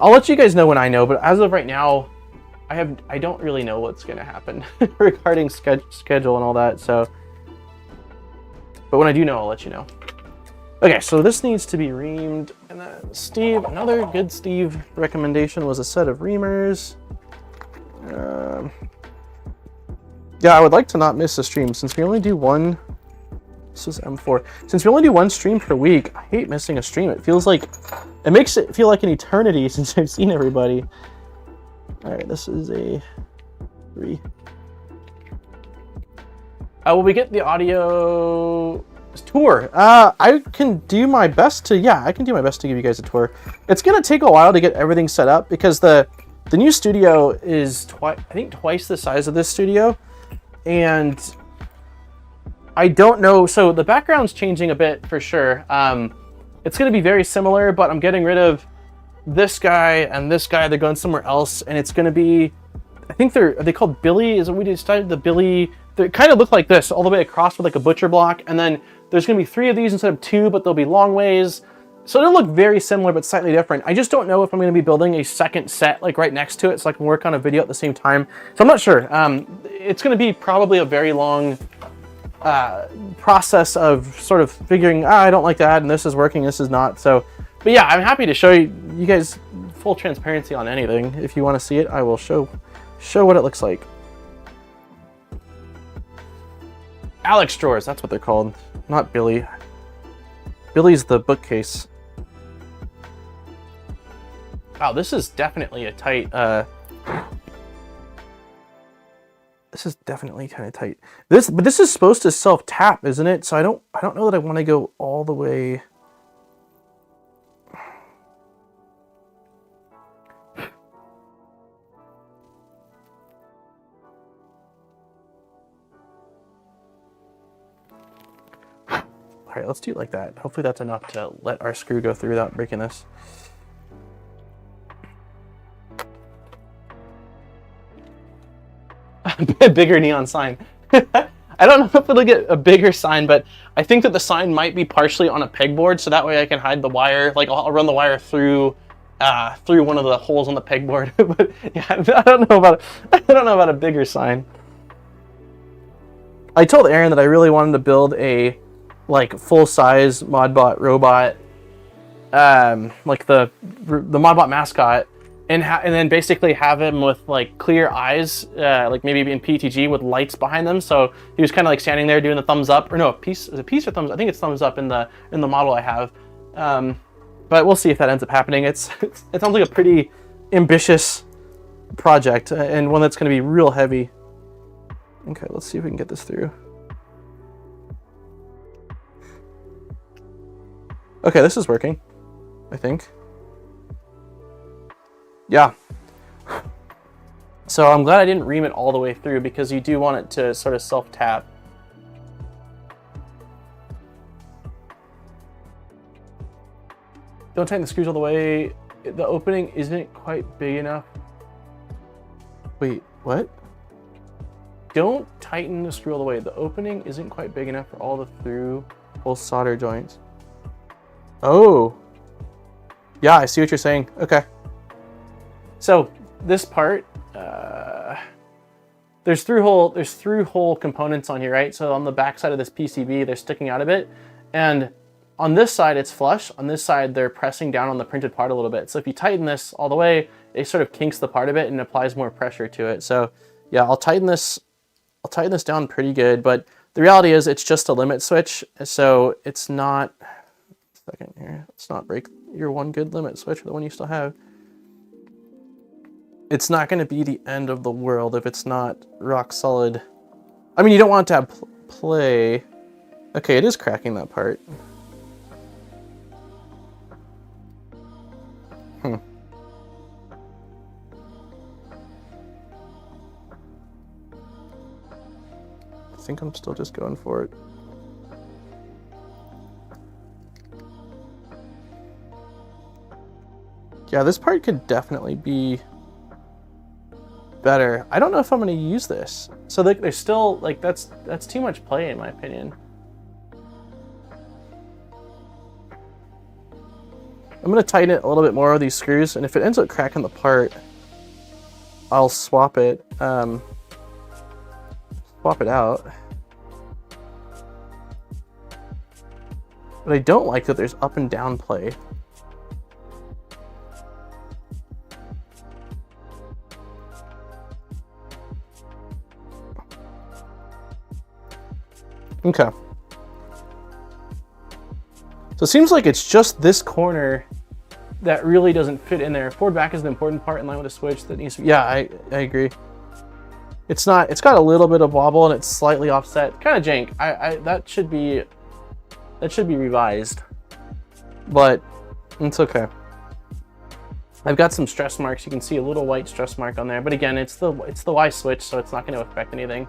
let you guys know when I know. But as of right now, I don't really know what's going to happen regarding schedule and all that. So, but when I do know, I'll let you know. Okay, so this needs to be reamed, and then Steve, another good Steve recommendation was a set of reamers. Yeah, I would like to not miss a stream since we only do one. This is M4. Since we only do one stream per week, I hate missing a stream. It makes it feel like an eternity since I've seen everybody. All right, this is a 3. Will we get the audio tour? I can do my best to, yeah, I can do my best to give you guys a tour. It's gonna take a while to get everything set up because the new studio is I think twice the size of this studio, and I don't know, so the background's changing a bit for sure. It's gonna be very similar, but I'm getting rid of this guy and this guy. They're going somewhere else, and it's gonna be, I think are they called Billy? Is what we decided, the Billy, they kind of look like this all the way across with like a butcher block, and then there's going to be 3 of these instead of 2, but they'll be long ways. So it'll look very similar, but slightly different. I just don't know if I'm going to be building a second set like right next to it so I can work on a video at the same time. So I'm not sure. It's going to be probably a very long process of sort of figuring, I don't like that, and this is working, this is not. So, but yeah, I'm happy to show you guys full transparency on anything. If you want to see it, I will show what it looks like. Alex drawers, that's what they're called. Not Billy. Billy's the bookcase. Wow, this is definitely a tight, this is definitely kind of tight. But this is supposed to self-tap, isn't it? So I don't know that I want to go all the way. All right, let's do it like that. Hopefully that's enough to let our screw go through without breaking this. A bigger neon sign. I don't know if it'll get a bigger sign, but I think that the sign might be partially on a pegboard, so that way I can hide the wire. Like I'll run the wire through one of the holes on the pegboard. But yeah, I don't know about a bigger sign. I told Aaron that I really wanted to build a like full-size Modbot robot, like the Modbot mascot, and then basically have him with like clear eyes, like maybe in PTG with lights behind them. So he was kind of like standing there doing the thumbs up, or no, is it piece or thumbs? I think it's thumbs up in the model I have. But we'll see if that ends up happening. It sounds like a pretty ambitious project and one that's going to be real heavy. Okay, let's see if we can get this through. Okay, this is working, I think. Yeah. So I'm glad I didn't ream it all the way through, because you do want it to sort of self-tap. Don't tighten the screws all the way. The opening isn't quite big enough. Wait, what? Don't tighten the screw all the way. The opening isn't quite big enough for all the through-hole solder joints. Oh. Yeah, I see what you're saying. Okay. So this part, there's through-hole components on here, right? So on the back side of this PCB, they're sticking out a bit. And on this side, it's flush. On this side, they're pressing down on the printed part a little bit. So if you tighten this all the way, it sort of kinks the part a bit and applies more pressure to it. So yeah, I'll tighten this down pretty good, but the reality is it's just a limit switch. So it's not, second here, let's not break your one good limit switch, or the one you still have. It's not going to be the end of the world if it's not rock solid. I mean, you don't want it to have play. Okay, it is cracking that part. I think I'm still just going for it. Yeah, this part could definitely be better. I don't know if I'm going to use this. So there's still, like, that's too much play in my opinion. I'm going to tighten it a little bit more with these screws, and if it ends up cracking the part, I'll swap it. Swap it out. But I don't like that there's up and down play. Okay. So it seems like it's just this corner that really doesn't fit in there. Forward back is the important part in line with the switch that needs to, yeah, I agree. It's got a little bit of wobble and it's slightly offset. Kind of jank. That should be revised. But it's okay. I've got some stress marks. You can see a little white stress mark on there, but again, it's the Y switch, so it's not going to affect anything.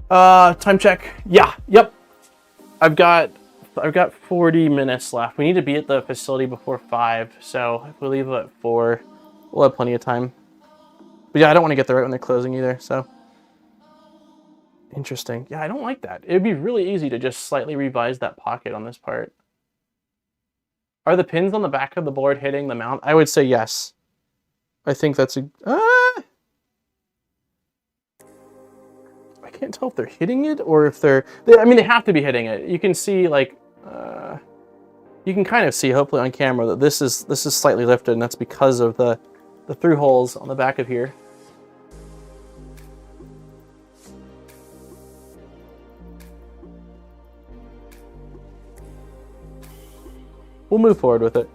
Time check. Yeah, yep. I've got 40 minutes left. We need to be at the facility before 5, so if we leave it at 4, we'll have plenty of time. But yeah, I don't want to get there right when they're closing either, so. Interesting. Yeah, I don't like that. It'd be really easy to just slightly revise that pocket on this part. Are the pins on the back of the board hitting the mount? I would say yes. I think that's a... I can't tell if they're hitting it or if I mean, they have to be hitting it. You can see, like, you can kind of see, hopefully on camera, that this is slightly lifted, and that's because of the through holes on the back of here. We'll move forward with it.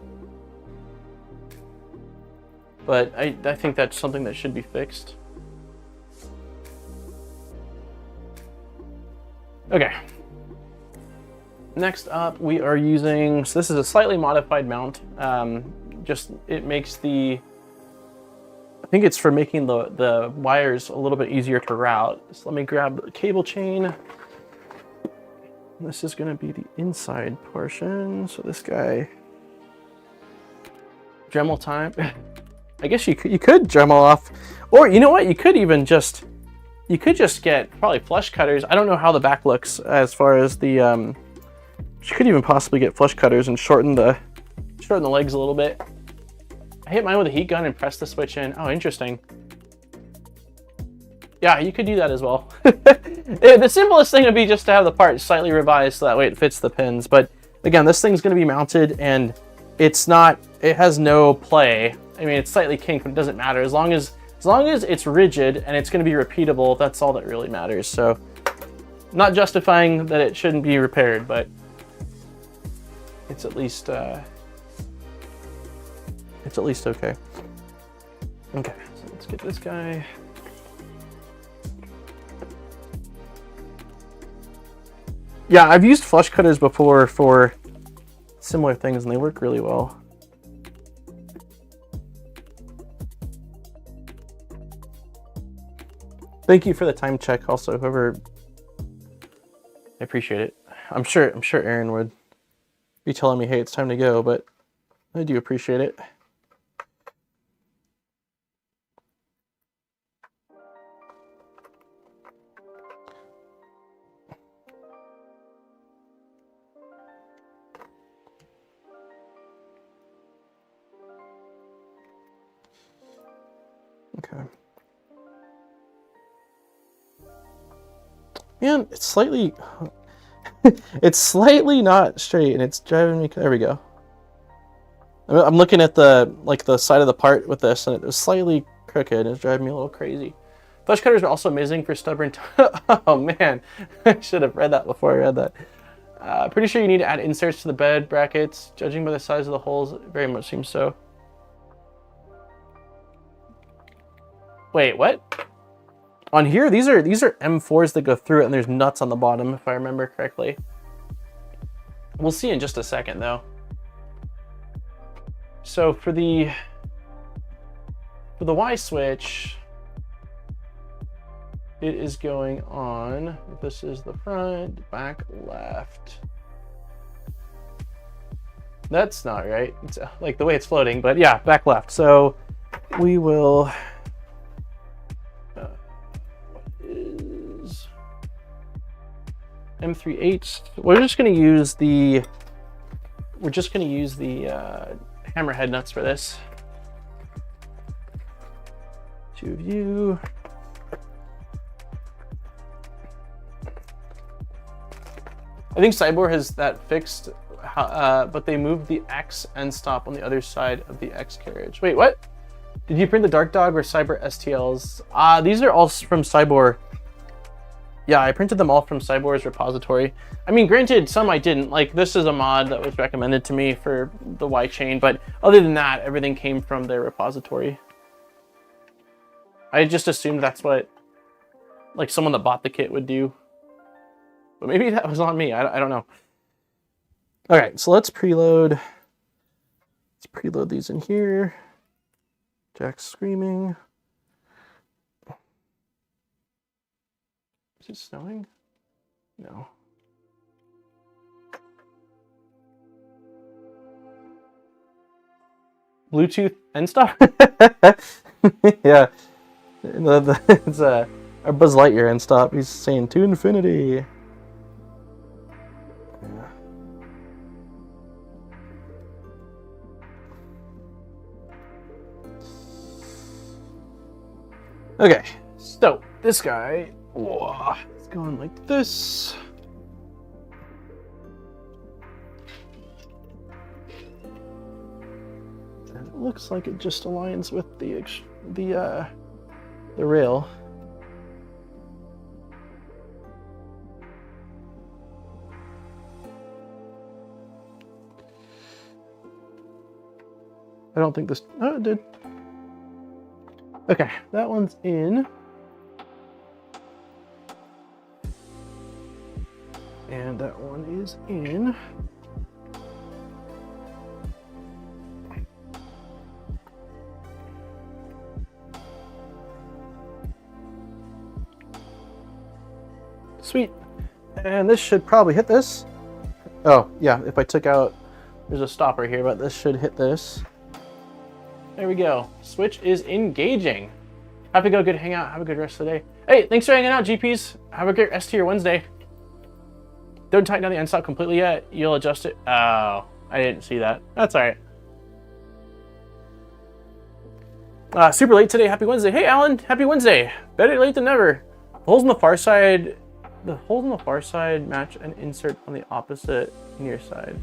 But I think that's something that should be fixed. Okay. Next up, we are using, so this is a slightly modified mount. It makes I think it's for making the wires a little bit easier to route. So let me grab the cable chain. This is going to be the inside portion. So this guy, Dremel time. I guess you could Dremel off, or you know what? You could just get probably flush cutters. I don't know how the back looks as far as the, you could even possibly get flush cutters and shorten the legs a little bit. I hit mine with a heat gun and pressed the switch in. Oh, interesting. Yeah, you could do that as well. The simplest thing would be just to have the part slightly revised so that way it fits the pins. But again, this thing's going to be mounted and it has no play I mean, it's slightly kinked, but it doesn't matter. As long as it's rigid and it's going to be repeatable, that's all that really matters. So, not justifying that it shouldn't be repaired, but it's at least okay. Okay, so let's get this guy. Yeah, I've used flush cutters before for similar things, and they work really well. Thank you for the time check also, whoever. I appreciate it. I'm sure Aaron would be telling me, hey, it's time to go, but I do appreciate it. Okay. Man, it's slightly it's slightly not straight, and it's driving me. There we go. I'm looking at the side of the part with this, and it was slightly crooked, and it's driving me a little crazy. Flush cutters are also amazing for stubborn. Oh man, I should have read that before I read that. Pretty sure you need to add inserts to the bed brackets. Judging by the size of the holes, it very much seems so. Wait, what? On here, these are M4s that go through it, and there's nuts on the bottom, if I remember correctly. We'll see in just a second, though. So for the Y switch, it is going on. This is the front, back left. That's not right. It's like the way it's floating, but yeah, back left. So we will. M3/8. We're just going to use the hammerhead nuts for this. Two of you. I think SIBOOR has that fixed, but they moved the X end stop on the other side of the X carriage. Wait, what? Did you print the Dark Dog or SIBOOR STLs? These are all from SIBOOR. Yeah, I printed them all from SIBOOR's repository. I mean, granted, some I didn't. Like, this is a mod that was recommended to me for the Y chain, but other than that, everything came from their repository. I just assumed that's what, like, someone that bought the kit would do. But maybe that was on me. I don't know. All right, so let's preload. Let's preload these in here. Jack's screaming. Is it snowing? No. Bluetooth end stop? Yeah. It's our Buzz Lightyear end stop. He's saying to infinity. Yeah. Okay, so this guy. Whoa, it's going like this. And it looks like it just aligns with the rail. I don't think this. Oh, it did. Okay, that one's in. And that one is in. Sweet. And this should probably hit this. Oh, yeah, if I took out, there's a stopper here, but this should hit this. There we go. Switch is engaging. Have to go, good hangout. Have a good rest of the day. Hey, thanks for hanging out, GPs. Have a great rest of your Wednesday. Don't tighten down the end stop completely yet. You'll adjust it. Oh, I didn't see that. That's all right. Super late today. Happy Wednesday. Hey, Alan. Happy Wednesday. Better late than never. The holes on the far side. The holes on the far side match an insert on the opposite near side.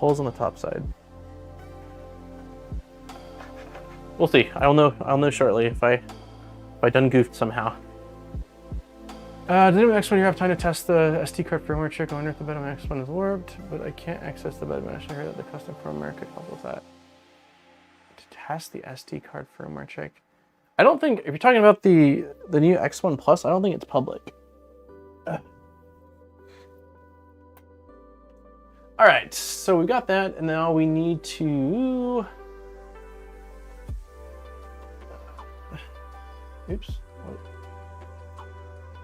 holes on the top side. We'll see. I'll know shortly if I done goofed somehow. Did anyone X1 here have time to test the SD card firmware check? I wonder if the bed on my X1 is warped, but I can't access the bed mesh. I heard that the custom firmware could help with that. To test the SD card firmware check. I don't think, if you're talking about the new X1 Plus, I don't think it's public. All right, so we got that, and now we need to... Oops.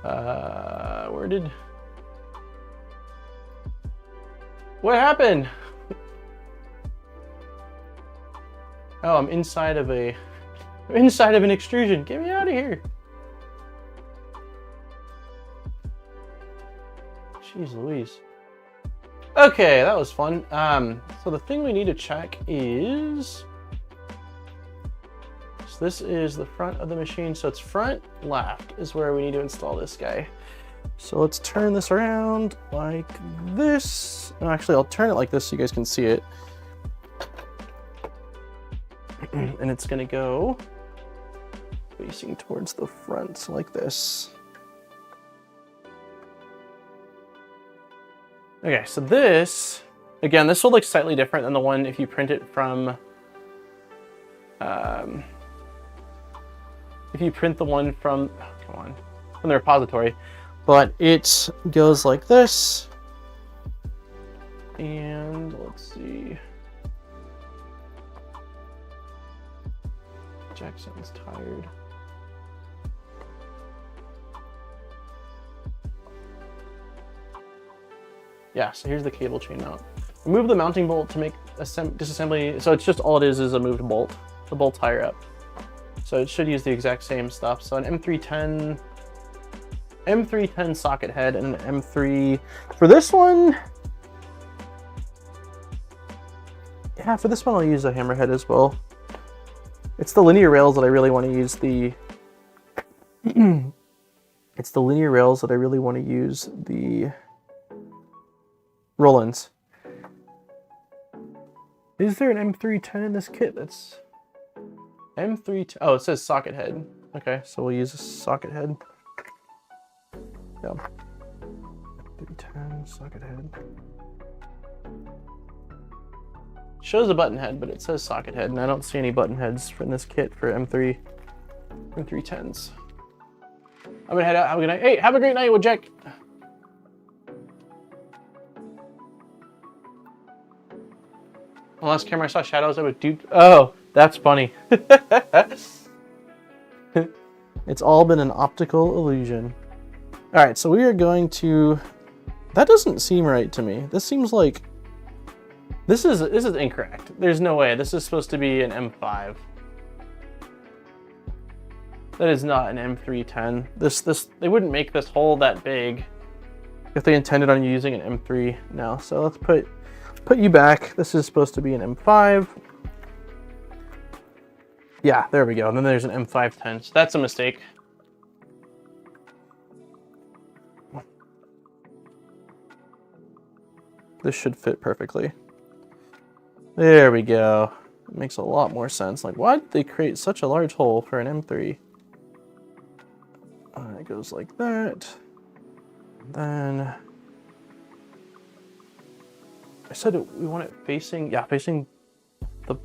Where did... What happened? Oh, I'm inside of an extrusion. Get me out of here. Jeez Louise. Okay, that was fun. So the thing we need to check is... So this is the front of the machine. So it's front left is where we need to install this guy. So let's turn this around like this. No, actually, I'll turn it like this so you guys can see it. And it's gonna go facing towards the front like this. Okay, so this, again, this will look slightly different than the one if you print it from, if you print the one from, from the repository, but it goes like this. And let's see. Jackson's tired. Yeah, so here's the cable chain mount. Remove the mounting bolt to make disassembly. So it's just all it is a moved bolt. The bolt's higher up. So it should use the exact same stuff. So an M310 socket head and an M3. For this one, yeah, for this one I'll use a hammerhead as well. It's the linear rails that I really want to use the it's the linear rails that I really want to use the roll-ins. Is there an M310 in this kit? That's M310. Oh, it says socket head. Okay, so we'll use a socket head. Yeah. 310 socket head. Shows a button head, but it says socket head, and I don't see any button heads in this kit for M310s. I'm gonna head out. Have a good night. Hey, have a great night with Jack. The last camera I saw shadows, I would do. Oh, that's funny. It's all been an optical illusion. All right, so we are going to. That doesn't seem right to me. This seems like. This is incorrect. There's no way. This is supposed to be an M5. That is not an M310. They wouldn't make this hole that big if they intended on using an M3 now. So let's put you back. This is supposed to be an M5. Yeah, there we go. And then there's an M510. So that's a mistake. This should fit perfectly. There we go. It makes a lot more sense. Like, why did they create such a large hole for an M3? It goes like that. And then I said we want it facing, yeah, facing the.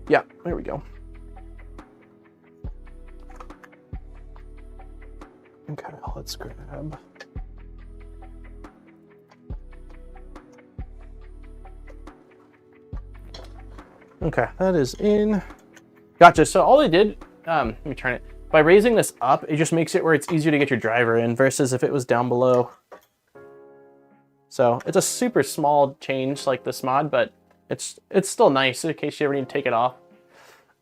Yeah, there we go. Okay, let's grab. Okay, that is in. Gotcha. So all they did, let me turn it. By raising this up, it just makes it where it's easier to get your driver in versus if it was down below. So it's a super small change like this mod, but it's still nice in case you ever need to take it off.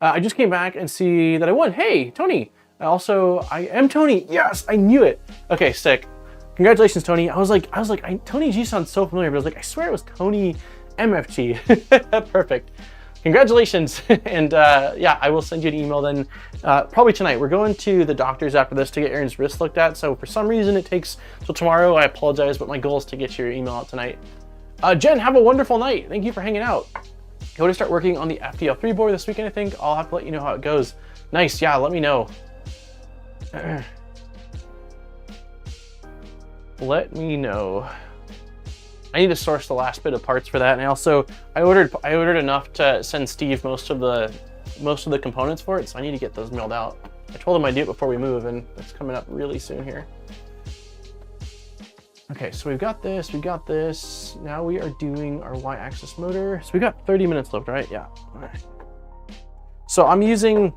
I just came back and see that I won. Hey, Tony. I am Tony. Yes, I knew it. Okay, sick. Congratulations, Tony. I was like, Tony G sounds so familiar, but I was like, I swear it was Tony MFG. Perfect. congratulations. And yeah, I will send you an email then probably tonight. We're going to the doctor's after this to get Aaron's wrist looked at. So for some reason it takes till tomorrow. I apologize, but my goal is to get your email out tonight. Jen, have a wonderful night. Thank you for hanging out. Go to start working on the FDL3 board this weekend, I think. I'll have to let you know how it goes. Nice, yeah, let me know. Let me know. I need to source the last bit of parts for that, and I ordered enough to send Steve most of the components for it, so I need to get those mailed out. I told him I'd do it before we move, and it's coming up really soon here. Okay, so we've got this, we got this. Now we are doing our Y-axis motor. So we got 30 minutes left, right? Yeah. All right. So I'm using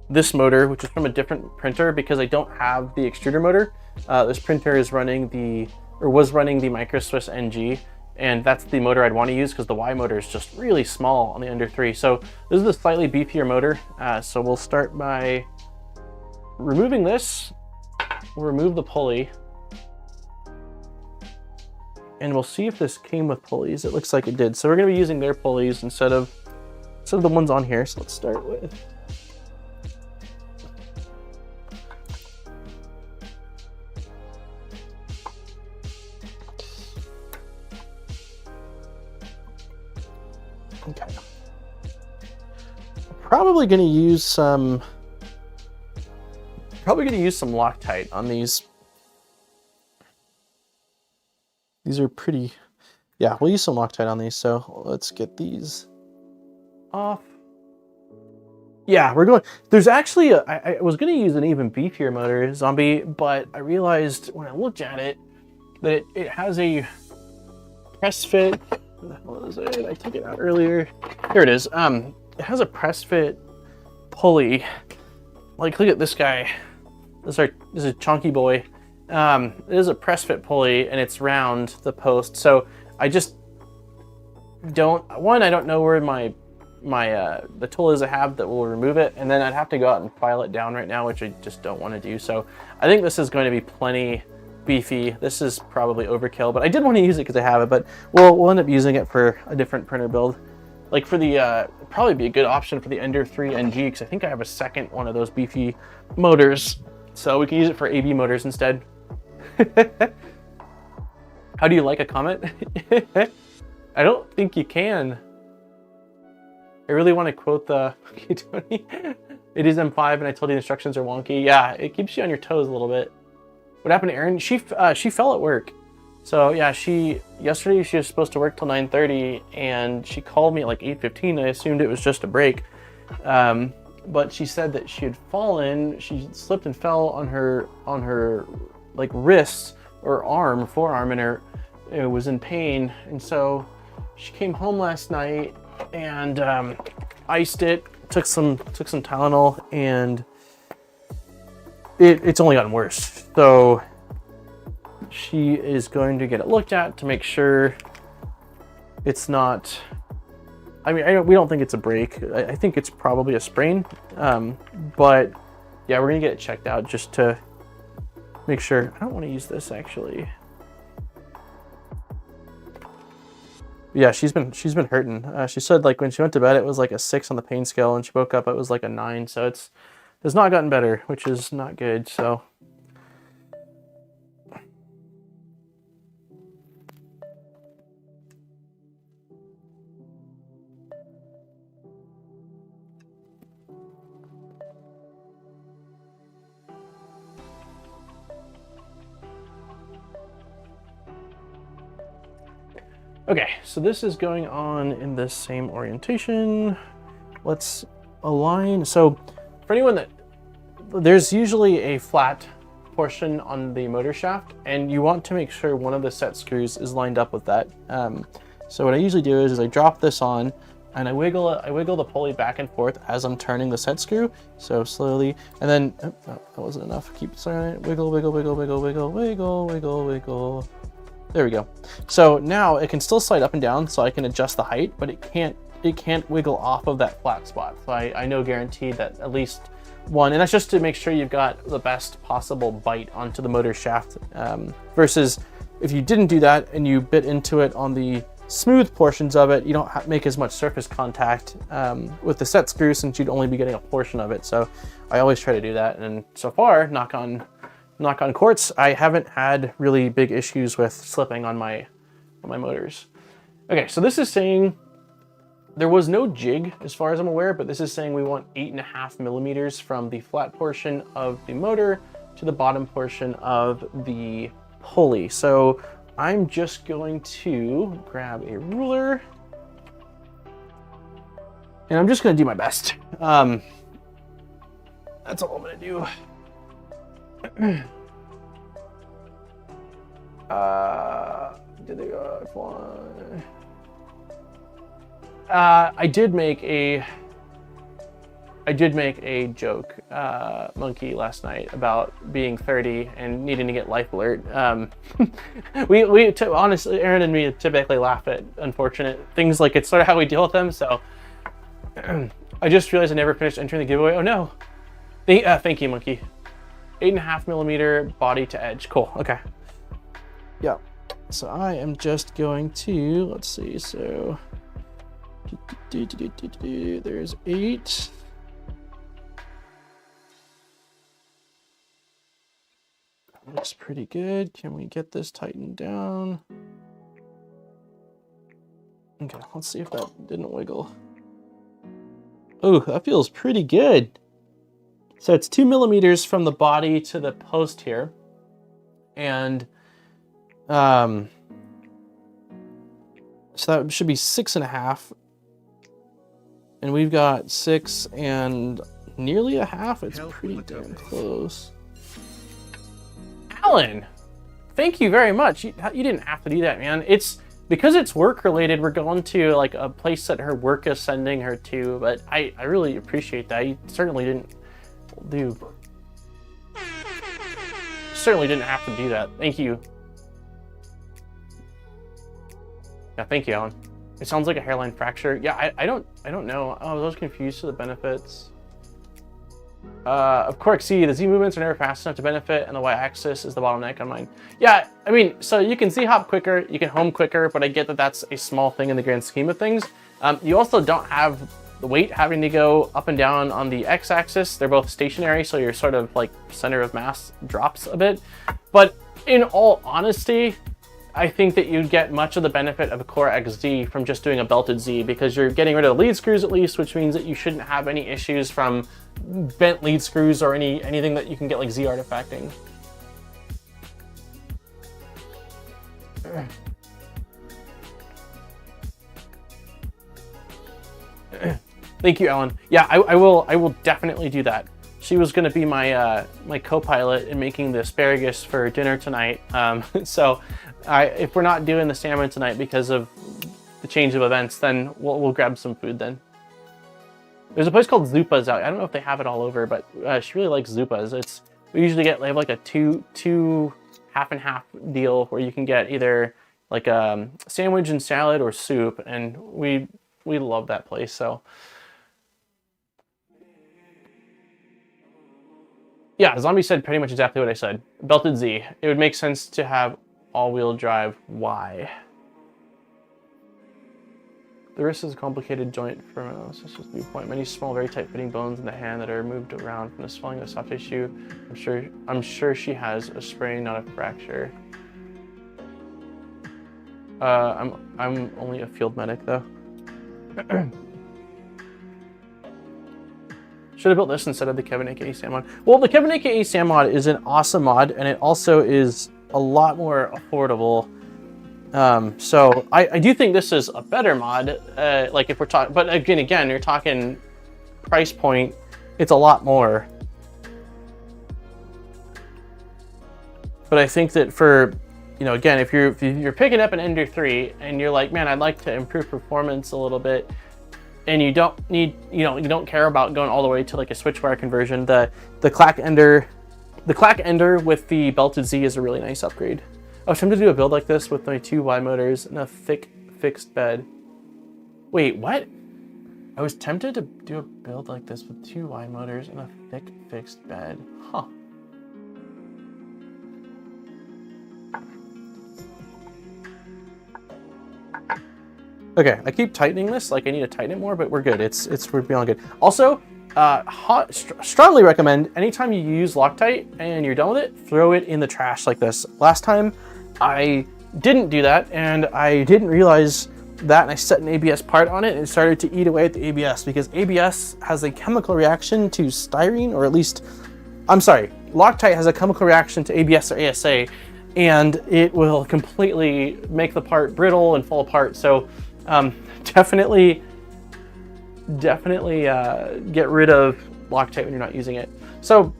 this motor, which is from a different printer because I don't have the extruder motor. This printer is running was running the Micro Swiss NG, and that's the motor I'd want to use because the Y motor is just really small on the Ender 3. So this is a slightly beefier motor. So we'll start by removing this. We'll remove the pulley, and we'll see if this came with pulleys. It looks like it did. So we're going to be using their pulleys instead of the ones on here. So let's start with. Okay. Probably going to use some Loctite on these. These are pretty, yeah, we'll use some Loctite on these. So let's get these off. Yeah, we're going, there's actually, I was going to use an even beefier motor, Zombie, but I realized when I looked at it that it has a press fit. What the hell is it? I took it out earlier. Here it is. It has a press fit pulley. Like, look at this guy. This is a chunky boy. It is a press fit pulley, and it's round, the post. So I just don't, I don't know where the tool is I have that will remove it, and then I'd have to go out and file it down right now, which I just don't want to do. So I think this is going to be plenty beefy. This is probably overkill, but I did want to use it because I have it, but we'll end up using it for a different printer build. Like for the, probably be a good option for the Ender 3 NG, because I think I have a second one of those beefy motors. So we can use it for AB motors instead. How do you like a Comet? I don't think you can. I really want to quote the, okay, Tony, it is M5 and I told you the instructions are wonky. Yeah, it keeps you on your toes a little bit. What happened to Erin? She fell at work. So yeah, yesterday she was supposed to work till 9:30 and she called me at like 8:15. I assumed it was just a break. But she said that she had fallen, she slipped and fell on her like wrist or arm, forearm, and it was in pain. And so she came home last night and iced it, took some Tylenol, and it's only gotten worse. So she is going to get it looked at to make sure it's not, I mean, we don't think it's a break. I think it's probably a sprain. But yeah, we're gonna get it checked out just to make sure. I don't want to use this actually. Yeah, she's been hurting. She said like when she went to bed, it was like a 6 on the pain scale, and she woke up, it was like a 9. So it's not gotten better, which is not good. So. Okay, so this is going on in this same orientation. Let's align. So for anyone there's usually a flat portion on the motor shaft, and you want to make sure one of the set screws is lined up with that. So what I usually do is I drop this on and I wiggle the pulley back and forth as I'm turning the set screw. So slowly, and then, oh, that wasn't enough. Keep turning it, wiggle, wiggle, wiggle, wiggle, wiggle, wiggle, wiggle, wiggle. There we go. So now it can still slide up and down, so I can adjust the height, but it can't wiggle off of that flat spot. So I know guaranteed that at least one, and that's just to make sure you've got the best possible bite onto the motor shaft, versus if you didn't do that and you bit into it on the smooth portions of it, you don't make as much surface contact with the set screw, since you'd only be getting a portion of it. So I always try to do that. And so far, knock on quartz, I haven't had really big issues with slipping on my motors. Okay, so this is saying there was no jig as far as I'm aware, but this is saying we want 8.5 millimeters from the flat portion of the motor to the bottom portion of the pulley. So I'm just going to grab a ruler and I'm just going to do my best. That's all I'm going to do. Did they go one? I did make a joke, monkey, last night about being 30 and needing to get life alert. Honestly, Aaron and me typically laugh at unfortunate things, like it's sort of how we deal with them. So I just realized I never finished entering the giveaway. Oh no. Thank you, monkey. 8.5 millimeter body to edge. Cool. Okay. Yeah. So I am just going to, let's see. So there's 8. Looks pretty good. Can we get this tightened down? Okay, let's see if that didn't wiggle. Oh, that feels pretty good. So it's 2 millimeters from the body to the post here. And so that should be 6.5. And we've got 6 and nearly a half. It's pretty damn close. Alan, thank you very much. You didn't have to do that, man. It's because it's work related. We're going to like a place that her work is sending her to, but I really appreciate that. You certainly didn't have to do that. Thank you. Yeah, thank you, Alan. It sounds like a hairline fracture. Yeah, I don't know. Oh, I was confused to the benefits. Of course, see, the Z movements are never fast enough to benefit, and the Y-axis is the bottleneck on mine. Yeah, I mean, so you can Z-hop quicker, you can home quicker, but I get that that's a small thing in the grand scheme of things. You also don't have the weight having to go up and down on the X-axis. They're both stationary, so your sort of like center of mass drops a bit. But in all honesty, I think that you'd get much of the benefit of a Core XZ from just doing a belted Z, because you're getting rid of the lead screws at least, which means that you shouldn't have any issues from bent lead screws or anything that you can get like Z artifacting. Thank you, Ellen. Yeah, I will definitely do that. She was going to be my my co-pilot in making the asparagus for dinner tonight. So if we're not doing the salmon tonight because of the change of events, then we'll grab some food then. There's a place called Zupa's out. I don't know if they have it all over, but she really likes Zupa's. We usually they have like a two half and half deal where you can get either like a sandwich and salad or soup, and we love that place. So yeah, Zombie said pretty much exactly what I said. Belted Z. It would make sense to have all-wheel drive Y. The wrist is a complicated joint from an analysis viewpoint. Many small, very tight-fitting bones in the hand that are moved around from the swelling of the soft tissue. I'm sure she has a sprain, not a fracture. I'm only a field medic though. Should have built this instead of the Kevin aka Sam mod. Well, the Kevin aka Sam mod is an awesome mod, and it also is a lot more affordable. So I do think this is a better mod. Like if we're talking, but again, you're talking price point, it's a lot more. But I think that for, you know, again, if you're picking up an Ender 3 and you're like, man, I'd like to improve performance a little bit, and you don't need, you don't care about going all the way to like a Switchwire conversion, the Clack Ender with the belted Z is a really nice upgrade. I was tempted to do a build like this with my 2 Y motors and a thick fixed bed. Wait, what? I was tempted to do a build like this with 2 Y motors and a thick fixed bed. Huh. Okay, I keep tightening this, like I need to tighten it more, but we're good. We're beyond good. Also, strongly recommend anytime you use Loctite and you're done with it, throw it in the trash like this. Last time I didn't do that and I didn't realize that, and I set an ABS part on it and it started to eat away at the ABS because ABS has a chemical reaction to styrene, or at least, I'm sorry, Loctite has a chemical reaction to ABS or ASA, and it will completely make the part brittle and fall apart. So definitely get rid of Loctite when you're not using it. So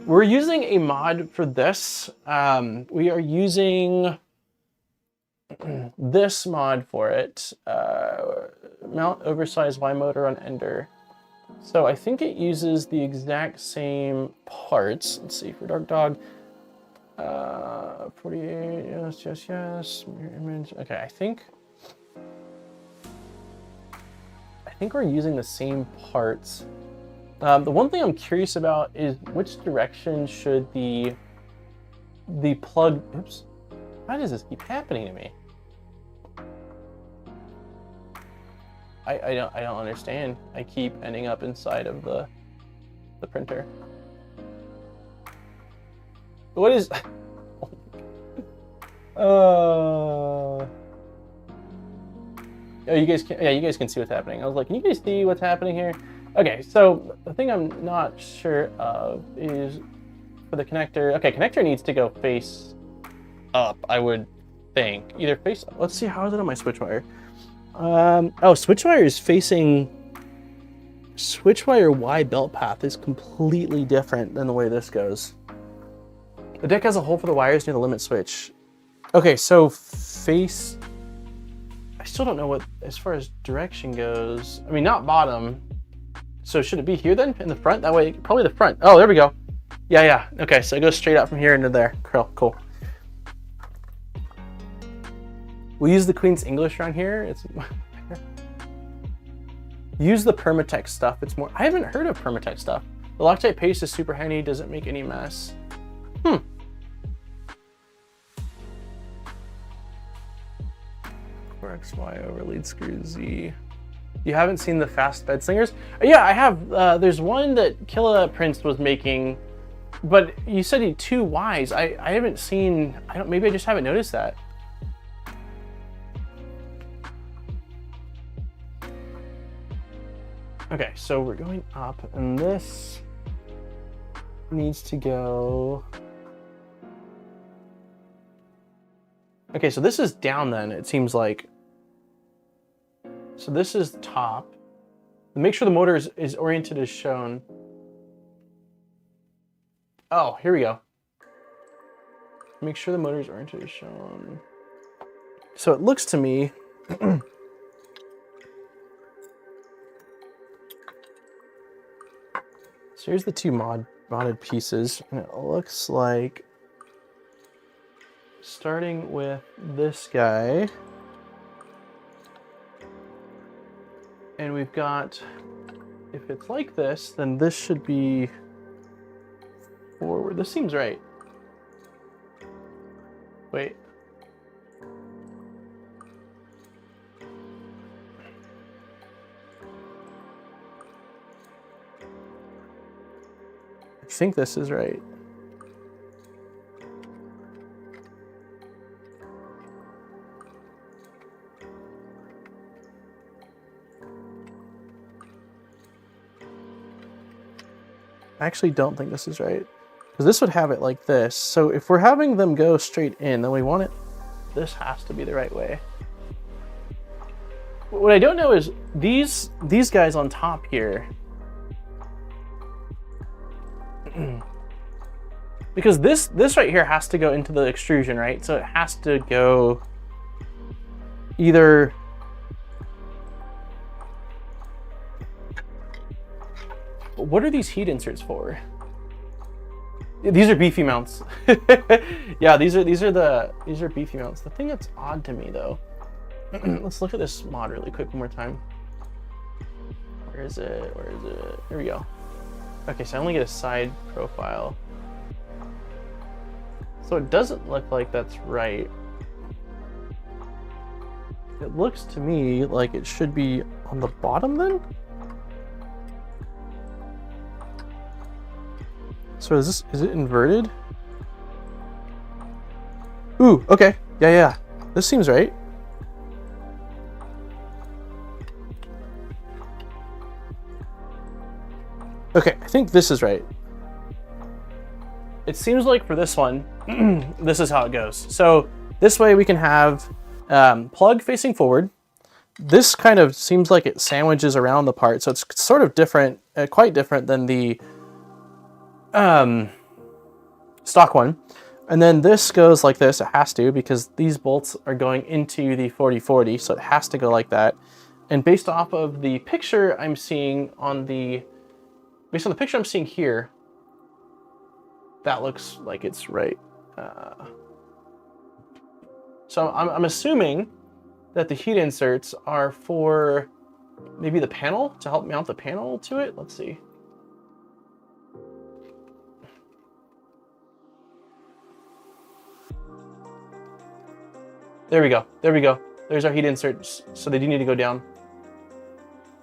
we're using a mod for this. We are using this mod for it. Mount oversized Y motor on Ender. So I think it uses the exact same parts. Let's see, for Dark Dog. 48, yes. Mirror image. Okay, I think we're using the same parts. The one thing I'm curious about is which direction should the plug, oops, why does this keep happening to me? I don't understand. I keep ending up inside of the printer. What is, oh, you guys can, yeah, you guys can see what's happening. I was like, can you guys see what's happening here? Okay, so the thing I'm not sure of is for the connector. Okay, connector needs to go face up, I would think. Either face up. Let's see, how is it on my Switchwire? Oh, Switchwire is facing, Switchwire Y belt path is completely different than the way this goes. The deck has a hole for the wires near the limit switch. Okay, so face, I still don't know what, as far as direction goes. I mean, not bottom. So should it be here then, in the front? That way, probably the front. Oh, there we go. Yeah. Okay, so it goes straight out from here into there. Cool. We use the Queen's English around here. It's use the Permatex stuff. It's more, I haven't heard of Permatex stuff. The Loctite paste is super handy, doesn't make any mess. XY over lead screw Z. You haven't seen the fast bed slingers? Yeah, I have. There's one that Killa Prince was making, but you said he had 2 Ys. I haven't seen, maybe I just haven't noticed that. Okay, so we're going up, and this needs to go. Okay, so this is down then, it seems like. So this is top. Make sure the motor is oriented as shown. Oh, here we go. Make sure the motor is oriented as shown. So it looks to me, so here's the 2 modded pieces, and it looks like, starting with this guy, and we've got, if it's like this, then this should be forward. This seems right. Wait. I think this is right. I actually don't think this is right, because this would have it like this. So if we're having them go straight in, then we want it, this has to be the right way. What I don't know is these guys on top here, because this right here has to go into the extrusion, right? So it has to go either, what are these heat inserts for? These are beefy mounts. Yeah, these are beefy mounts. The thing that's odd to me though, let's look at this mod really quick one more time. Where is it? Here we go. Okay, so I only get a side profile. So it doesn't look like that's right. It looks to me like it should be on the bottom then? So is it inverted? Ooh, okay. Yeah. This seems right. Okay, I think this is right. It seems like for this one, this is how it goes. So this way we can have plug facing forward. This kind of seems like it sandwiches around the part, so it's sort of different, quite different than the stock one. And then this goes like this. It has to, because these bolts are going into the 4040, so it has to go like that. And based off of the picture I'm seeing on the, based on the picture I'm seeing here, that looks like it's right. So I'm assuming that the heat inserts are for maybe the panel, to help mount the panel to it. Let's see. There we go. There we go. There's our heat inserts. So they do need to go down.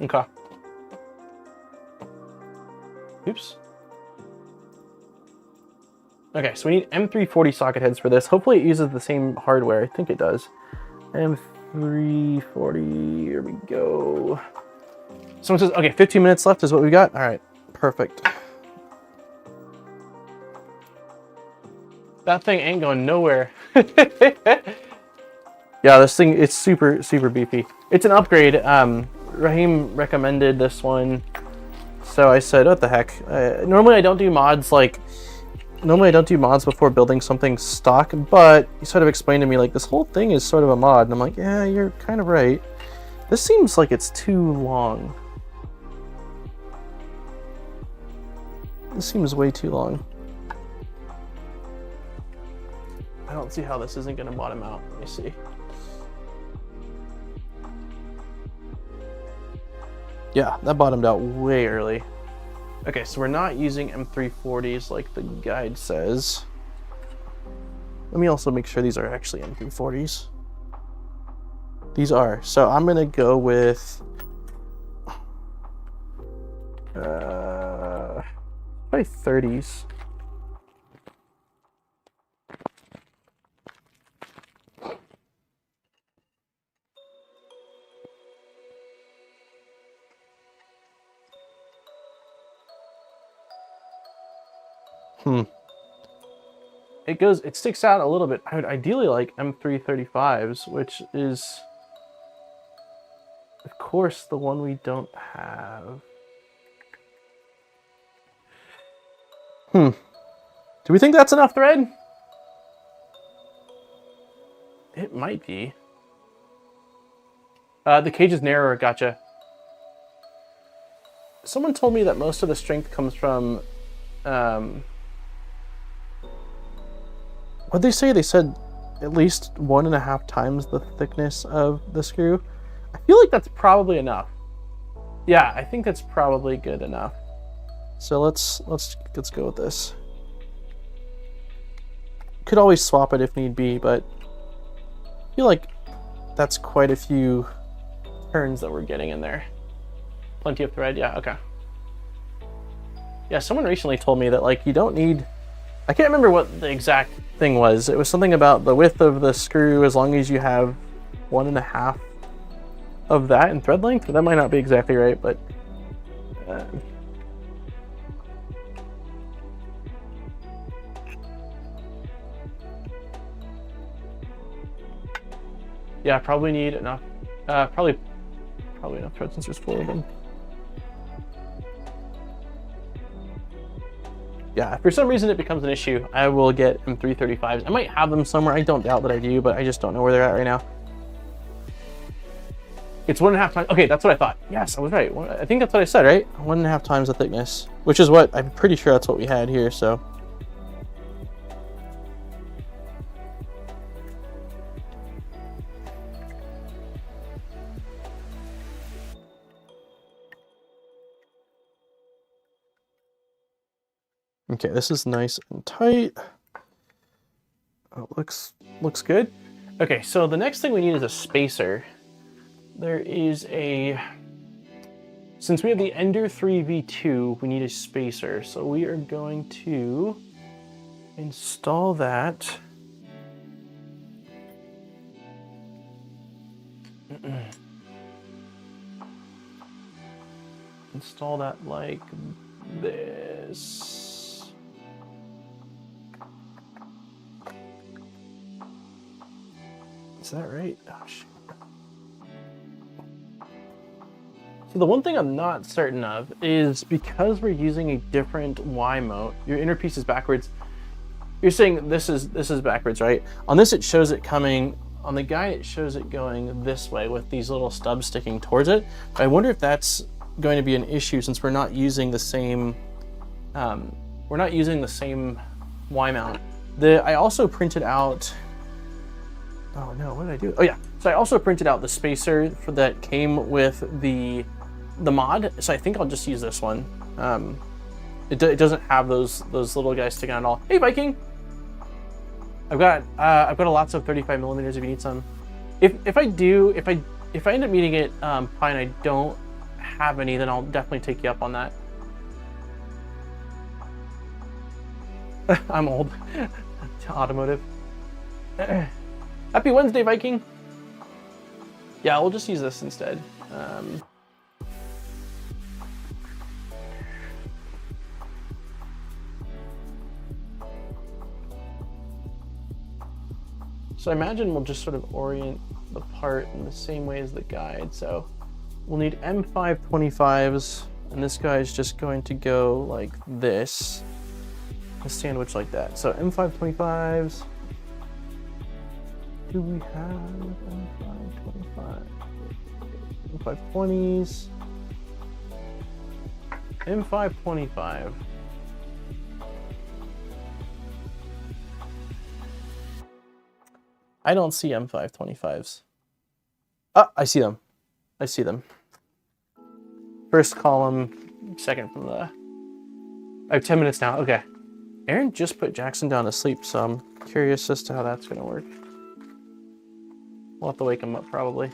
Okay. Oops. Okay, so we need M340 socket heads for this. Hopefully it uses the same hardware. I think it does. M340, here we go. Someone says, okay, 15 minutes left is what we got. All right, perfect. That thing ain't going nowhere. Yeah, this thing, it's super, super beefy. It's an upgrade. Raheem recommended this one. So I said, what the heck? Normally I don't do mods before building something stock, but he sort of explained to me like this whole thing is sort of a mod. And I'm like, yeah, you're kind of right. This seems like it's too long. This seems way too long. I don't see how this isn't going to bottom out. Let me see. Yeah, that bottomed out way early. Okay, so we're not using M340s like the guide says. Let me also make sure these are actually M340s. These are. So I'm gonna go with probably 30s. It sticks out a little bit. I would ideally like M335s, which is, of course, the one we don't have. Do we think that's enough thread? It might be. The cage is narrower, gotcha. Someone told me that most of the strength comes from what'd they say? They said at least 1.5 times the thickness of the screw. I feel like that's probably enough. Yeah, I think that's probably good enough. So let's go with this. Could always swap it if need be, but I feel like that's quite a few turns that we're getting in there. Plenty of thread, yeah, okay. Yeah, someone recently told me that like you don't need, I can't remember what the exact thing was. It was something about the width of the screw as long as you have 1.5 of that in thread length. That might not be exactly right, but yeah, probably need enough. Probably enough thread since there's 4 of them. Yeah, if for some reason it becomes an issue, I will get M335s. I might have them somewhere. I don't doubt that I do, but I just don't know where they're at right now. It's 1.5 times. Okay, that's what I thought. Yes, I was right. I think that's what I said, right? 1.5 times the thickness, which is what I'm pretty sure that's what we had here. So. Okay, this is nice and tight. Oh, looks good. Okay, so the next thing we need is a spacer. there is a, since we have the Ender 3 V2, we need a spacer. So we are going to install that. Install that like this. Is that right? Oh, shit. So the one thing I'm not certain of is because we're using a different Y mode, your inner piece is backwards. You're saying this is backwards, right? On this it shows it coming, on the guide it shows it going this way with these little stubs sticking towards it. But I wonder if that's going to be an issue since we're not using the same Y mount. I also printed out, oh no, what did I do? Oh yeah, so I also printed out the spacer that came with the mod, so I think I'll just use this one. It doesn't have those little guys sticking out at all. Hey Viking, I've got a lots of 35 millimeters if you need some. If I end up needing it, fine. I don't have any, then I'll definitely take you up on that. I'm old. Automotive. Happy Wednesday, Viking. Yeah, we'll just use this instead. So I imagine we'll just sort of orient the part in the same way as the guide. So we'll need M525s, and this guy is just going to go like this, a sandwich like that. So M525s. Do we have M525? M520s. M525. I don't see M525s. Ah, I see them. I see them. First column, second from the... I have 10 minutes now, okay. Aaron just put Jackson down to sleep, so I'm curious as to how that's gonna work. We'll have to wake him up probably.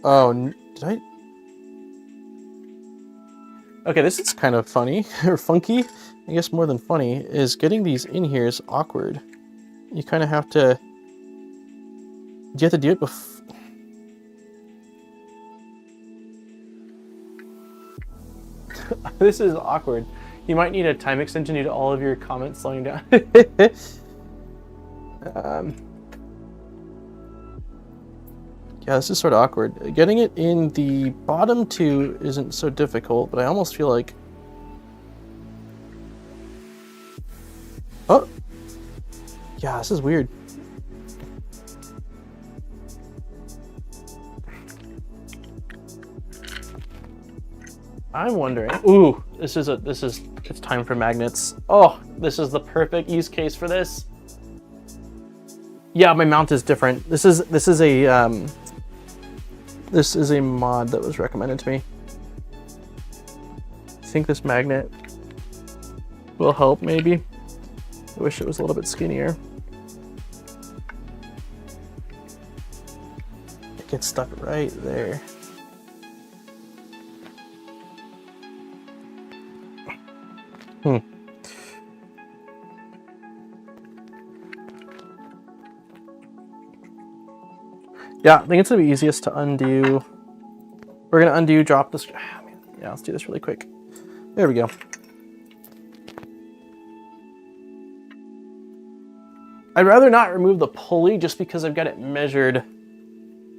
Oh, did I? Okay, this is kind of funny, or funky. I guess more than funny, is getting these in here is awkward. You kind of have to... Do you have to do it before? This is awkward. You might need a time extension due to all of your comments slowing down. Yeah, this is sort of awkward. Getting it in the bottom two isn't so difficult, but I almost feel like... Oh! Yeah, this is weird. I'm wondering... Ooh, it's time for magnets. Oh, this is the perfect use case for this. Yeah, my mount is different. This is a mod that was recommended to me. I think this magnet will help, maybe. I wish it was a little bit skinnier. It gets stuck right there. Yeah, I think it's gonna be easiest to undo. We're gonna undo, drop this. Yeah, let's do this really quick. There we go. I'd rather not remove the pulley just because I've got it measured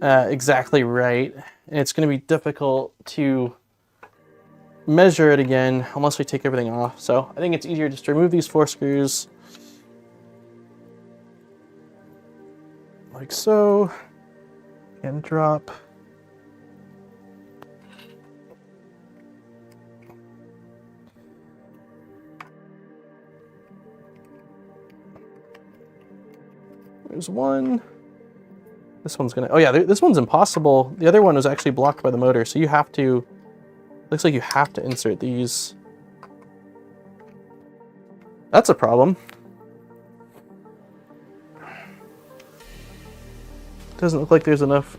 exactly right. And it's gonna be difficult to measure it again unless we take everything off. So I think it's easier just to remove these 4 screws. Like so. And drop. There's one. This one's gonna, oh yeah, this one's impossible. The other one was actually blocked by the motor, so you have to, looks like you have to insert these. That's a problem. Doesn't look like there's enough.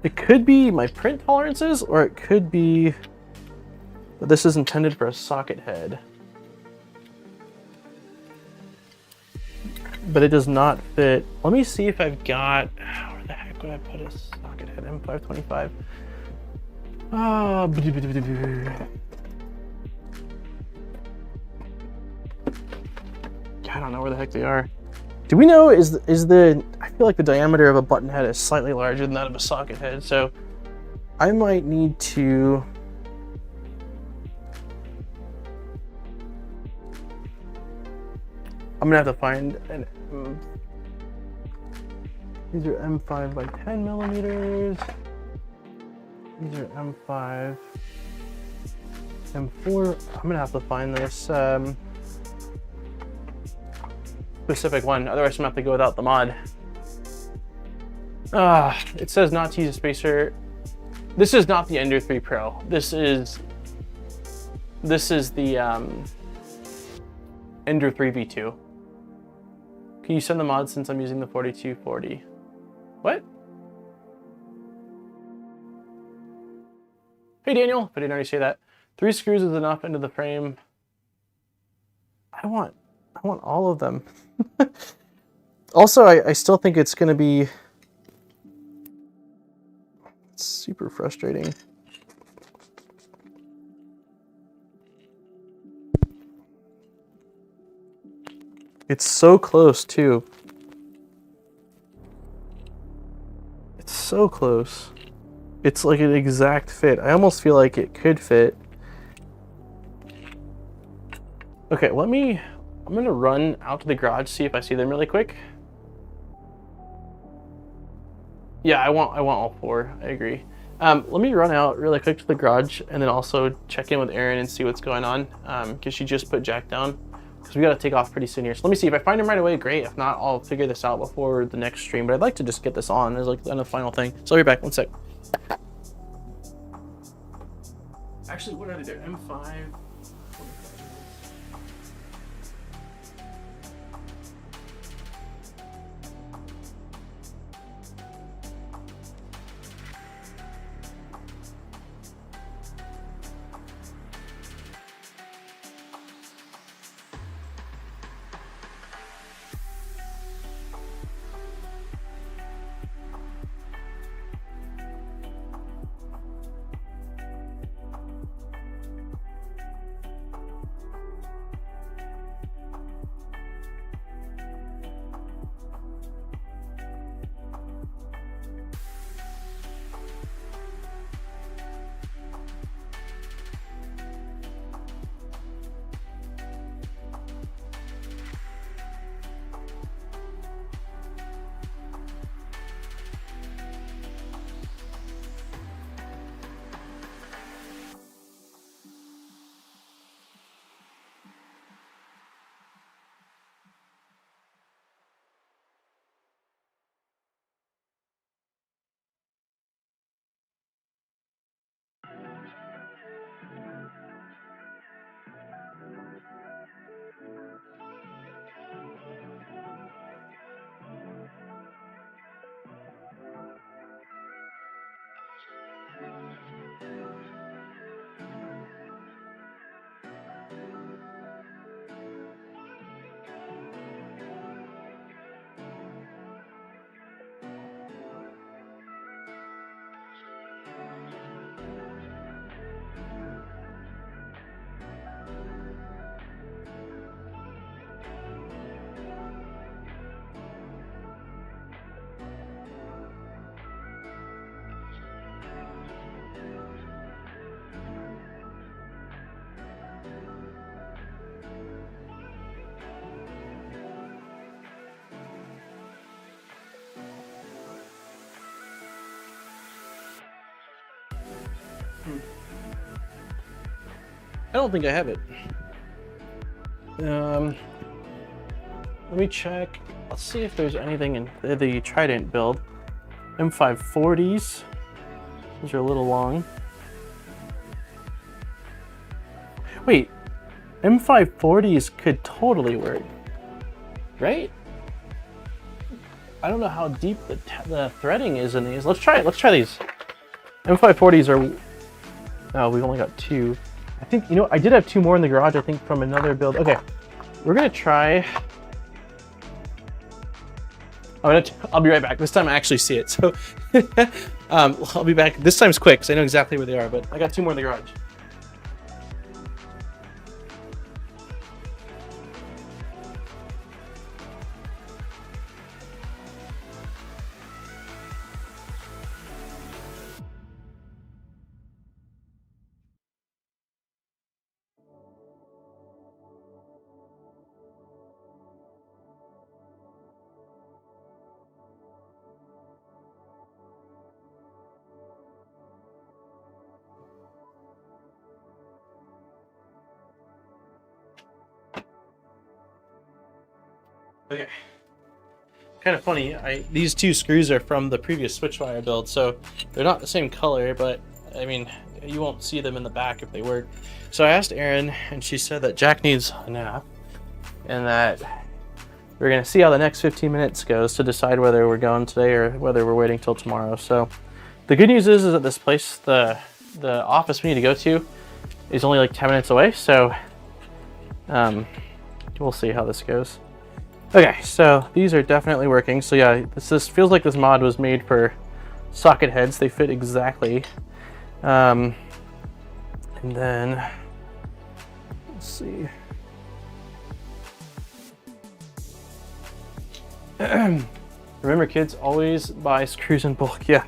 It could be my print tolerances, or it could be that this is intended for a socket head. But it does not fit. Let me see if I've got, where the heck would I put a socket head? M525. I don't know where the heck they are. Do we know, is the, I feel like the diameter of a button head is slightly larger than that of a socket head, so I might need to, I'm gonna have to find an, these are M5 by 10 millimeters. These are M5, M4. I'm gonna have to find this specific one, otherwise I'm gonna have to go without the mod. It says not to use a spacer. This is not the Ender 3 Pro. This is the Ender 3 V2. Can you send the mod since I'm using the 4240? What? Hey Daniel, I didn't already say that. 3 screws is enough into the frame. I want all of them. Also, I still think it's gonna be super frustrating. It's so close too. It's so close. It's like an exact fit. I almost feel like it could fit. Okay, I'm gonna run out to the garage, see if I see them really quick. Yeah, I want all 4, I agree. Let me run out really quick to the garage and then also check in with Erin and see what's going on, because she just put Jack down. Because we gotta take off pretty soon here. So let me see, if I find him right away, great. If not, I'll figure this out before the next stream, but I'd like to just get this on as like a final thing. So I'll be back, 1 sec. Actually, what are they? They're M5. I don't think I have it. Let me check. Let's see if there's anything in the Trident build. M540s. Those are a little long. Wait, M540s could totally work, right? I don't know how deep the threading is in these. Let's try it. Let's try these. M540s are... Oh, we've only got 2. I think, you know, I did have 2 more in the garage, I think, from another build. Okay, we're gonna try... I'll be right back. This time I actually see it, so I'll be back. This time's quick, because I know exactly where they are, but I got 2 more in the garage. Okay. Kind of funny, these 2 screws are from the previous Switchwire build, so they're not the same color, but I mean, you won't see them in the back if they were. So I asked Erin, and she said that Jack needs a nap, and that we're gonna see how the next 15 minutes goes to decide whether we're going today or whether we're waiting till tomorrow. So the good news is that this place, the office we need to go to, is only like 10 minutes away, so we'll see how this goes. Okay, so these are definitely working. So yeah, this feels like this mod was made for socket heads. They fit exactly. And then let's see. Remember, kids, always buy screws in bulk. Yeah.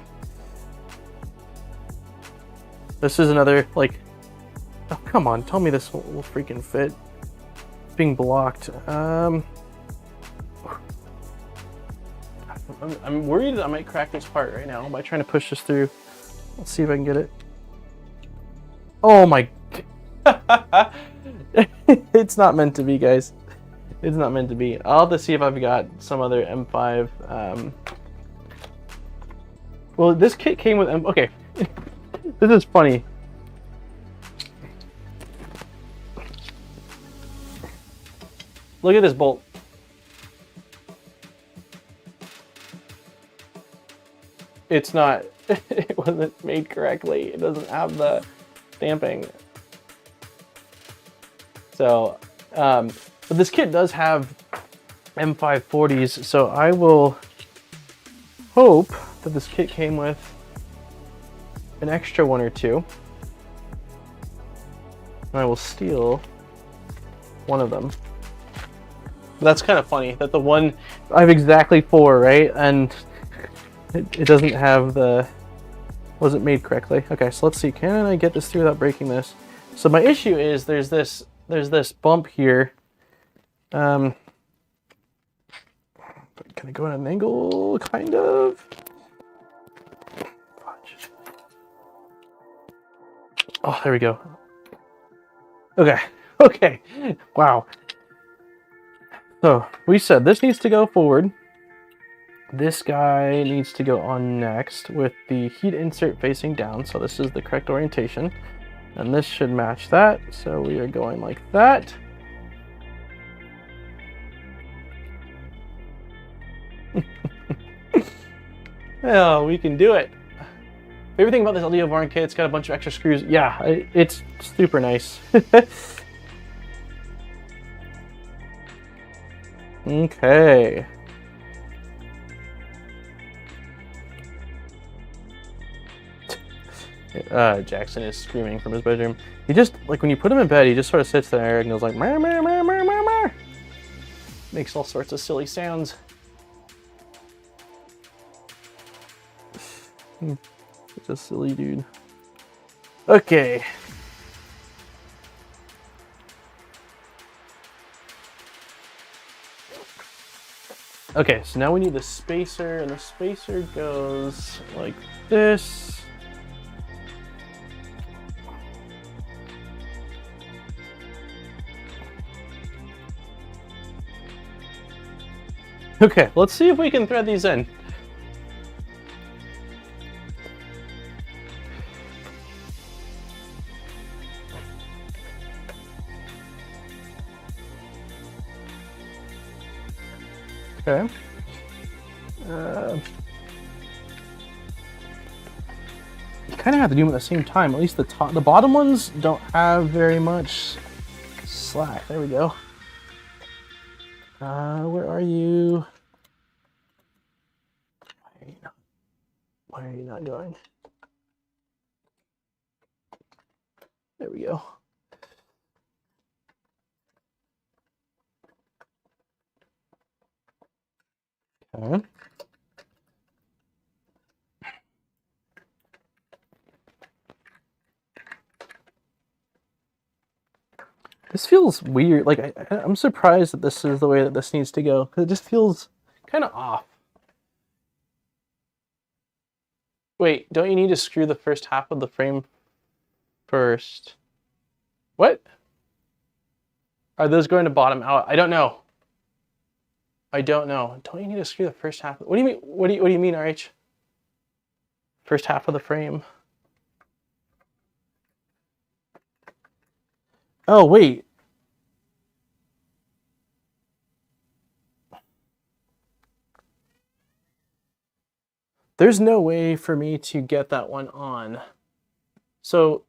This is another, like, oh, come on, tell me this will freaking fit. It's being blocked. I'm worried that I might crack this part right now by trying to push this through. Let's see if I can get it. Oh my... It's not meant to be, guys. It's not meant to be. I'll have to see if I've got some other M5. Well, this kit came with okay. This is funny. Look at this bolt. It's not, it wasn't made correctly. It doesn't have the stamping. So, but this kit does have M540s, so I will hope that this kit came with an extra 1 or 2. And I will steal one of them. But that's kind of funny that the one, I have exactly 4, right? And it doesn't have the, wasn't made correctly. Okay, so let's see, can I get this through without breaking this? So my issue is there's this bump here. Can I go at an angle, kind of? Oh, there we go. Okay, okay, wow. So we said this needs to go forward. This guy needs to go on next with the heat insert facing down. So this is the correct orientation. And this should match that. So we are going like that. Oh, we can do it. Favorite thing about this LDO Voron kit, it's got a bunch of extra screws. Yeah, it's super nice. Okay. Jackson is screaming from his bedroom. He just, like, when you put him in bed, he just sort of sits there and goes like, "Meow, meow, meow, meow, meow, meow." Makes all sorts of silly sounds. Such a silly dude. Okay. Okay, so now we need the spacer, and the spacer goes like this. Okay, let's see if we can thread these in. Okay. You kind of have to do them at the same time. At least the bottom ones don't have very much slack. There we go. Where are you? Why are you not going? There we go. Okay. This feels weird. Like, I'm surprised that this is the way that this needs to go, because it just feels kind of off. Wait, don't you need to screw the first half of the frame first? What? Are those going to bottom out? I don't know. I don't know. Don't you need to screw the first half? What do you mean? What do you mean, RH? First half of the frame. Oh, wait. There's no way for me to get that one on. So,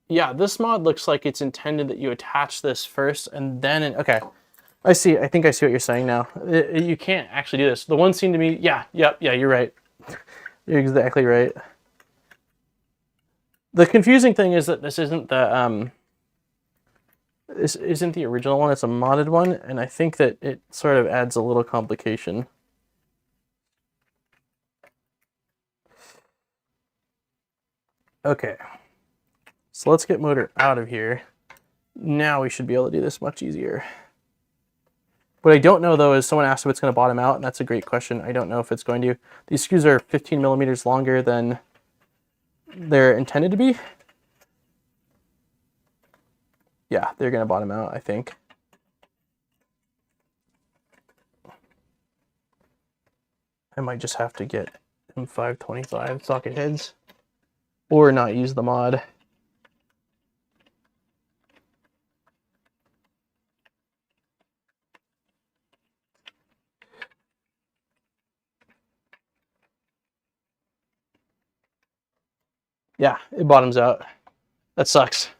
yeah, this mod looks like it's intended that you attach this first and then... Okay, I see. I think I see what you're saying now. You can't actually do this. The one seemed to be... Yeah, you're right. You're exactly right. The confusing thing is that this isn't the... This isn't the original one, it's a modded one, and I think that it sort of adds a little complication. Okay, so let's get motor out of here. Now we should be able to do this much easier. What I don't know though is someone asked if it's going to bottom out, and that's a great question. I don't know if it's going to. These screws are 15 millimeters longer than they're intended to be. Yeah, they're going to bottom out, I think. I might just have to get M525 socket heads or not use the mod. Yeah, it bottoms out. That sucks.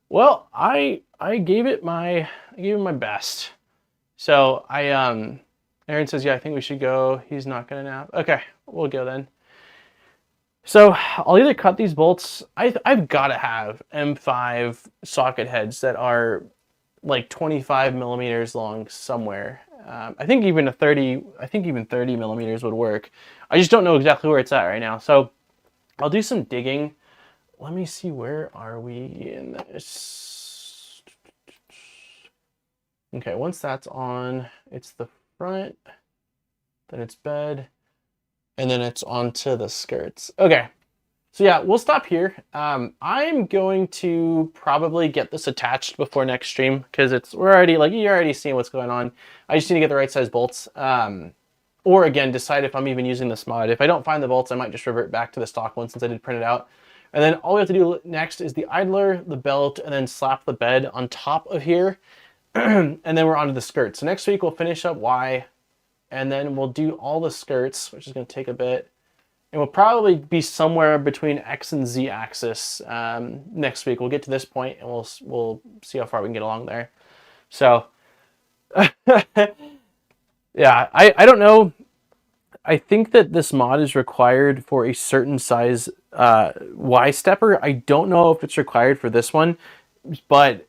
Well, I gave it my best. So Aaron says, yeah, I think we should go. He's not gonna nap. Okay, we'll go then. So I'll either cut these bolts. I've got to have M5 socket heads that are like 25 millimeters long somewhere. I think even 30 millimeters would work. I just don't know exactly where it's at right now. So I'll do some digging. Let me see, where are we in this? Okay, once that's on, it's the front, then it's bed, and then it's onto the skirts. Okay, so yeah, we'll stop here. I'm going to probably get this attached before next stream, because we're already, like, you're already seeing what's going on. I just need to get the right size bolts. Or again, decide if I'm even using this mod. If I don't find the bolts, I might just revert back to the stock one since I did print it out. And then all we have to do next is the idler, the belt, and then slap the bed on top of here. And then we're onto the skirts. So next week we'll finish up Y, and then we'll do all the skirts, which is going to take a bit. And we'll probably be somewhere between X and Z axis next week. We'll get to this point and we'll see how far we can get along there. So, yeah, I don't know. I think that this mod is required for a certain size Y stepper. I don't know if it's required for this one, but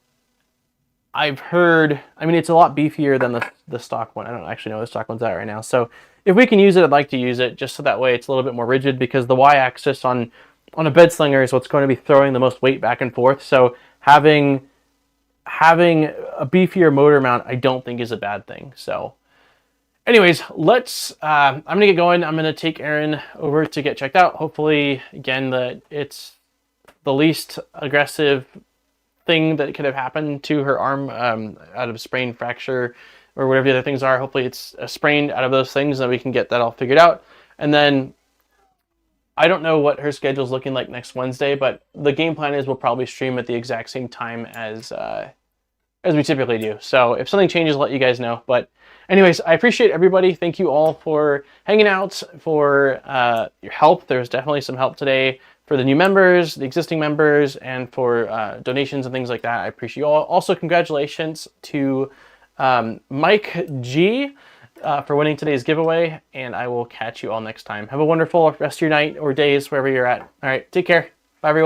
I've heard, I mean, it's a lot beefier than the stock one. I don't actually know where the stock one's at right now. So if we can use it, I'd like to use it just so that way it's a little bit more rigid, because the Y-axis on a bed slinger is what's going to be throwing the most weight back and forth. So having a beefier motor mount, I don't think is a bad thing. So anyways, I'm gonna get going. I'm gonna take Erin over to get checked out. Hopefully, again, it's the least aggressive thing that could have happened to her arm out of sprain, fracture, or whatever the other things are. Hopefully it's sprained out of those things, and we can get that all figured out. And then I don't know what her schedule's looking like next Wednesday, but the game plan is we'll probably stream at the exact same time as as we typically do. So if something changes, I'll let you guys know. But anyways, I appreciate everybody. Thank you all for hanging out, for your help. There's definitely some help today for the new members, the existing members, and for donations and things like that. I appreciate you all. Also, congratulations to Mike G for winning today's giveaway, and I will catch you all next time. Have a wonderful rest of your night or days, wherever you're at. All right, take care.